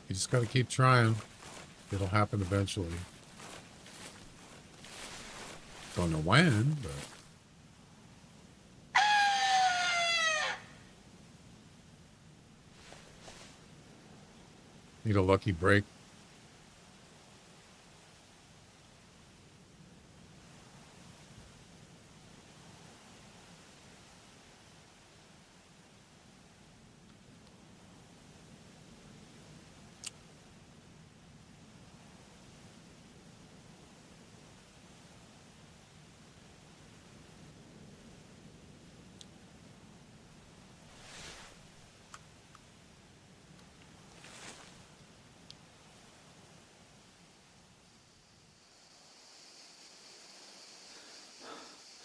You just got to keep trying. It'll happen eventually. Don't know when, but... Need a lucky break.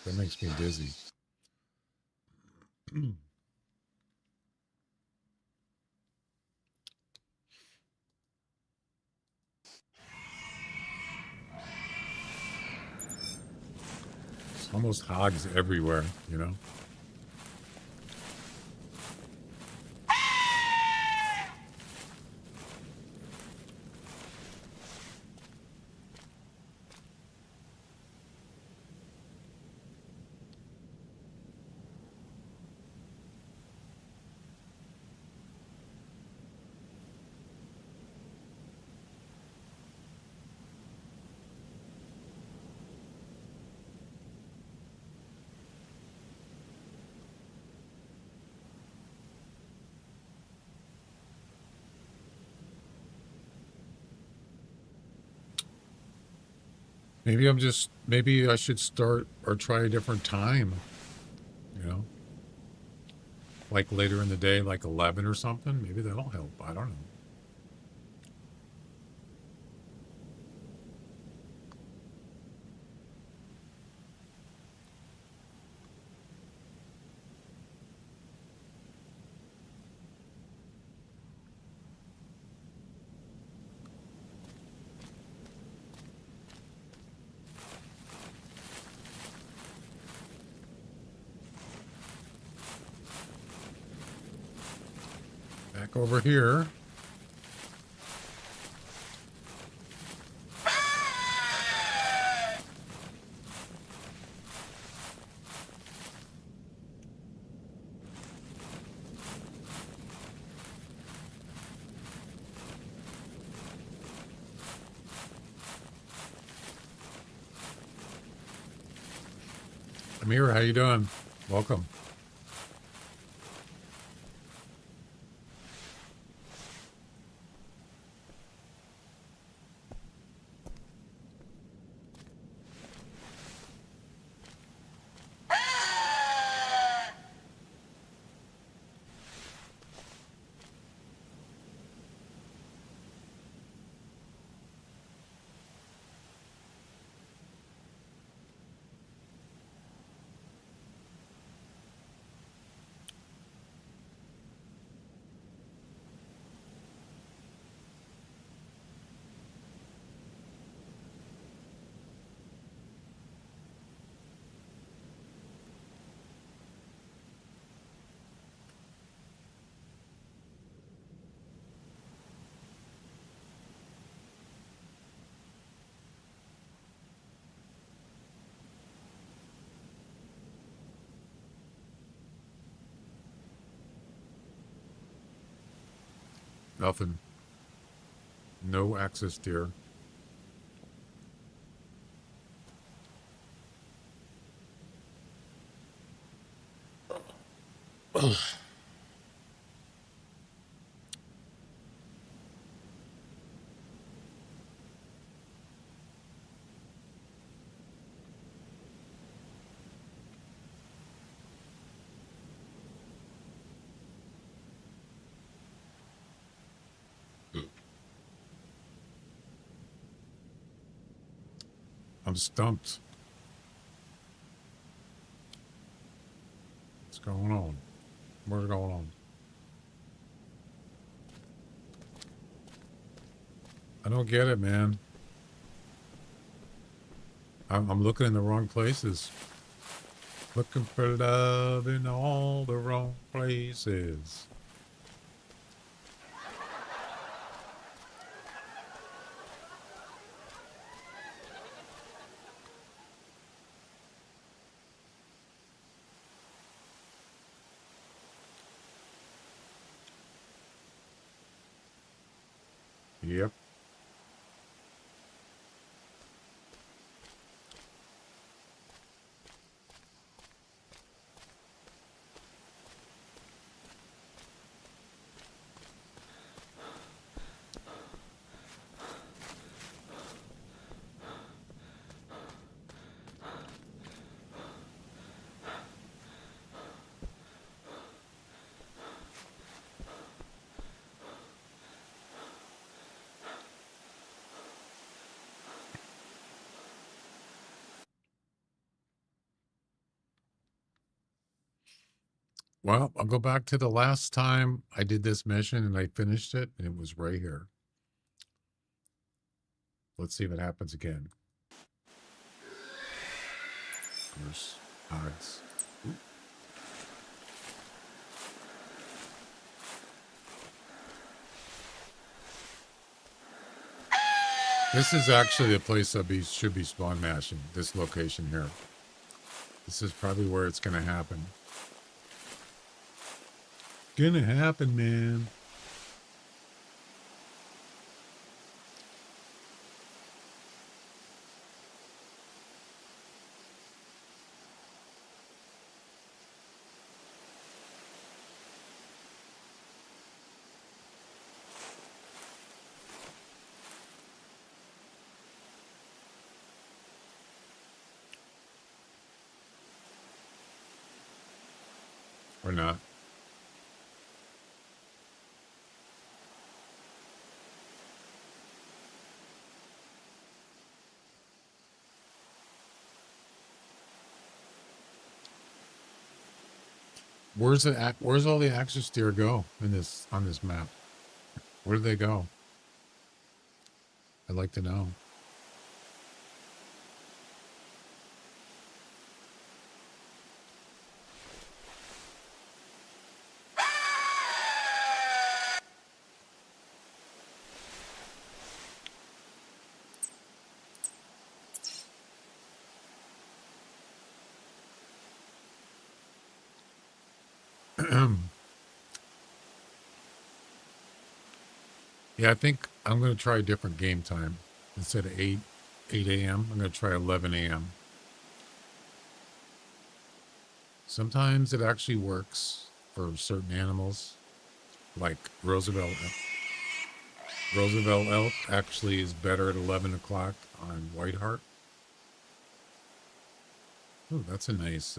That makes me dizzy. It's almost hogs everywhere, you know? Maybe I should start or try a different time, you know? Like later in the day, like 11 or something. Maybe that'll help. I don't know. Back over here. Amir, how you doing? Welcome. Nothing. No access deer. I'm stumped. What's going on? What's going on? I don't get it, man. I'm looking in the wrong places. Looking for love in all the wrong places. Yep. Well, I'll go back to the last time I did this mission and I finished it, and it was right here. Let's see if it happens again. Of course, odds. This is actually the place that should be spawn mashing, this location here. This is probably where it's going to happen. Gonna happen, man. Or not. Where's all the axis deer go in this on this map? Where do they go? I'd like to know. Yeah, I think I'm going to try a different game time. Instead of 8 a.m., I'm going to try 11 a.m. Sometimes it actually works for certain animals, like Roosevelt. Roosevelt elk actually is better at 11 o'clock on Whiteheart. Oh, that's a nice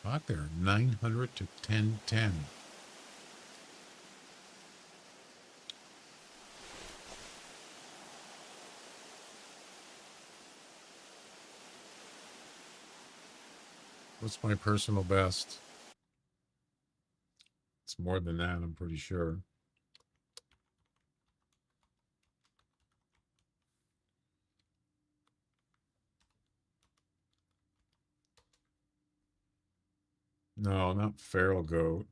spot there. 900 to 1010. What's my personal best? It's more than that, I'm pretty sure. No, not feral goat.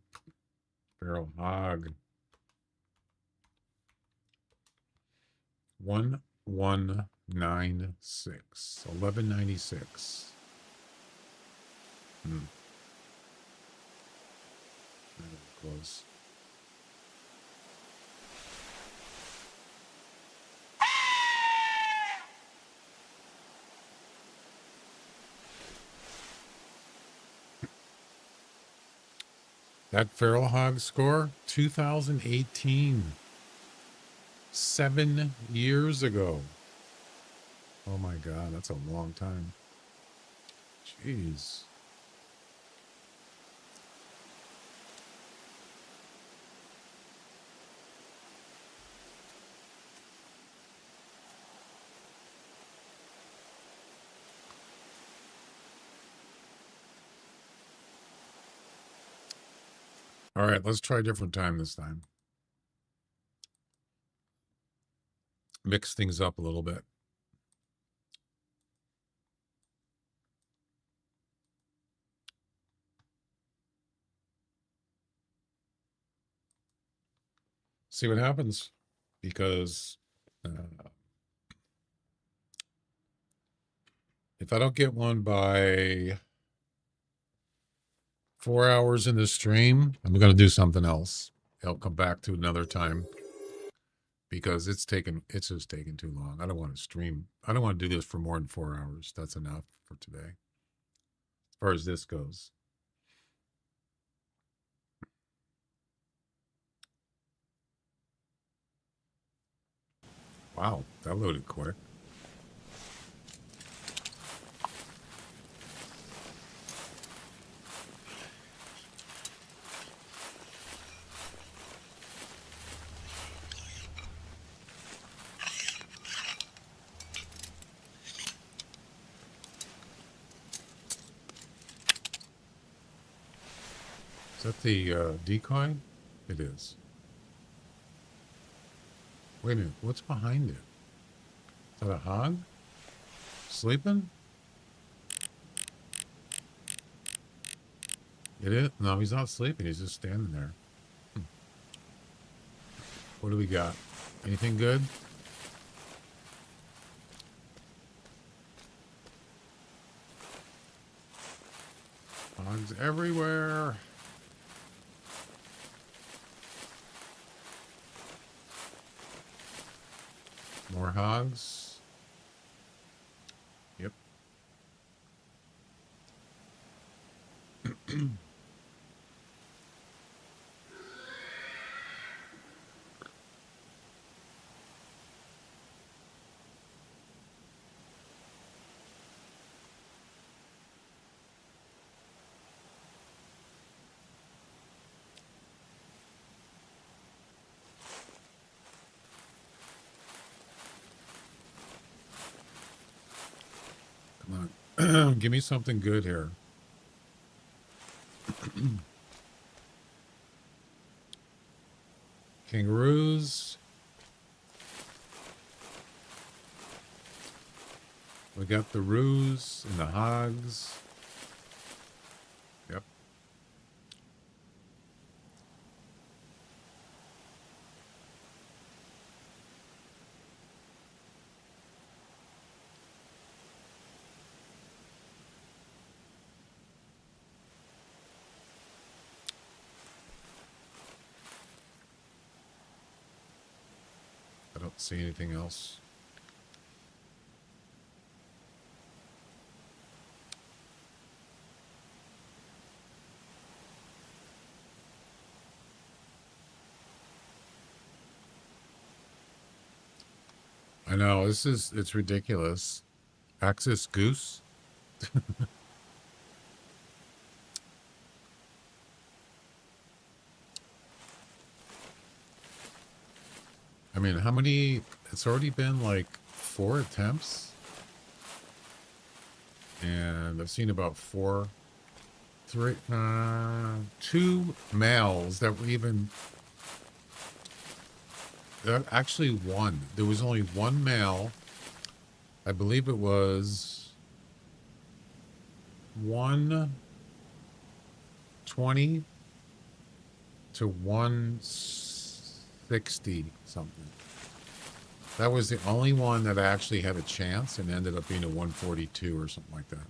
Feral hog. 1196. 1196. Close. That feral hog score, 2018. 7 years ago. Oh my God, that's a long time. Jeez. All right, let's try a different time this time. Mix things up a little bit. See what happens, because if I don't get one by 4 hours in the stream, I'm going to do something else. I'll come back to another time, because it's just taking too long. I don't want to stream. I don't want to do this for more than 4 hours. That's enough for today, as far as this goes. Wow, that loaded quick. Is that the decoy? It is. Wait a minute, what's behind it? Is that a hog? Sleeping? It is? No, he's not sleeping. He's just standing there. What do we got? Anything good? Hogs everywhere. More hogs. Yep. Come on. Give me something good here. Kangaroos. We got the roos and the hogs. Yep. I don't see anything else. I know, it's ridiculous. Axis goose? I mean, how many? It's already been like 4 attempts. And I've seen about 2 males that were even... Actually, one. There was only one male. I believe it was 120 to 160 something. That was the only one that actually had a chance, and ended up being a 142 or something like that.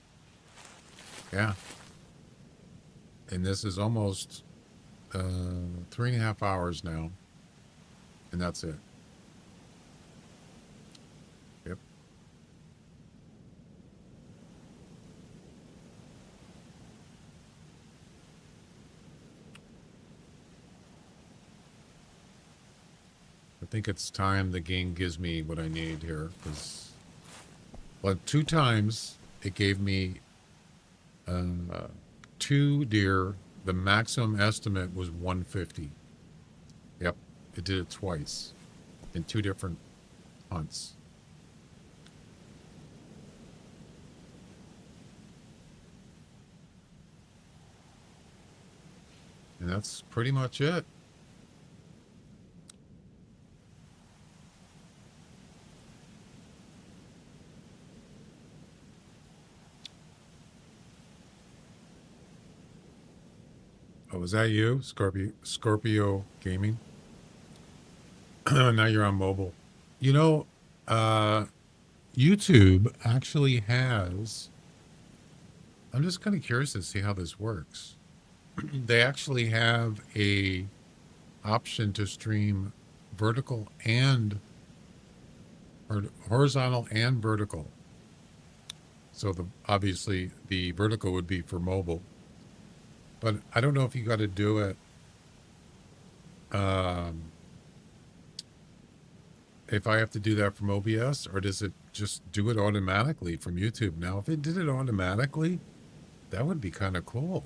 Yeah. And this is almost 3.5 hours now. And that's it. Yep. I think it's time the game gives me what I need here, because, well, 2 times it gave me 2 deer. The maximum estimate was 150. Yep, it did it twice in 2 different hunts. And And that's pretty much it. Oh, was that you? Scorpio Gaming? Now you're on mobile. You know, YouTube actually has, I'm just kind of curious to see how this works. They actually have a option to stream vertical and or horizontal and vertical. So obviously the vertical would be for mobile, but I don't know if you got to do it. If I have to do that from OBS, or does it just do it automatically from YouTube? Now, if it did it automatically, that would be kind of cool.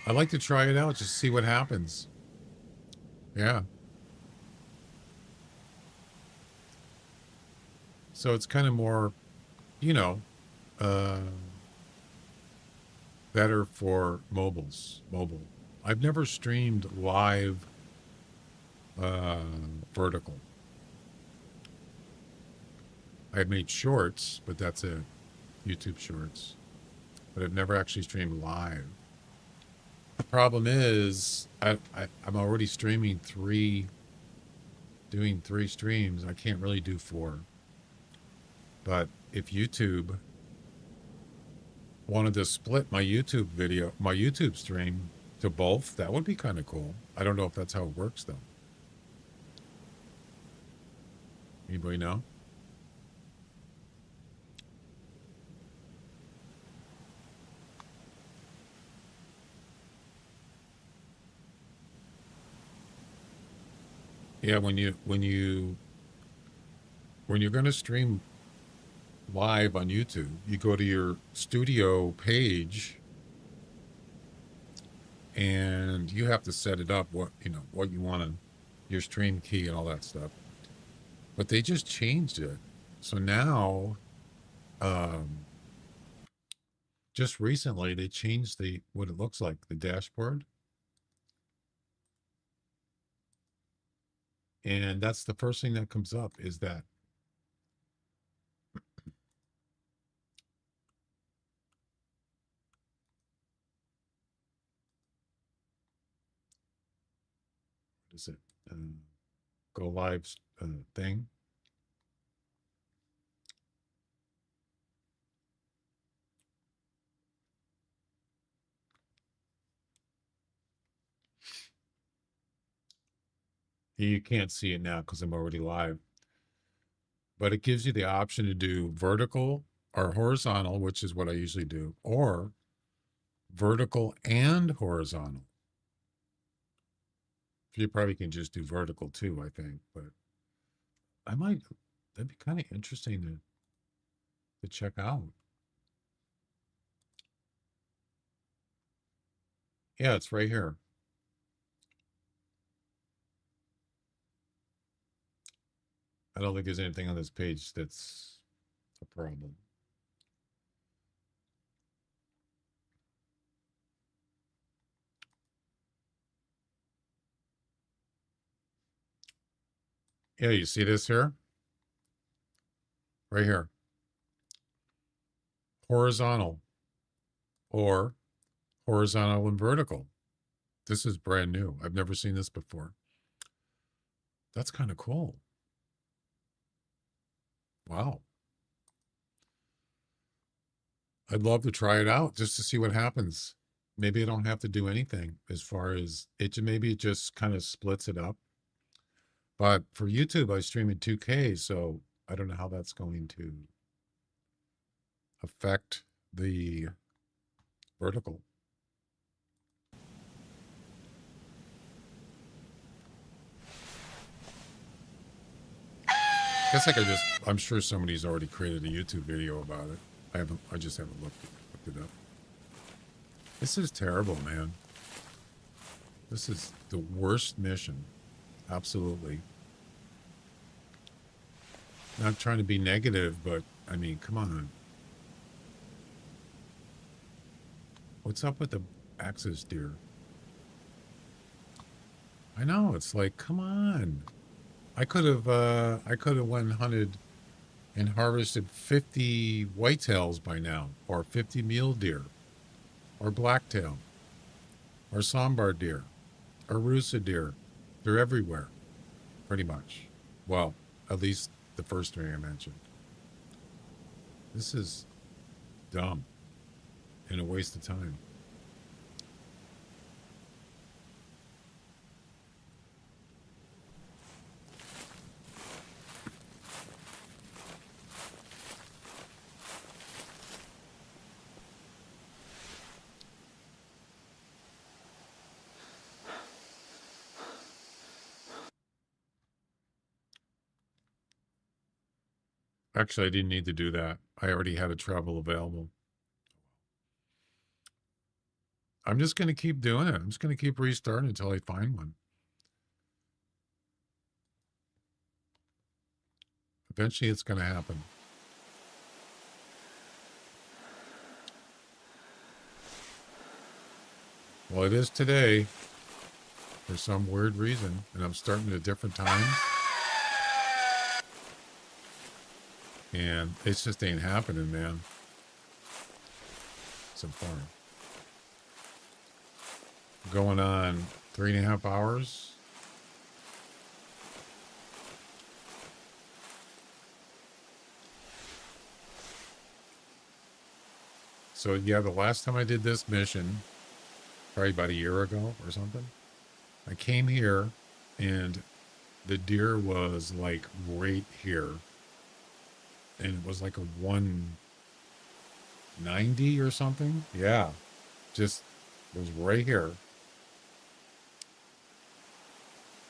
I'd like to try it out, just see what happens. Yeah. So it's kind of more, you know, better for mobile. I've never streamed live vertical. I've made shorts, but that's it. YouTube shorts. But I've never actually streamed live. The problem is I'm already streaming doing three streams. I can't really do 4. But if YouTube wanted to split my YouTube stream to both, that would be kind of cool. I don't know if that's how it works though. Anybody know? Yeah, when you're going to stream live on YouTube, you go to your studio page and you have to set it up what you want to, your stream key and all that stuff. But they just changed it. So now just recently they changed what it looks like, the dashboard. And that's the first thing that comes up is that what is it? Go live thing. You can't see it now because I'm already live. But it gives you the option to do vertical or horizontal, which is what I usually do, or vertical and horizontal. You probably can just do vertical too, I think, but that'd be kind of interesting to check out. Yeah, it's right here. I don't think there's anything on this page that's a problem. Yeah, you see this here? Right here. Horizontal or horizontal and vertical. This is brand new. I've never seen this before. That's kind of cool. Wow. I'd love to try it out just to see what happens. Maybe I don't have to do anything as far as maybe it just kind of splits it up. But for YouTube, I stream in 2K, so I don't know how that's going to affect the vertical. Guess I'm sure somebody's already created a YouTube video about it. I just haven't looked it up. This is terrible, man. This is the worst mission. Absolutely. Not trying to be negative, but I mean, come on. What's up with the axis deer? I know, it's like, come on. I could have went and hunted and harvested 50 whitetails by now, or 50 mule deer, or blacktail, or sambar deer, or rusa deer. They're everywhere, pretty much. Well, at least the first three I mentioned. This is dumb and a waste of time. Actually, I didn't need to do that. I already had a travel available. I'm just going to keep doing it. I'm just going to keep restarting until I find one. Eventually, it's going to happen. Well, it is today for some weird reason, and I'm starting at a different time. And it just ain't happening, man. So far. Going on 3.5 hours. So yeah, the last time I did this mission, probably about a year ago or something, I came here and the deer was like right here. And it was like a 190 or something. Yeah. Just, it was right here.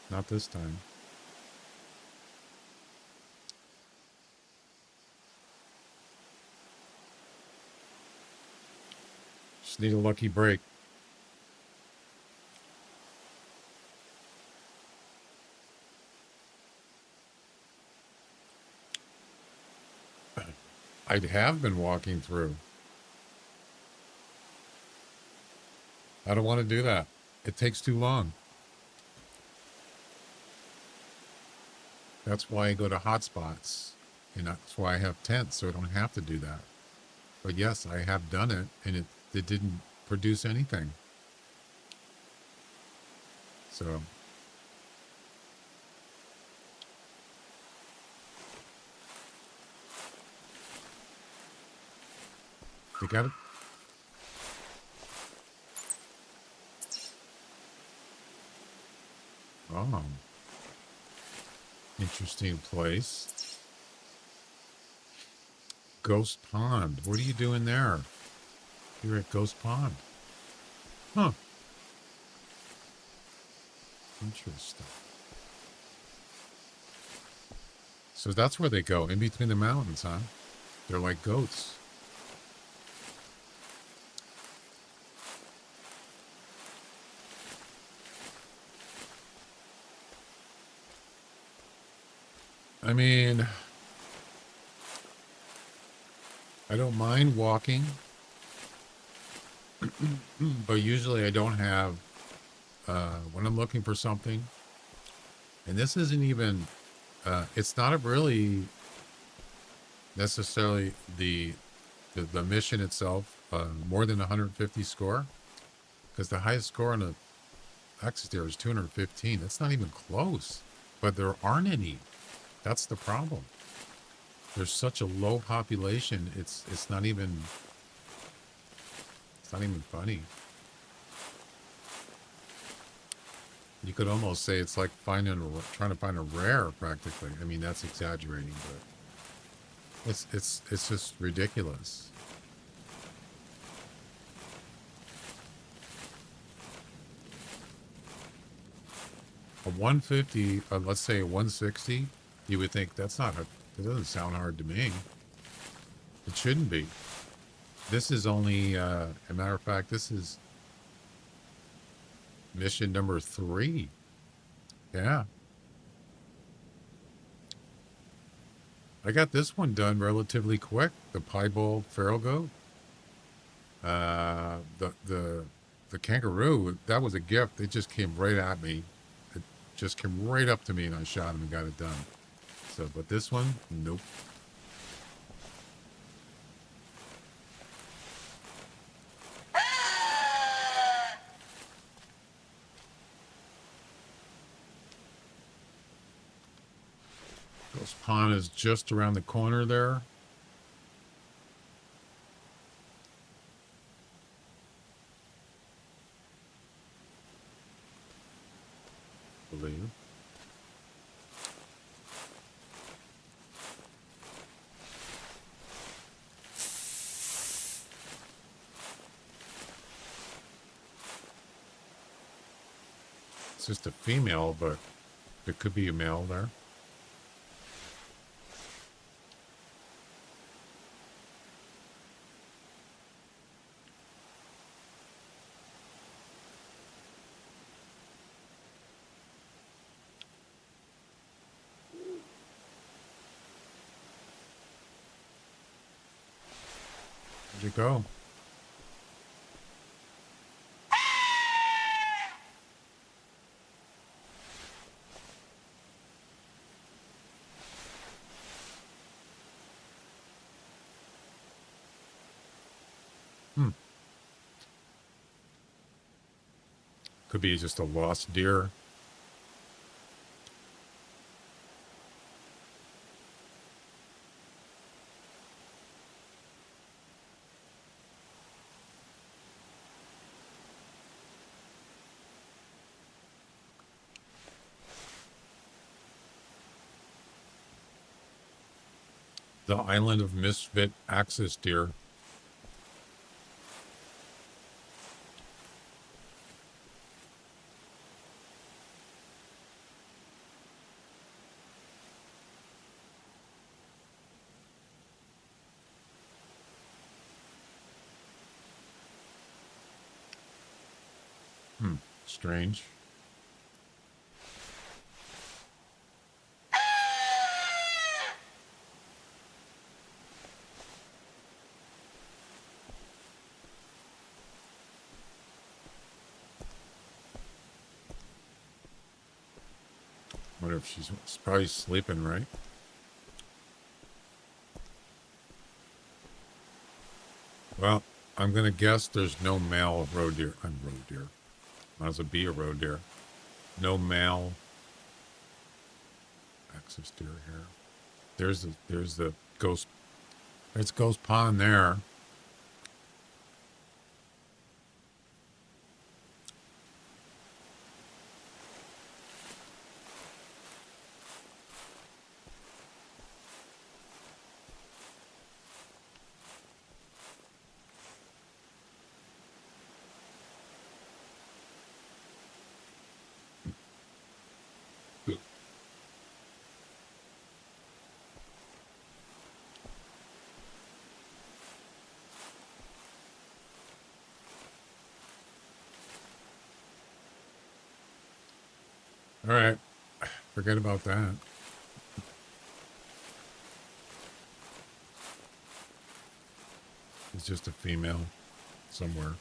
Not this time. Just need a lucky break. I have been walking through. I don't want to do that. It takes too long. That's why I go to hotspots. And that's why I have tents, so I don't have to do that. But yes, I have done it, and it didn't produce anything. So... You got it? Oh. Interesting place. Ghost Pond. What are you doing there? You're at Ghost Pond. Huh. Interesting. So that's where they go, in between the mountains, huh? They're like goats. I mean, I don't mind walking, but usually I don't have, when I'm looking for something, and this isn't even, it's not really necessarily the mission itself, more than 150 score, because the highest score on the Axis there is 215. That's not even close, but there aren't any. That's the problem. There's such a low population. It's not even funny. You could almost say it's like trying to find a rare practically. I mean, that's exaggerating, but it's just ridiculous. A 150, let's say a 160. You would think it doesn't sound hard to me. It shouldn't be. This is only, a matter of fact, this is mission number 3. Yeah. I got this one done relatively quick. The piebald feral goat. The kangaroo, that was a gift. It just came right at me. It just came right up to me, and I shot him and got it done. So, but this one, nope. Ghost Pond is just around the corner there. I believe. It's just a female, but there could be a male there. Where'd you go? Could be just a lost deer. The island of misfit axis deer. Strange. Wonder if she's probably sleeping, right? Well, I'm gonna guess there's no male roe deer. I'm roe deer. Might as well be a roe deer. No male axis deer here. There's the ghost. There's Ghost Pond there. All right, forget about that. It's just a female somewhere.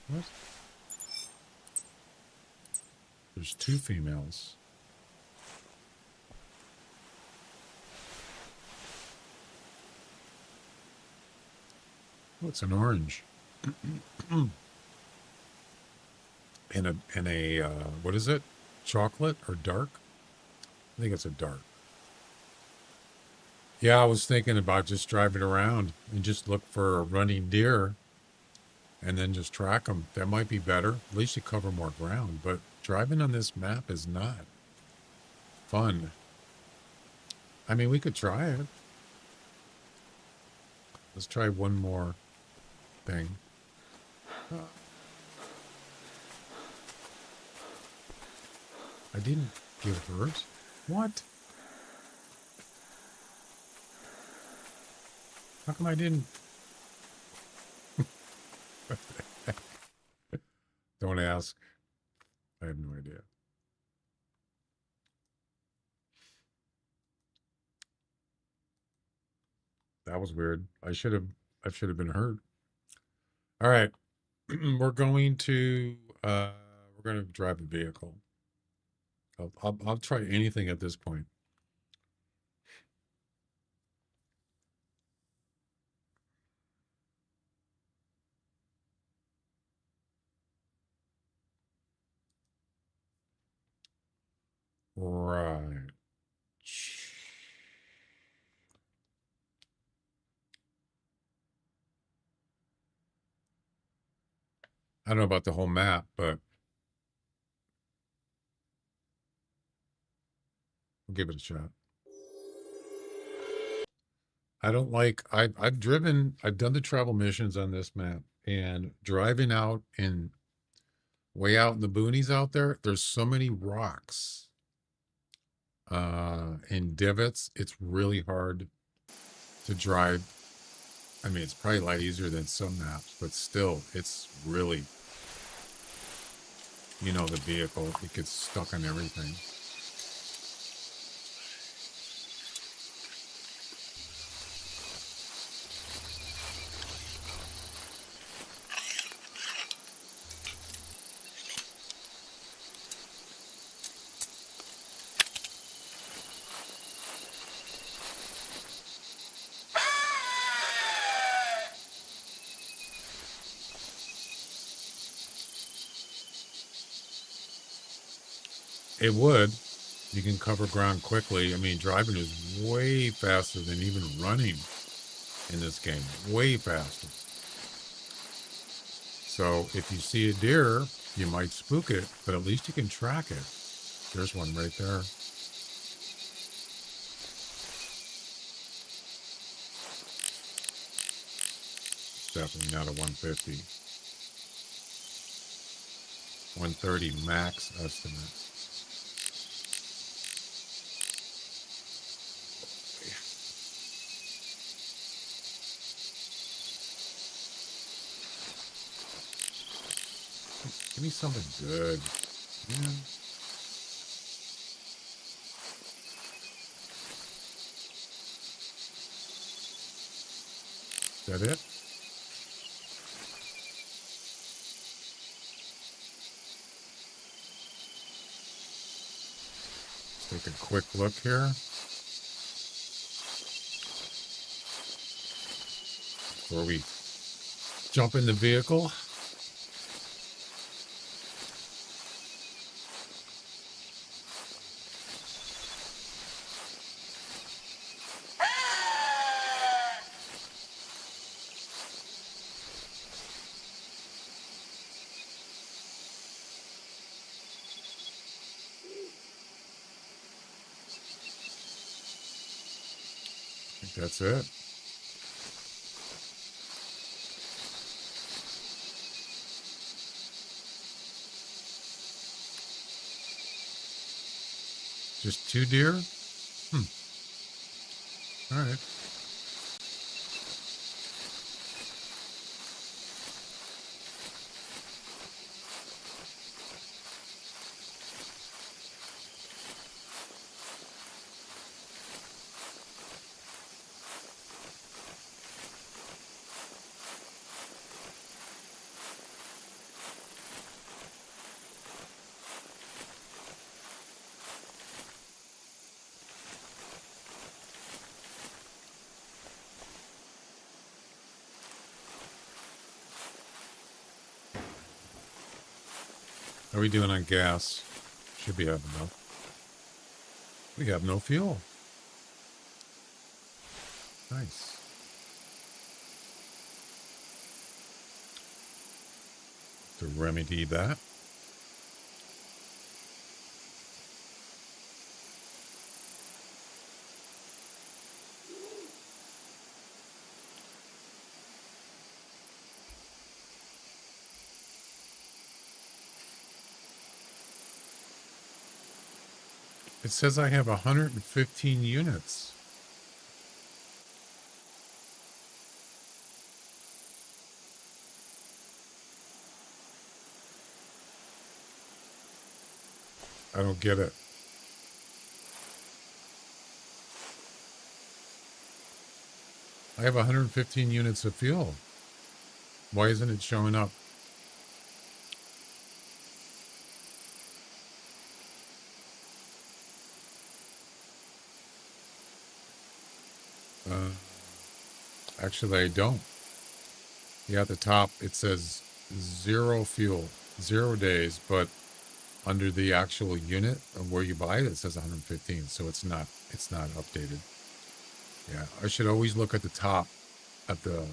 What? There's two females. Oh, it's an orange. and a what is it? Chocolate or dark? I think it's a dark. Yeah, I was thinking about just driving around and just look for a running deer and then just track them. That might be better. At least you cover more ground. But driving on this map is not fun. I mean, we could try it. Let's try one more thing. I didn't give hers. What? How come I didn't? Don't ask. I have no idea. That was weird. I should have been hurt. All right. We're going to drive a vehicle. I'll try anything at this point. Right. I don't know about the whole map, but we'll give it a shot. I don't like, I've done the travel missions on this map, and driving out in way out in the boonies out there, there's so many rocks and divots. It's really hard to drive. I mean, it's probably a lot easier than some maps, but still, it's really, you know, the vehicle, it gets stuck on everything. It would. You can cover ground quickly. I mean, driving is way faster than even running in this game. Way faster. So if you see a deer, you might spook it, but at least you can track it. There's one right there. Definitely not a 150. 130 max estimate. Give me something good. Yeah. Is that it? Let's take a quick look here. Before we jump in the vehicle. I think that's it. Just 2 deer? All right. How are we doing on gas? Should be having enough. We have no fuel. Nice. To remedy that. It says I have 115 units. I don't get it. I have 115 units of fuel. Why isn't it showing up? Actually, I don't. Yeah, at the top, it says 0 fuel, 0 days, but under the actual unit of where you buy it, it says 115. So it's not updated. Yeah, I should always look at the top of the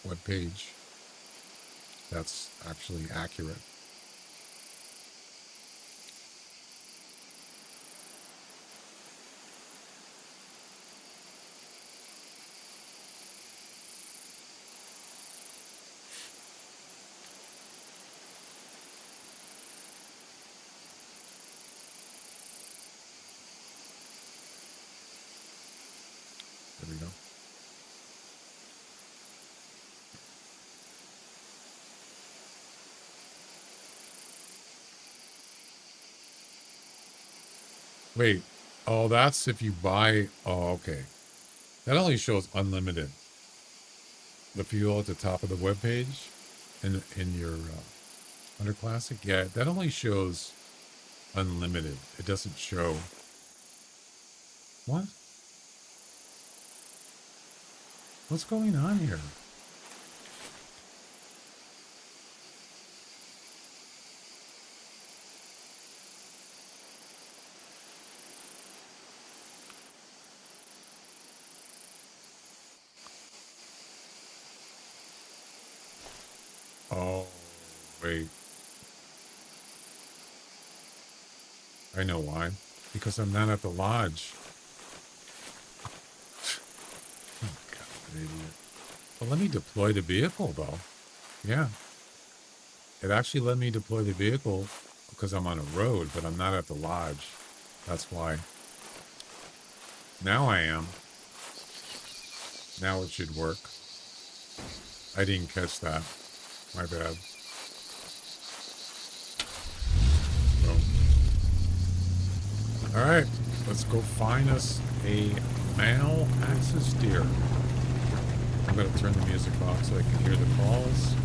web page. That's actually accurate. There we go. Wait. Oh, that's if you buy. Oh, okay. That only shows unlimited. The fuel at the top of the web page in your under classic. Yeah, that only shows unlimited. It doesn't show. What? What's going on here? Oh, wait. I know why. Because I'm not at the lodge. Oh, God, an idiot. Well, let me deploy the vehicle, though. Yeah. It actually let me deploy the vehicle because I'm on a road, but I'm not at the lodge. That's why. Now I am. Now it should work. I didn't catch that. My bad. So. All right. Let's go find us a male axis deer. I'm going to turn the music off so I can hear the calls.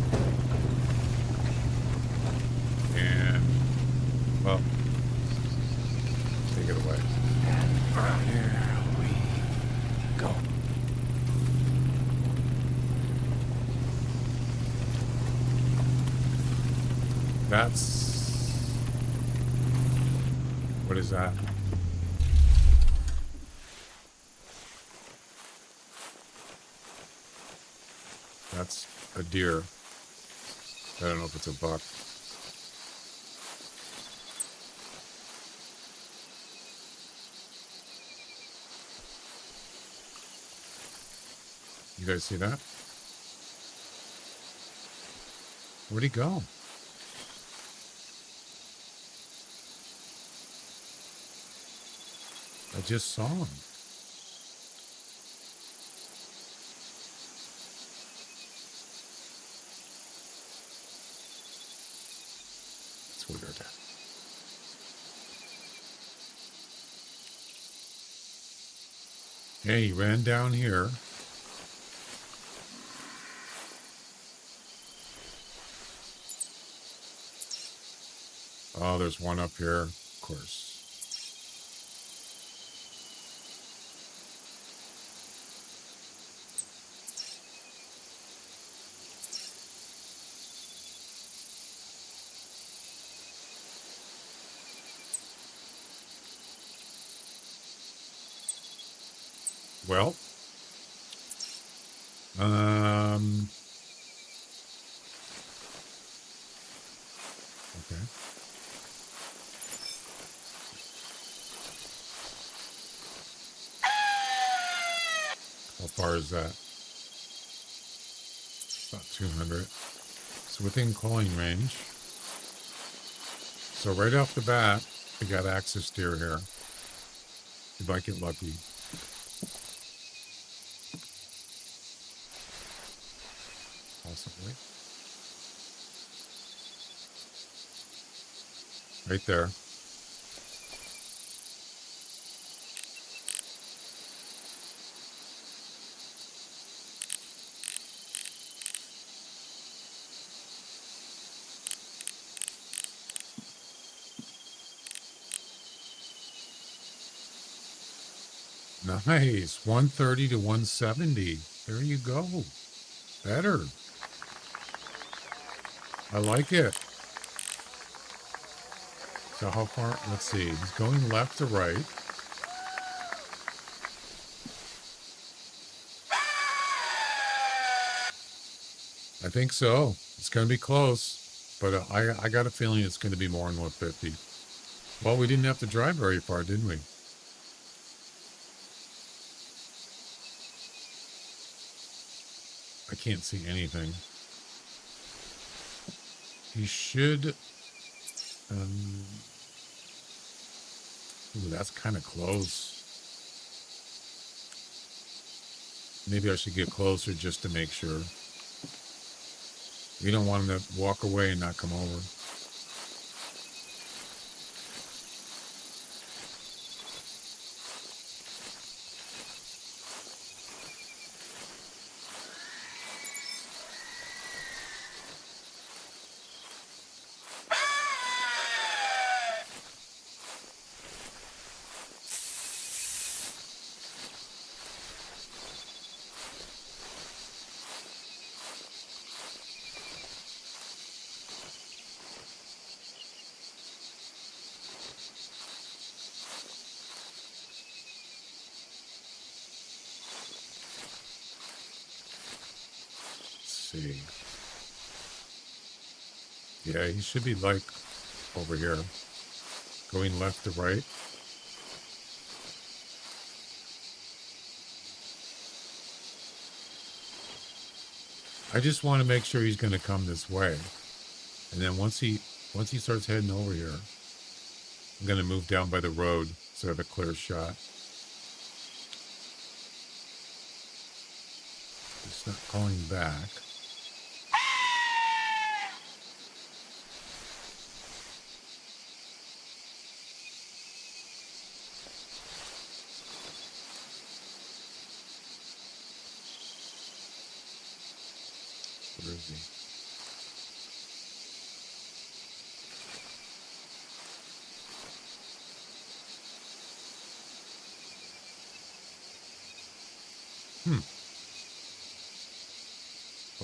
And, well, take it away. And here we go. That's... What is that? That's a deer. I don't know if it's a buck. You guys see that? Where'd he go? I just saw him. It's weird. Hey, he ran down here. Oh, there's one up here, of course. Well, okay. How far is that? About 200. It's within calling range. So right off the bat, we got axis deer here. If I get lucky. Possibly. Right there. Nice. 130 to 170. There you go. Better. I like it. So how far? Let's see. He's going left to right. I think so. It's going to be close, but I got a feeling it's going to be more than 150. Well, we didn't have to drive very far, didn't we? I can't see anything. He should. Ooh, that's kind of close. Maybe I should get closer just to make sure. We don't want him to walk away and not come over. See. Yeah, he should be like over here. Going left to right. I just want to make sure he's going to come this way. And then once he starts heading over here, I'm going to move down by the road so I have a clear shot. It's not calling back. Where is he?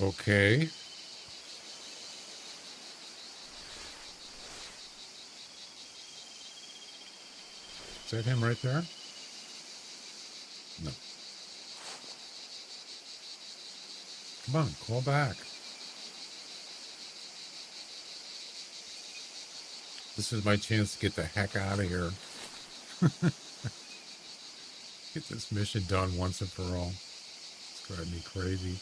Okay. Is that him right there? No. Come on, call back. This is my chance to get the heck out of here. Get this mission done once and for all. It's driving me crazy.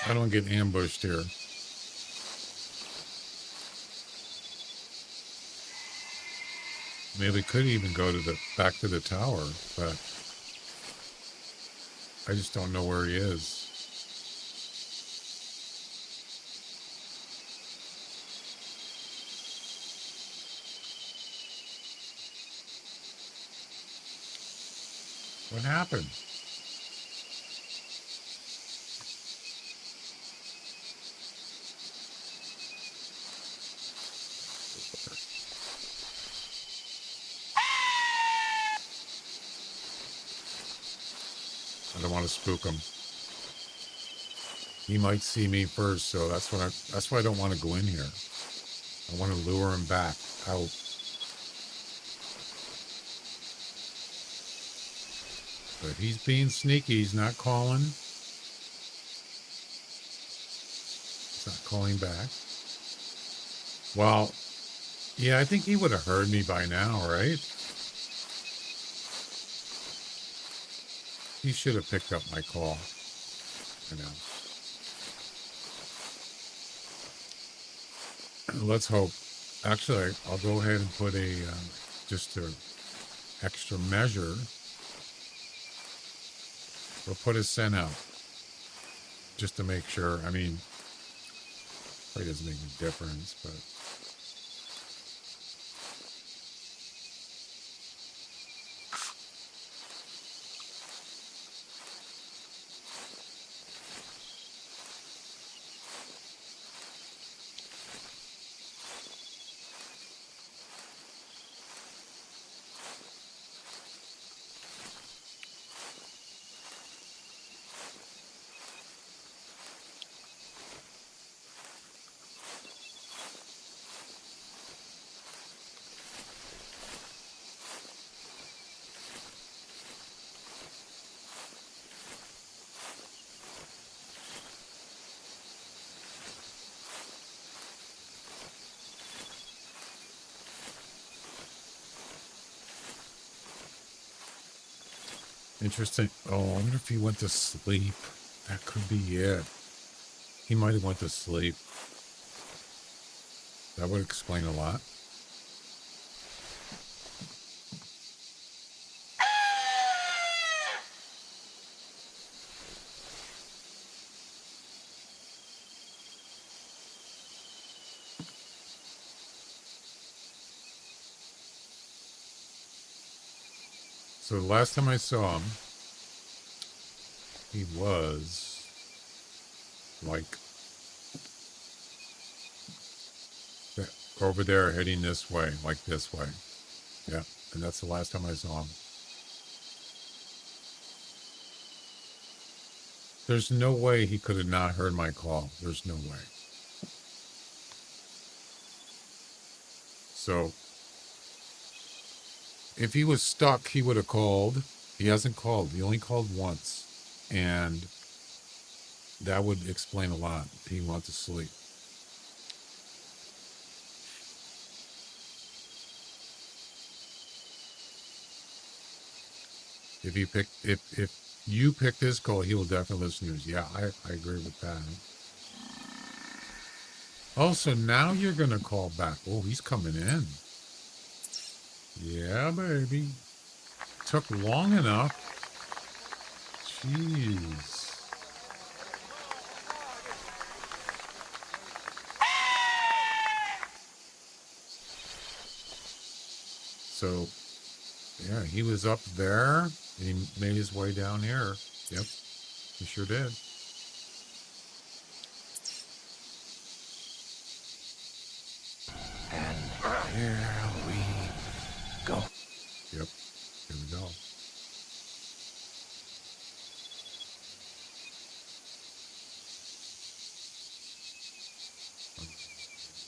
I don't get ambushed here. Maybe we could even go to back to the tower, but I just don't know where he is. What happened? I don't want to spook him. He might see me first, so that's why I don't want to go in here. I want to lure him back out. But he's being sneaky. He's not calling. He's not calling back. Well, yeah, I think he would have heard me by now, right? He should have picked up my call. I know. Let's hope. Actually, I'll go ahead and put a just an extra measure. We'll put a scent out just to make sure. I mean, probably doesn't make any difference, but Interesting. Oh, I wonder if he went to sleep. That could be it. He might have went to sleep. That would explain a lot. So the last time I saw him, he was like over there heading this way, like this way. Yeah, and that's the last time I saw him. There's no way he could have not heard my call. There's no way. So if he was stuck, he would have called. He hasn't called. He only called once. And that would explain a lot. He went to sleep. If you pick this call, he will definitely listen to yours. Yeah, I agree with that. Oh, so now you're going to call back. Oh, he's coming in. Yeah, baby. Took long enough. Jeez. So, yeah, he was up there. He made his way down here. Yep, he sure did. And here we go. Yep, here we go.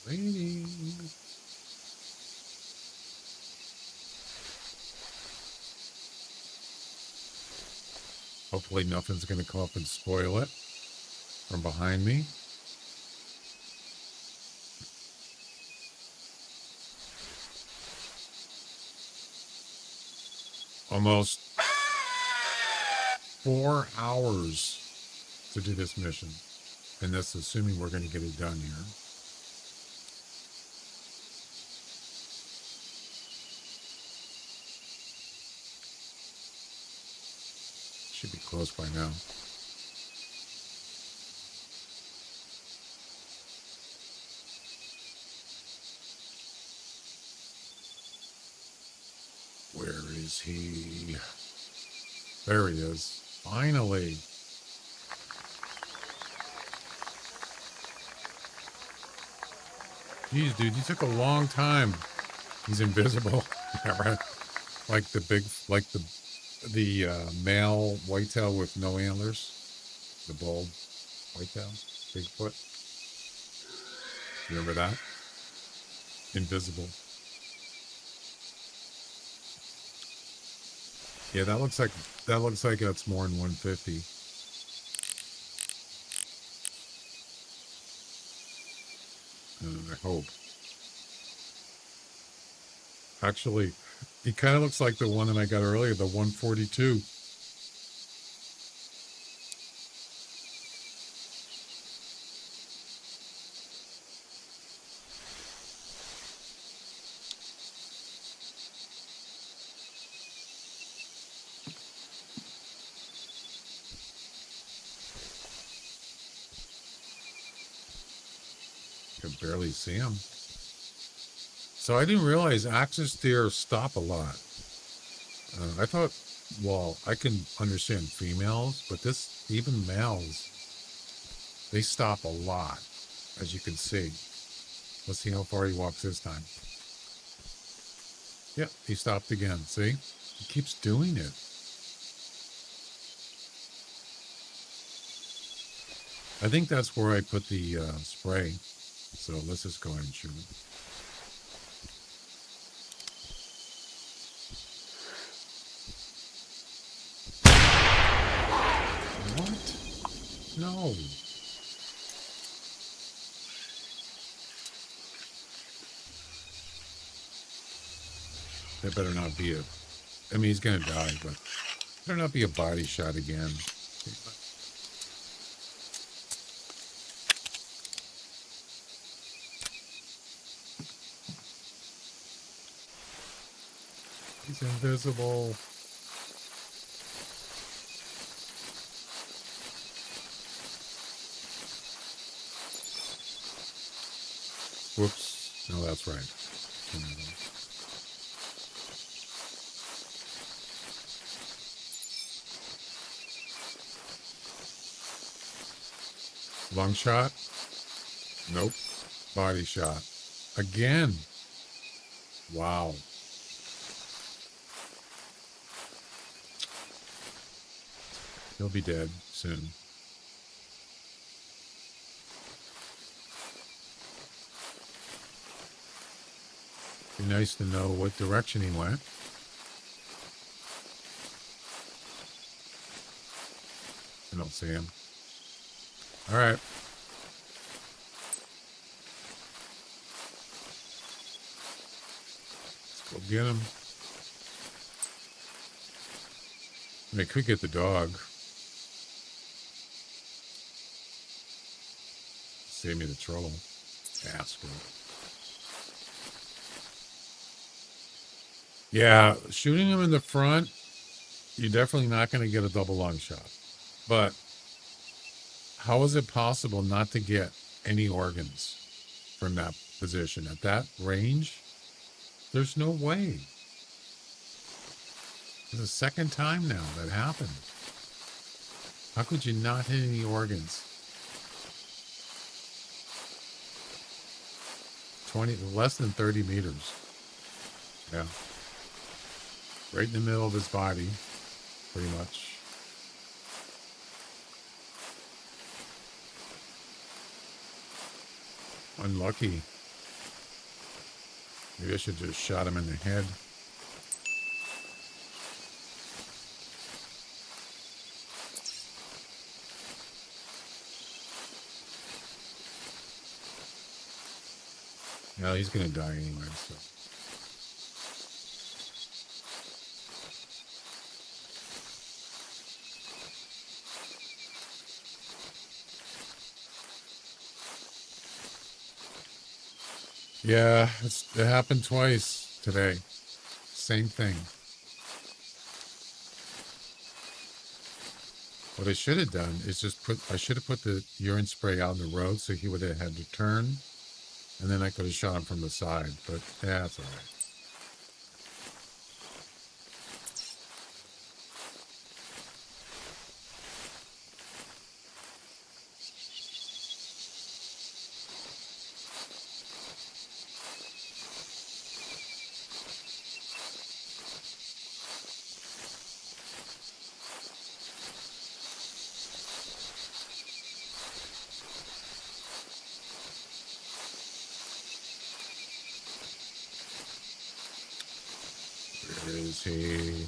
Waiting. Hopefully nothing's going to come up and spoil it from behind me. Almost 4 hours to do this mission. And that's assuming we're going to get it done here. Should be close by now. Where is he? There he is. Finally. Jeez, dude, you took a long time. He's invisible. Yeah, right. Like the big, like the male whitetail with no antlers. The bald whitetail. Bigfoot. Remember that? Invisible. Yeah, that looks like that's more than 150. I hope. Actually, he kind of looks like the one that I got earlier, the 142. I can barely see him. So I didn't realize axis deer stop a lot. I thought, well, I can understand females, but even males, they stop a lot, as you can see. Let's see how far he walks this time. Yeah, he stopped again. See? He keeps doing it. I think that's where I put the spray. So let's just go ahead and shoot it. What? No. That better not be it. I mean, he's going to die, but Better not be a body shot again. He's invisible. Whoops. No, that's right. Lung shot? Nope. Body shot. Again. Wow. He'll be dead soon. Be nice to know what direction he went. I don't see him. All right. Let's go get him. I mean, I could get the dog. Save me the trouble. Asshole. Yeah, shooting him in the front, you're definitely not going to get a double lung shot. But how is it possible not to get any organs from that position at that range? There's no way. It's the second time now that happened. How could you not hit any organs? 20, less than 30 meters. Yeah. Right in the middle of his body, pretty much. Unlucky. Maybe I should just shot him in the head. No, he's gonna die anyway, so. Yeah, it happened twice today. Same thing. What I should have done is just I should have put the urine spray out in the road so he would have had to turn, and then I could have shot him from the side, but yeah, that's all right. Where is he?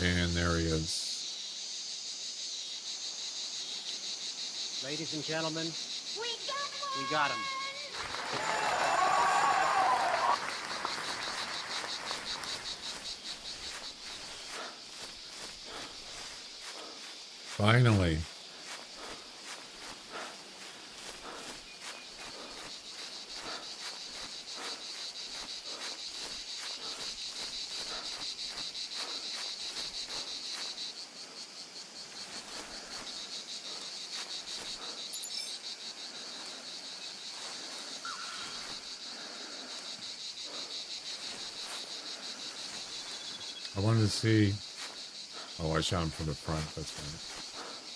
And there he is. Ladies and gentlemen, we got him. Finally. I wanted to see. Oh, I shot him from the front. That's fine.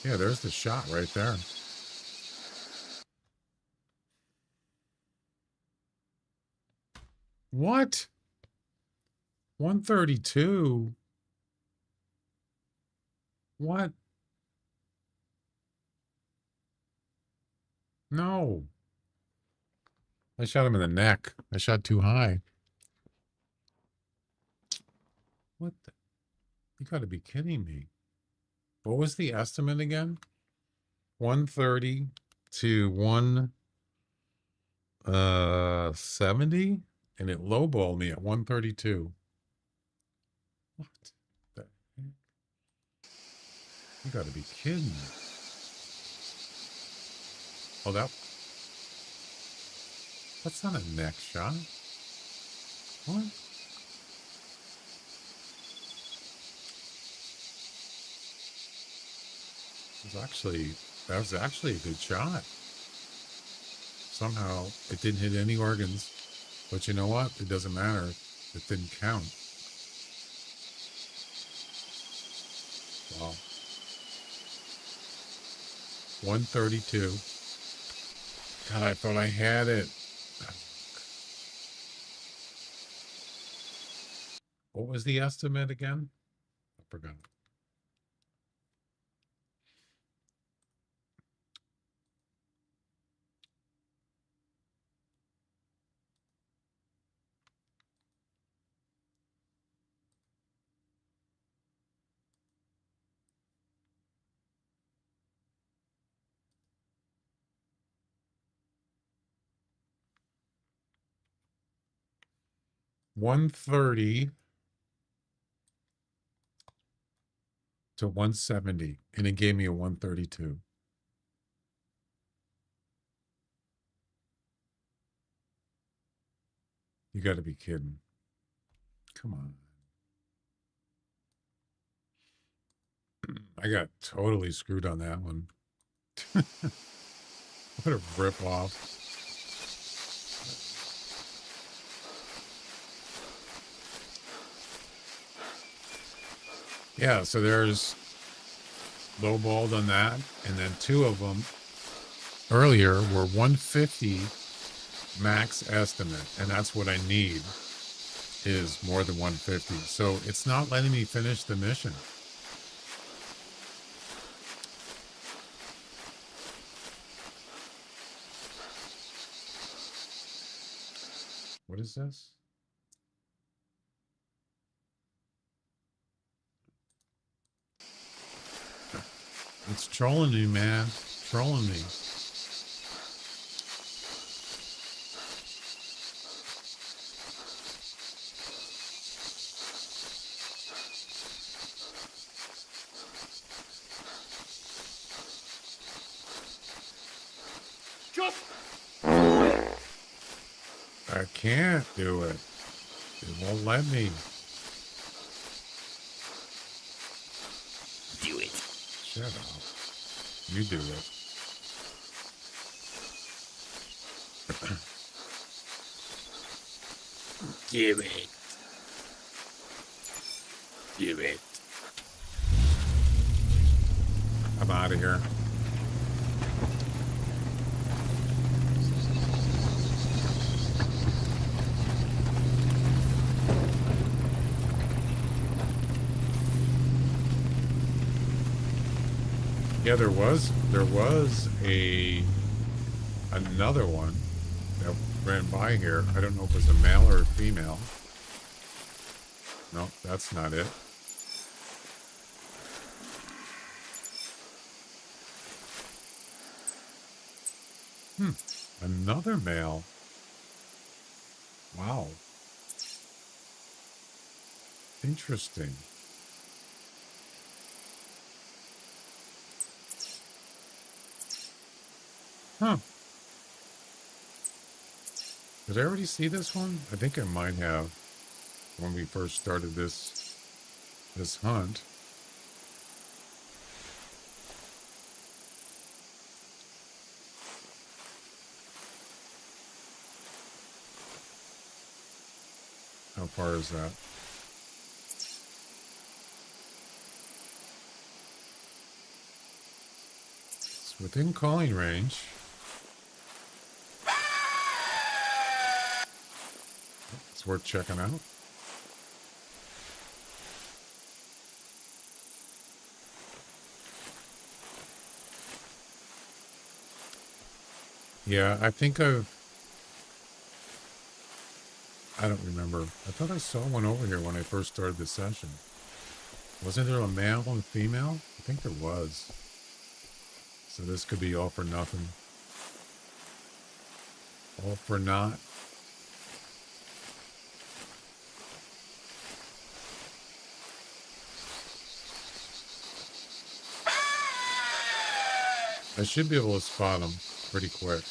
Yeah, there's the shot right there. What? 132? What? No. I shot him in the neck. I shot too high. What the? You got to be kidding me. What was the estimate again? 130 to 170, and it lowballed me at 132. What the heck? You got to be kidding me. Oh, that's not a neck shot. What? That was actually a good shot. Somehow it didn't hit any organs, but you know what? It doesn't matter. It didn't count. Wow. 132. God, I thought I had it. What was the estimate again? I forgot. $130 to 170, and it gave me a 132. You got to be kidding. Come on. I got totally screwed on that one. What a rip off. Yeah, so there's lowballed on that, and then two of them earlier were 150 max estimate, and that's what I need is more than 150. So it's not letting me finish the mission. What is this? It's trolling me, man. Trolling me. I can't do it. It won't let me. Do it. Shut up. You do it. Do it. Do it. I'm out of here. Yeah, there was another one that ran by here. I don't know if it was a male or a female. No, that's not it. Another male. Wow. Interesting. Huh. Did I already see this one? I think I might have when we first started this hunt. How far is that? It's within calling range. It's worth checking out. Yeah, I think I don't remember. I thought I saw one over here when I first started the session. Wasn't there a male and a female? I think there was. So this could be all for nothing. All for naught. I should be able to spot them pretty quick.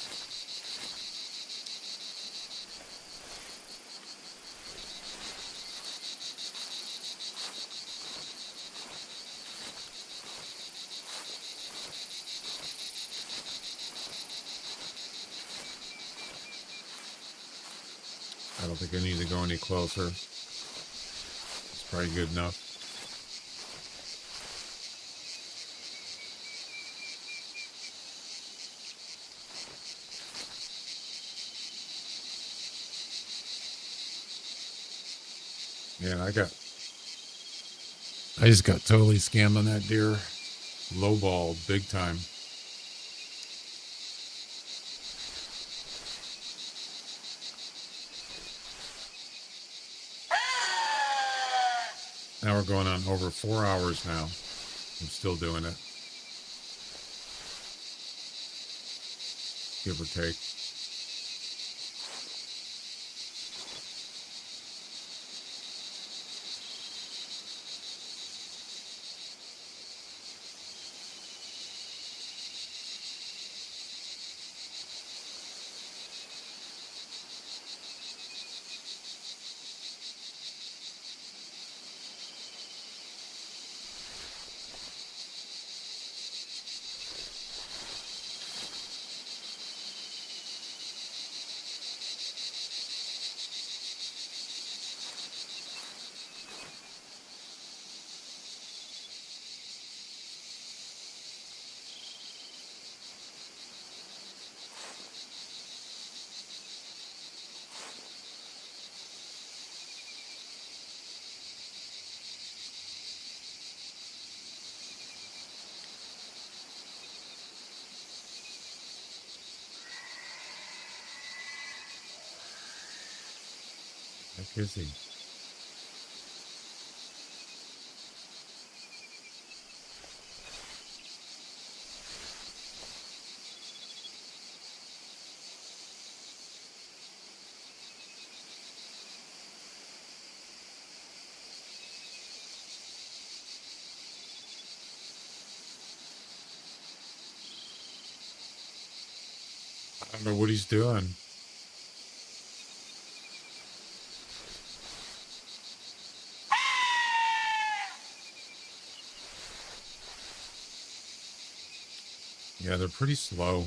I don't think I need to go any closer. It's probably good enough. Yeah, I just got totally scammed on that deer. Lowballed big time. Now we're going on over 4 hours now. I'm still doing it. Give or take. Heck is he? I don't know what he's doing. Yeah, they're pretty slow.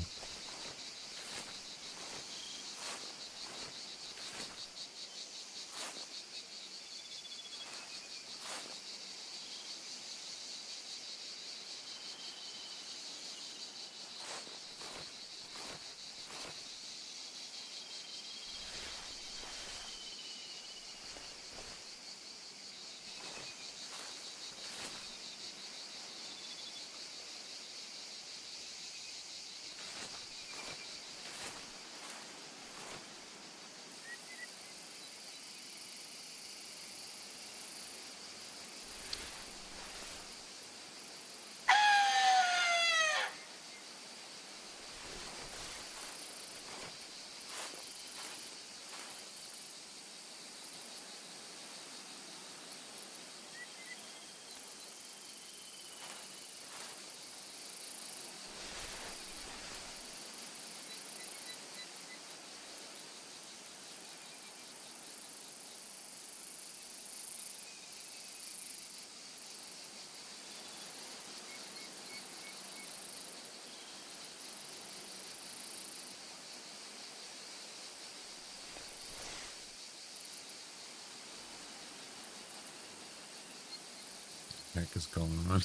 Heck is going on?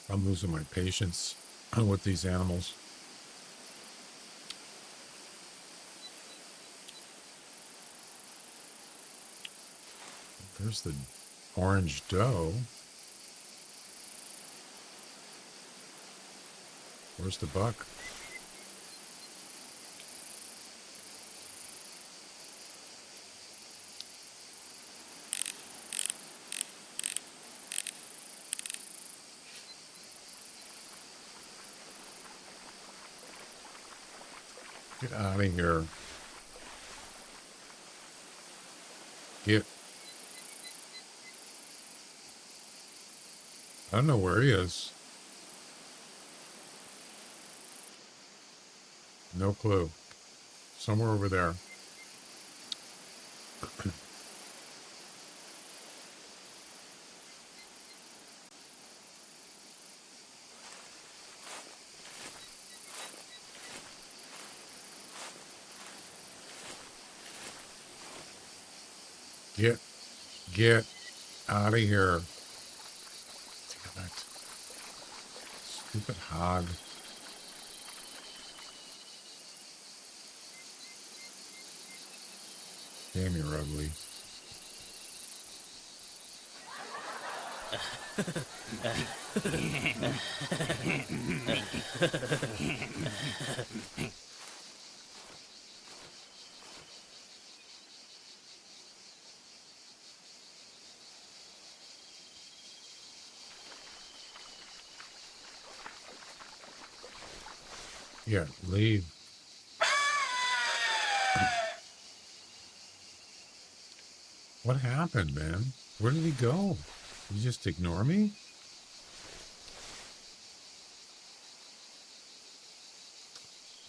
I'm losing my patience with these animals. There's the orange doe. Where's the buck? Get out of here. Get. I don't know where he is. No clue. Somewhere over there. Get out of here. Damn it. Stupid hog. Damn, you're ugly. Yeah, leave. What happened, man? Where did he go? Did he just ignore me?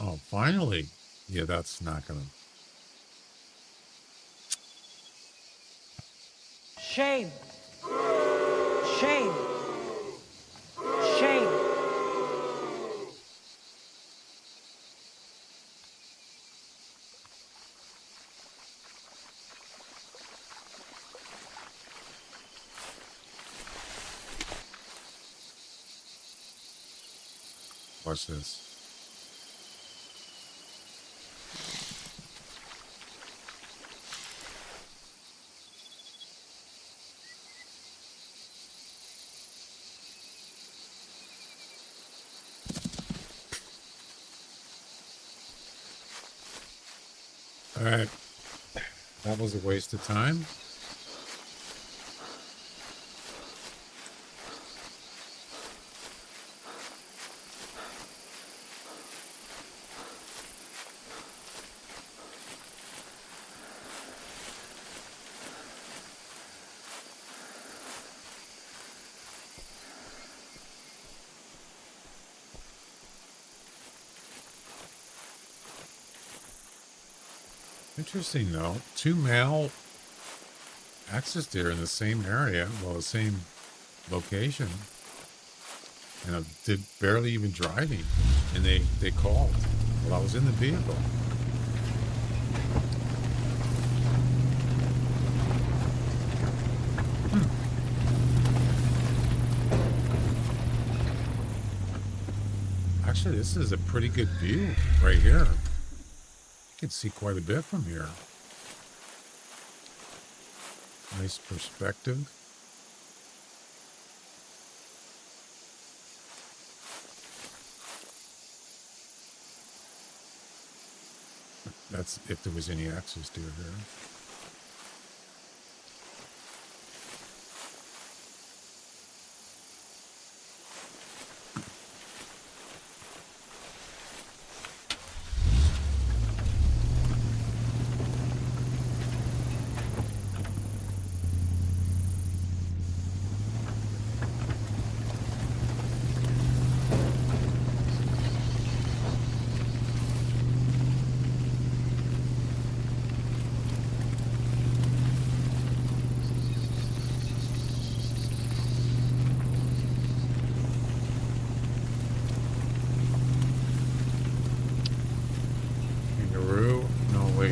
Oh, finally. Yeah, that's not gonna... Shame. Shame. Shame. Watch this. All right. That was a waste of time. Interesting, though. 2 male axis deer in the same area, well, the same location, and I did barely even driving, and they called while I was in the vehicle. Actually, this is a pretty good view right here. You can see quite a bit from here. Nice perspective. That's if there was any access to it here.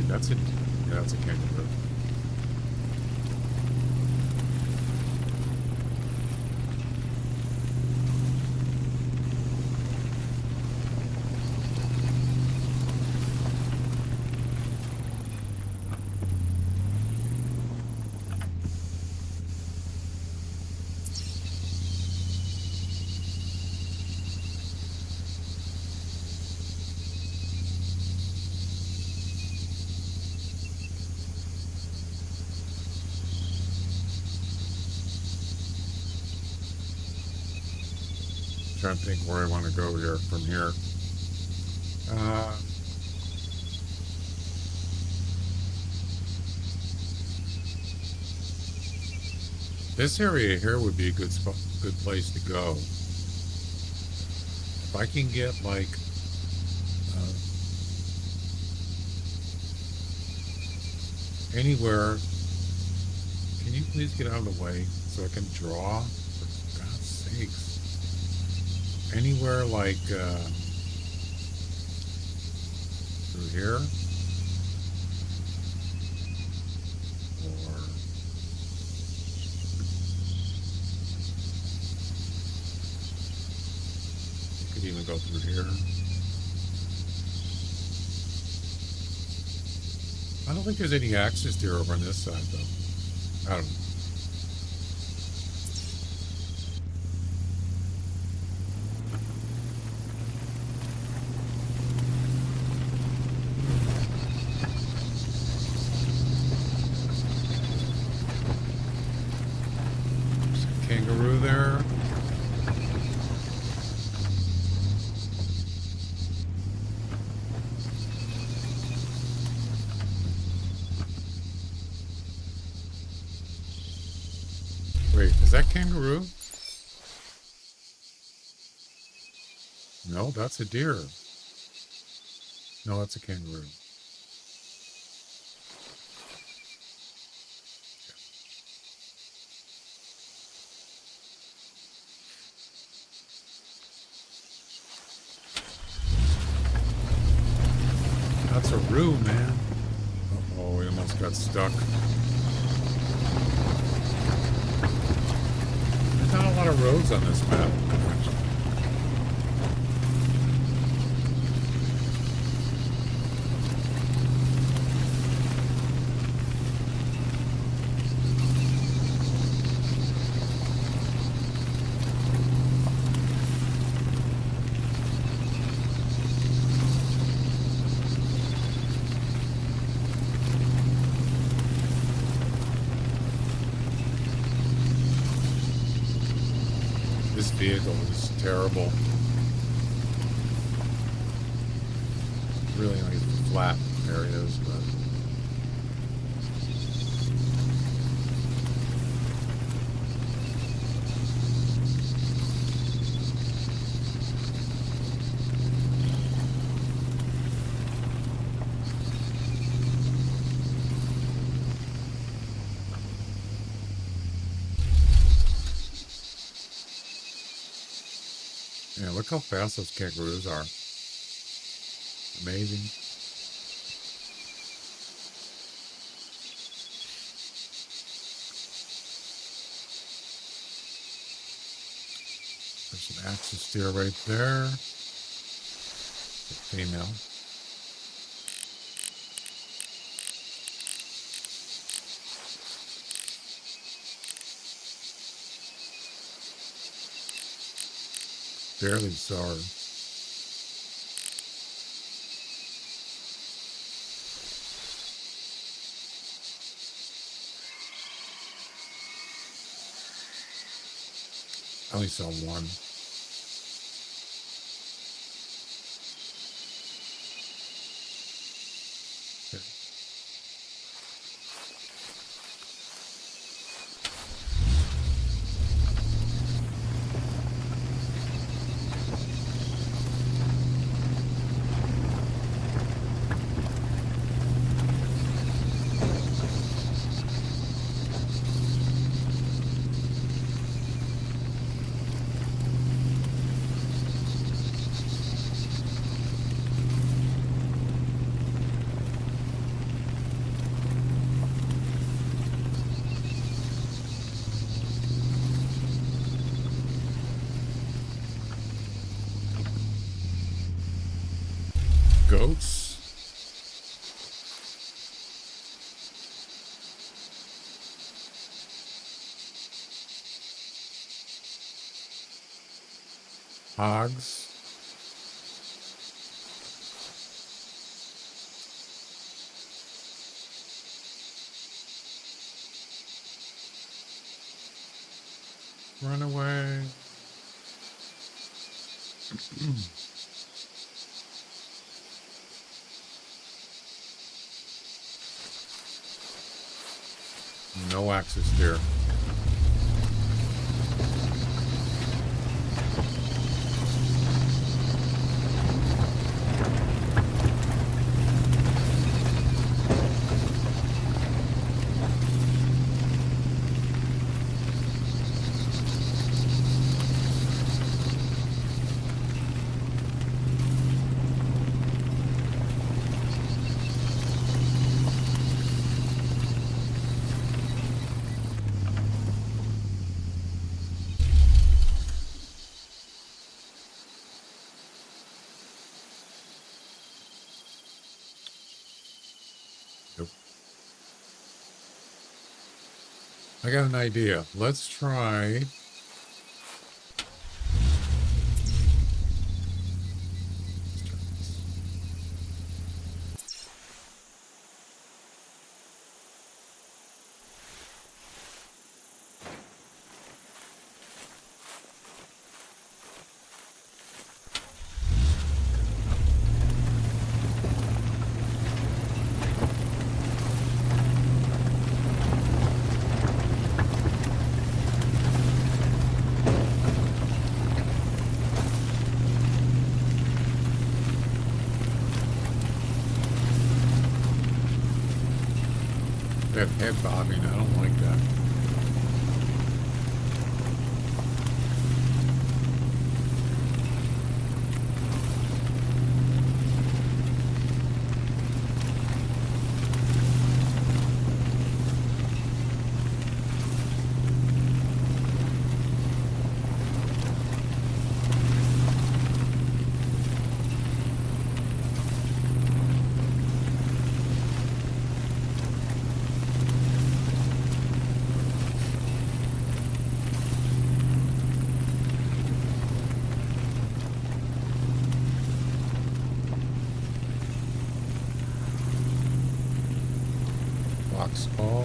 That's it. Yeah, that's a kangaroo. trying to think where I want to go here from here. This area here would be a good spot, good place to go. If I can get like anywhere, can you please get out of the way so I can draw? For God's sakes. Anywhere like through here, or you could even go through here. I don't think there's any access there over on this side, though. I don't know. There's a kangaroo there. Wait, is that kangaroo? No, that's a deer. No, that's a kangaroo. That's a roo, man. Uh-oh, we almost got stuck. There's not a lot of roads on this map. This vehicle is terrible. Really nice flat areas, but yeah, look how fast those kangaroos are. Amazing. There's an axis deer right there. It's a female. Barely saw her. I only saw one. Okay. Goats. Hogs. Run away. No access there. I got an idea. Let's try. That head bobbing, I don't like that. Box call.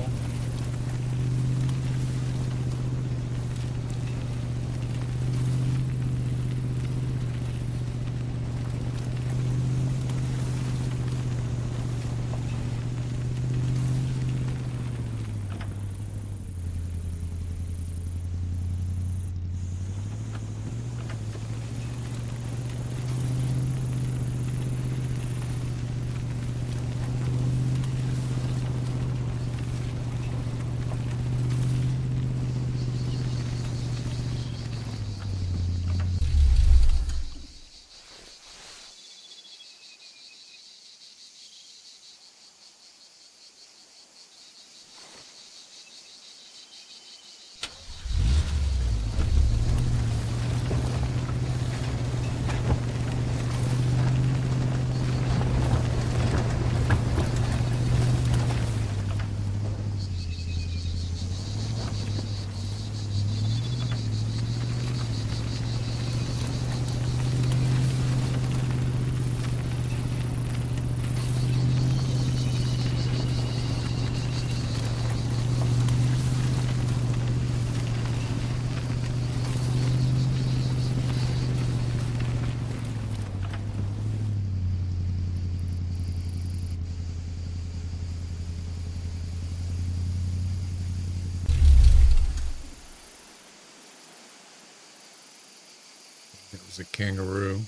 It was a kangaroo.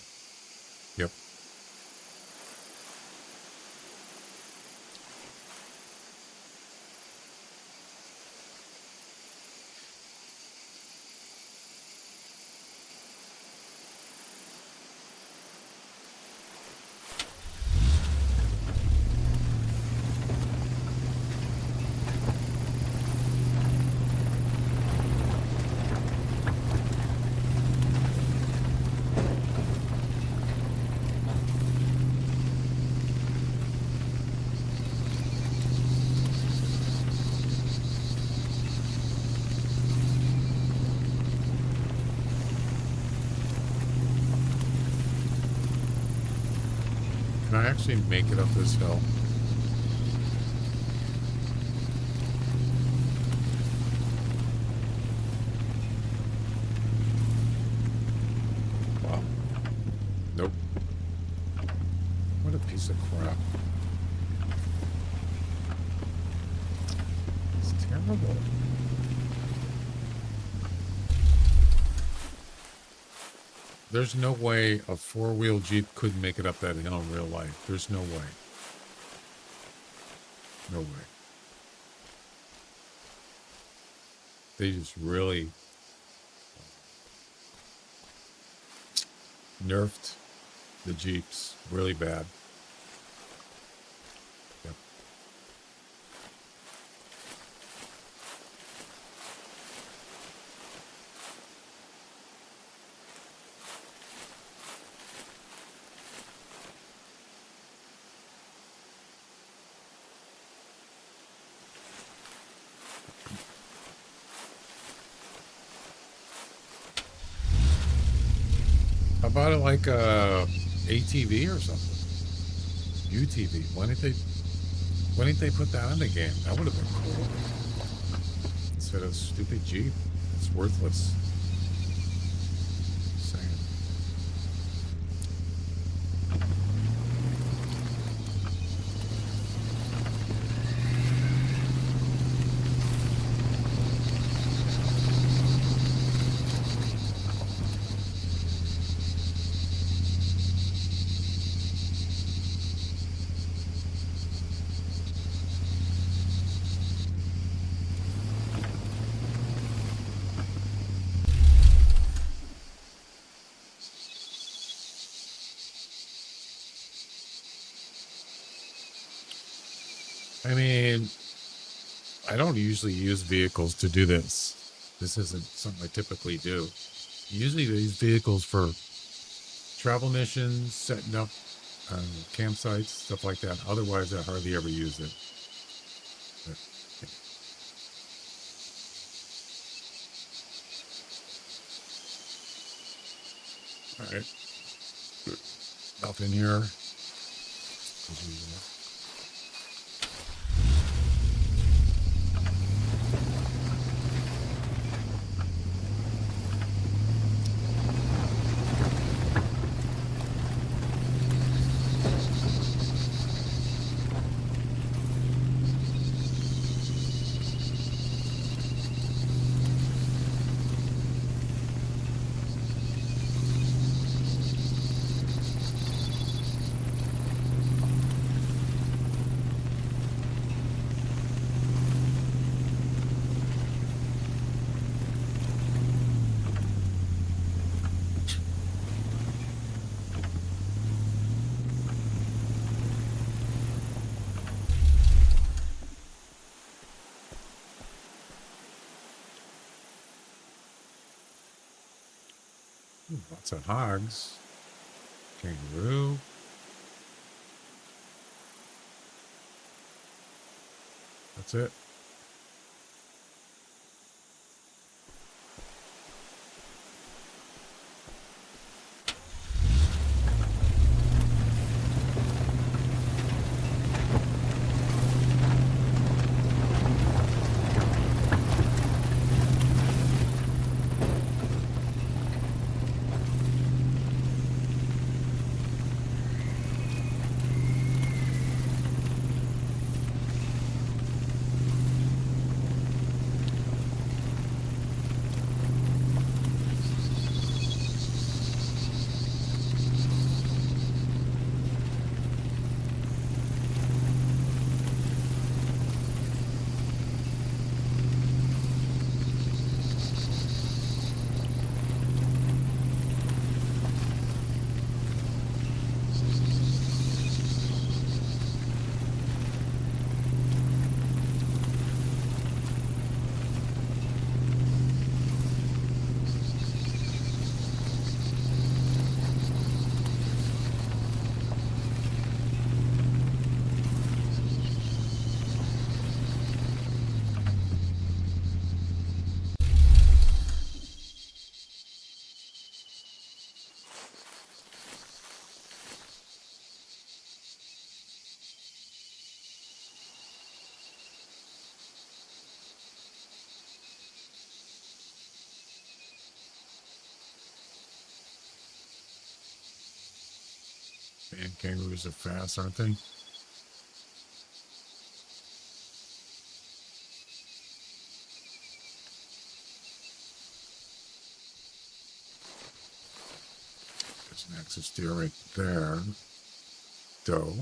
Yep. Can I actually make it up this hill? Wow. piece of crap. It's terrible. There's no way a four-wheel Jeep could make it up that hill in real life. There's no way. No way. They just really nerfed the Jeeps really bad. Yep. How about it like a ATV or something? UTV. Why didn't they put that in the game? That would have been cool. Instead of stupid Jeep. It's worthless. Saying. I mean, I don't usually use vehicles to do this. This isn't something I typically do. Usually I use vehicles for travel missions, setting up campsites, stuff like that. Otherwise, I hardly ever use it. All right. Nothing here. Lots of hogs. Kangaroo. That's it. Man, kangaroos are fast, aren't they? There's an axis deer right there. Doe.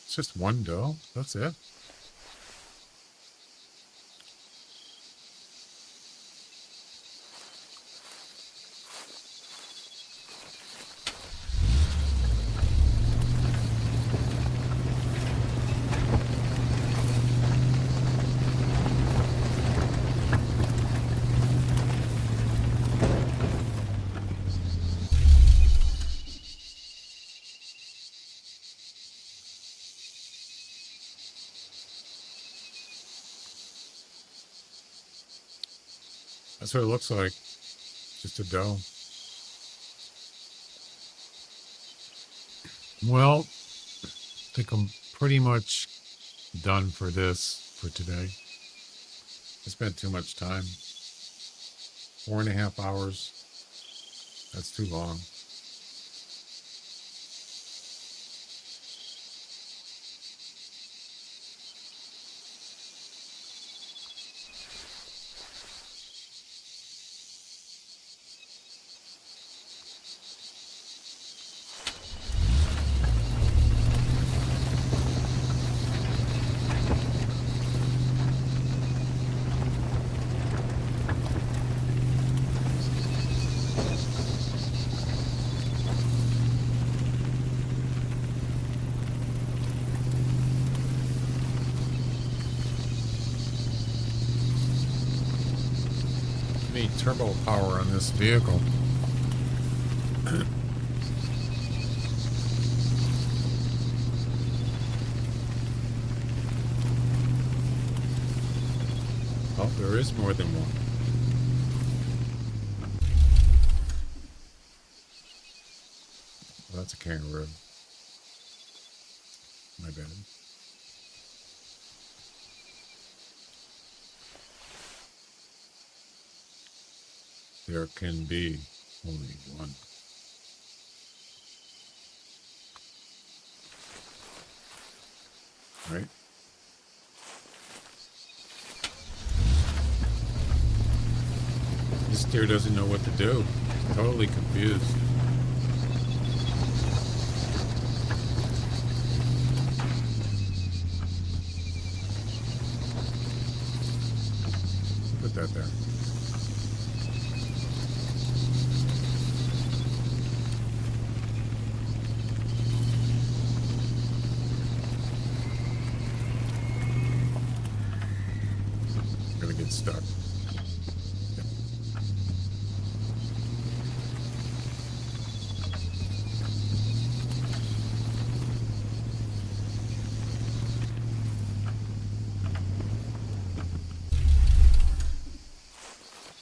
It's just one doe. That's it. That's what it looks like. Just a doe. Well, I think I'm pretty much done for this for today. I spent too much time. 4.5 hours. That's too long. Need turbo power on this vehicle. Oh, there is more than one. Well, that's a kangaroo. My bad. There can be only one. Right? This deer doesn't know what to do. Totally confused. Put that there. Gonna get stuck.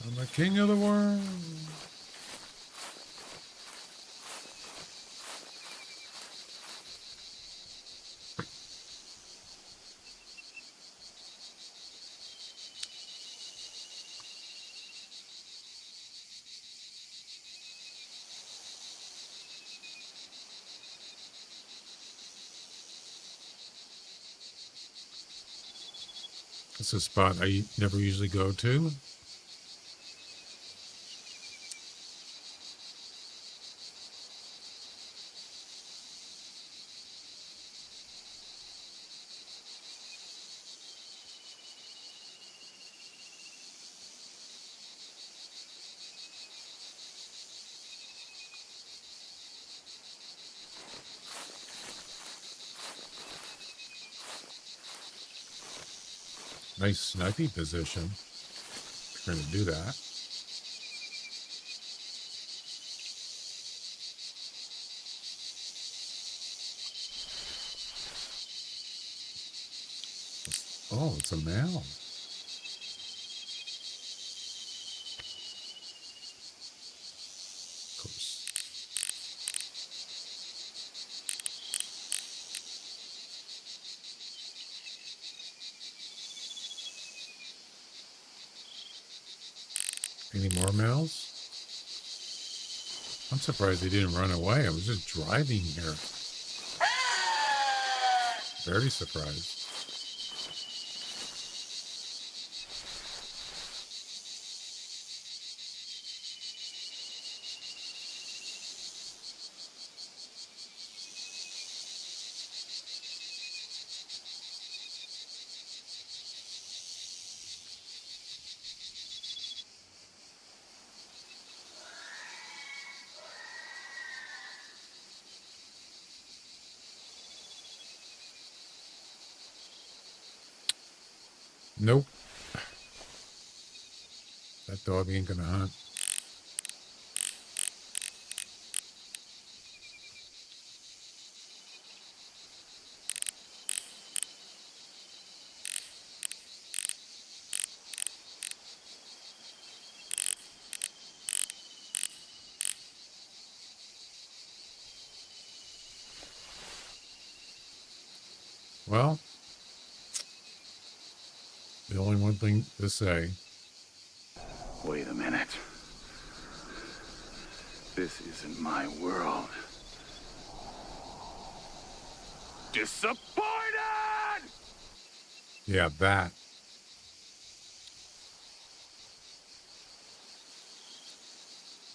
I'm the king of the world. It's a spot I never usually go to. Nice sniping position. We're going to do that. Oh, it's a male. Of course. Any more males? I'm surprised they didn't run away. I was just driving here. Very surprised. Nope. That dog ain't gonna hunt. Well, the only one thing to say. Wait a minute. This isn't my world. Disappointed! Yeah, that.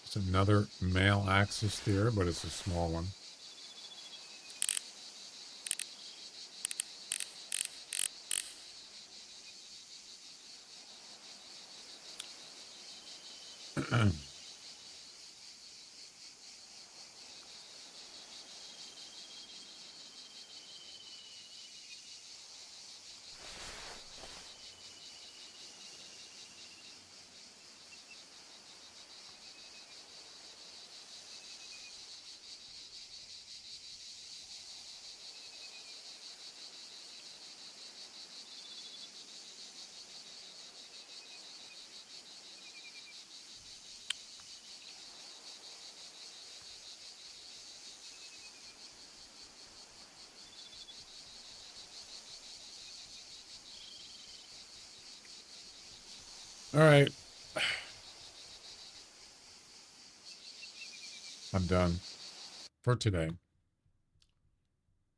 It's another male axis deer, but it's a small one. All right. I'm done for today.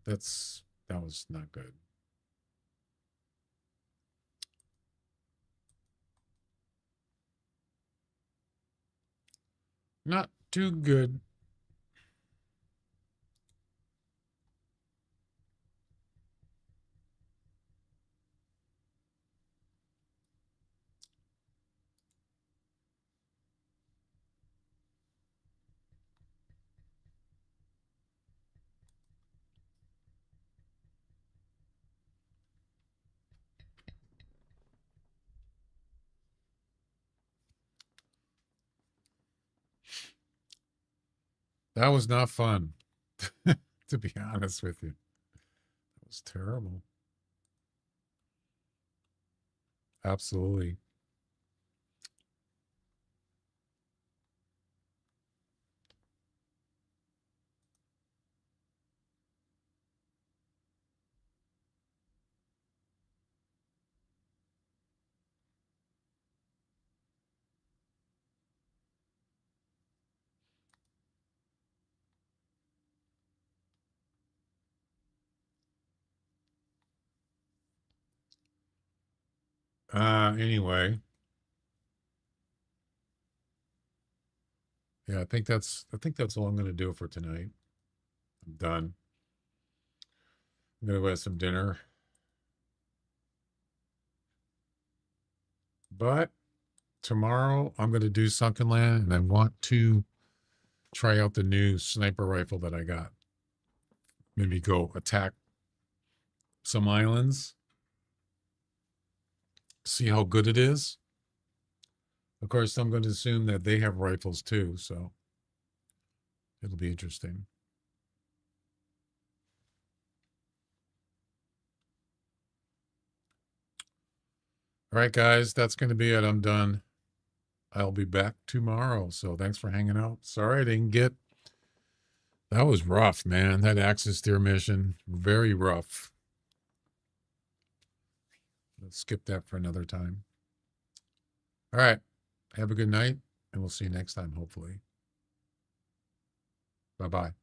That was not good. Not too good. That was not fun, to be honest with you. That was terrible. Absolutely. Anyway. Yeah, I think that's all I'm gonna do for tonight. I'm done. I'm gonna go have some dinner. But tomorrow I'm gonna do Sunken Land, and I want to try out the new sniper rifle that I got. Maybe go attack some islands. see how good it is. Of course, I'm going to assume that they have rifles too, so it'll be interesting. All right, guys, that's going to be it. I'm done. I'll be back tomorrow. So thanks for hanging out. Sorry I didn't get. That was rough, man. That Axis steer mission, very rough. Let's skip that for another time. All right. Have a good night, and we'll see you next time, hopefully. Bye-bye.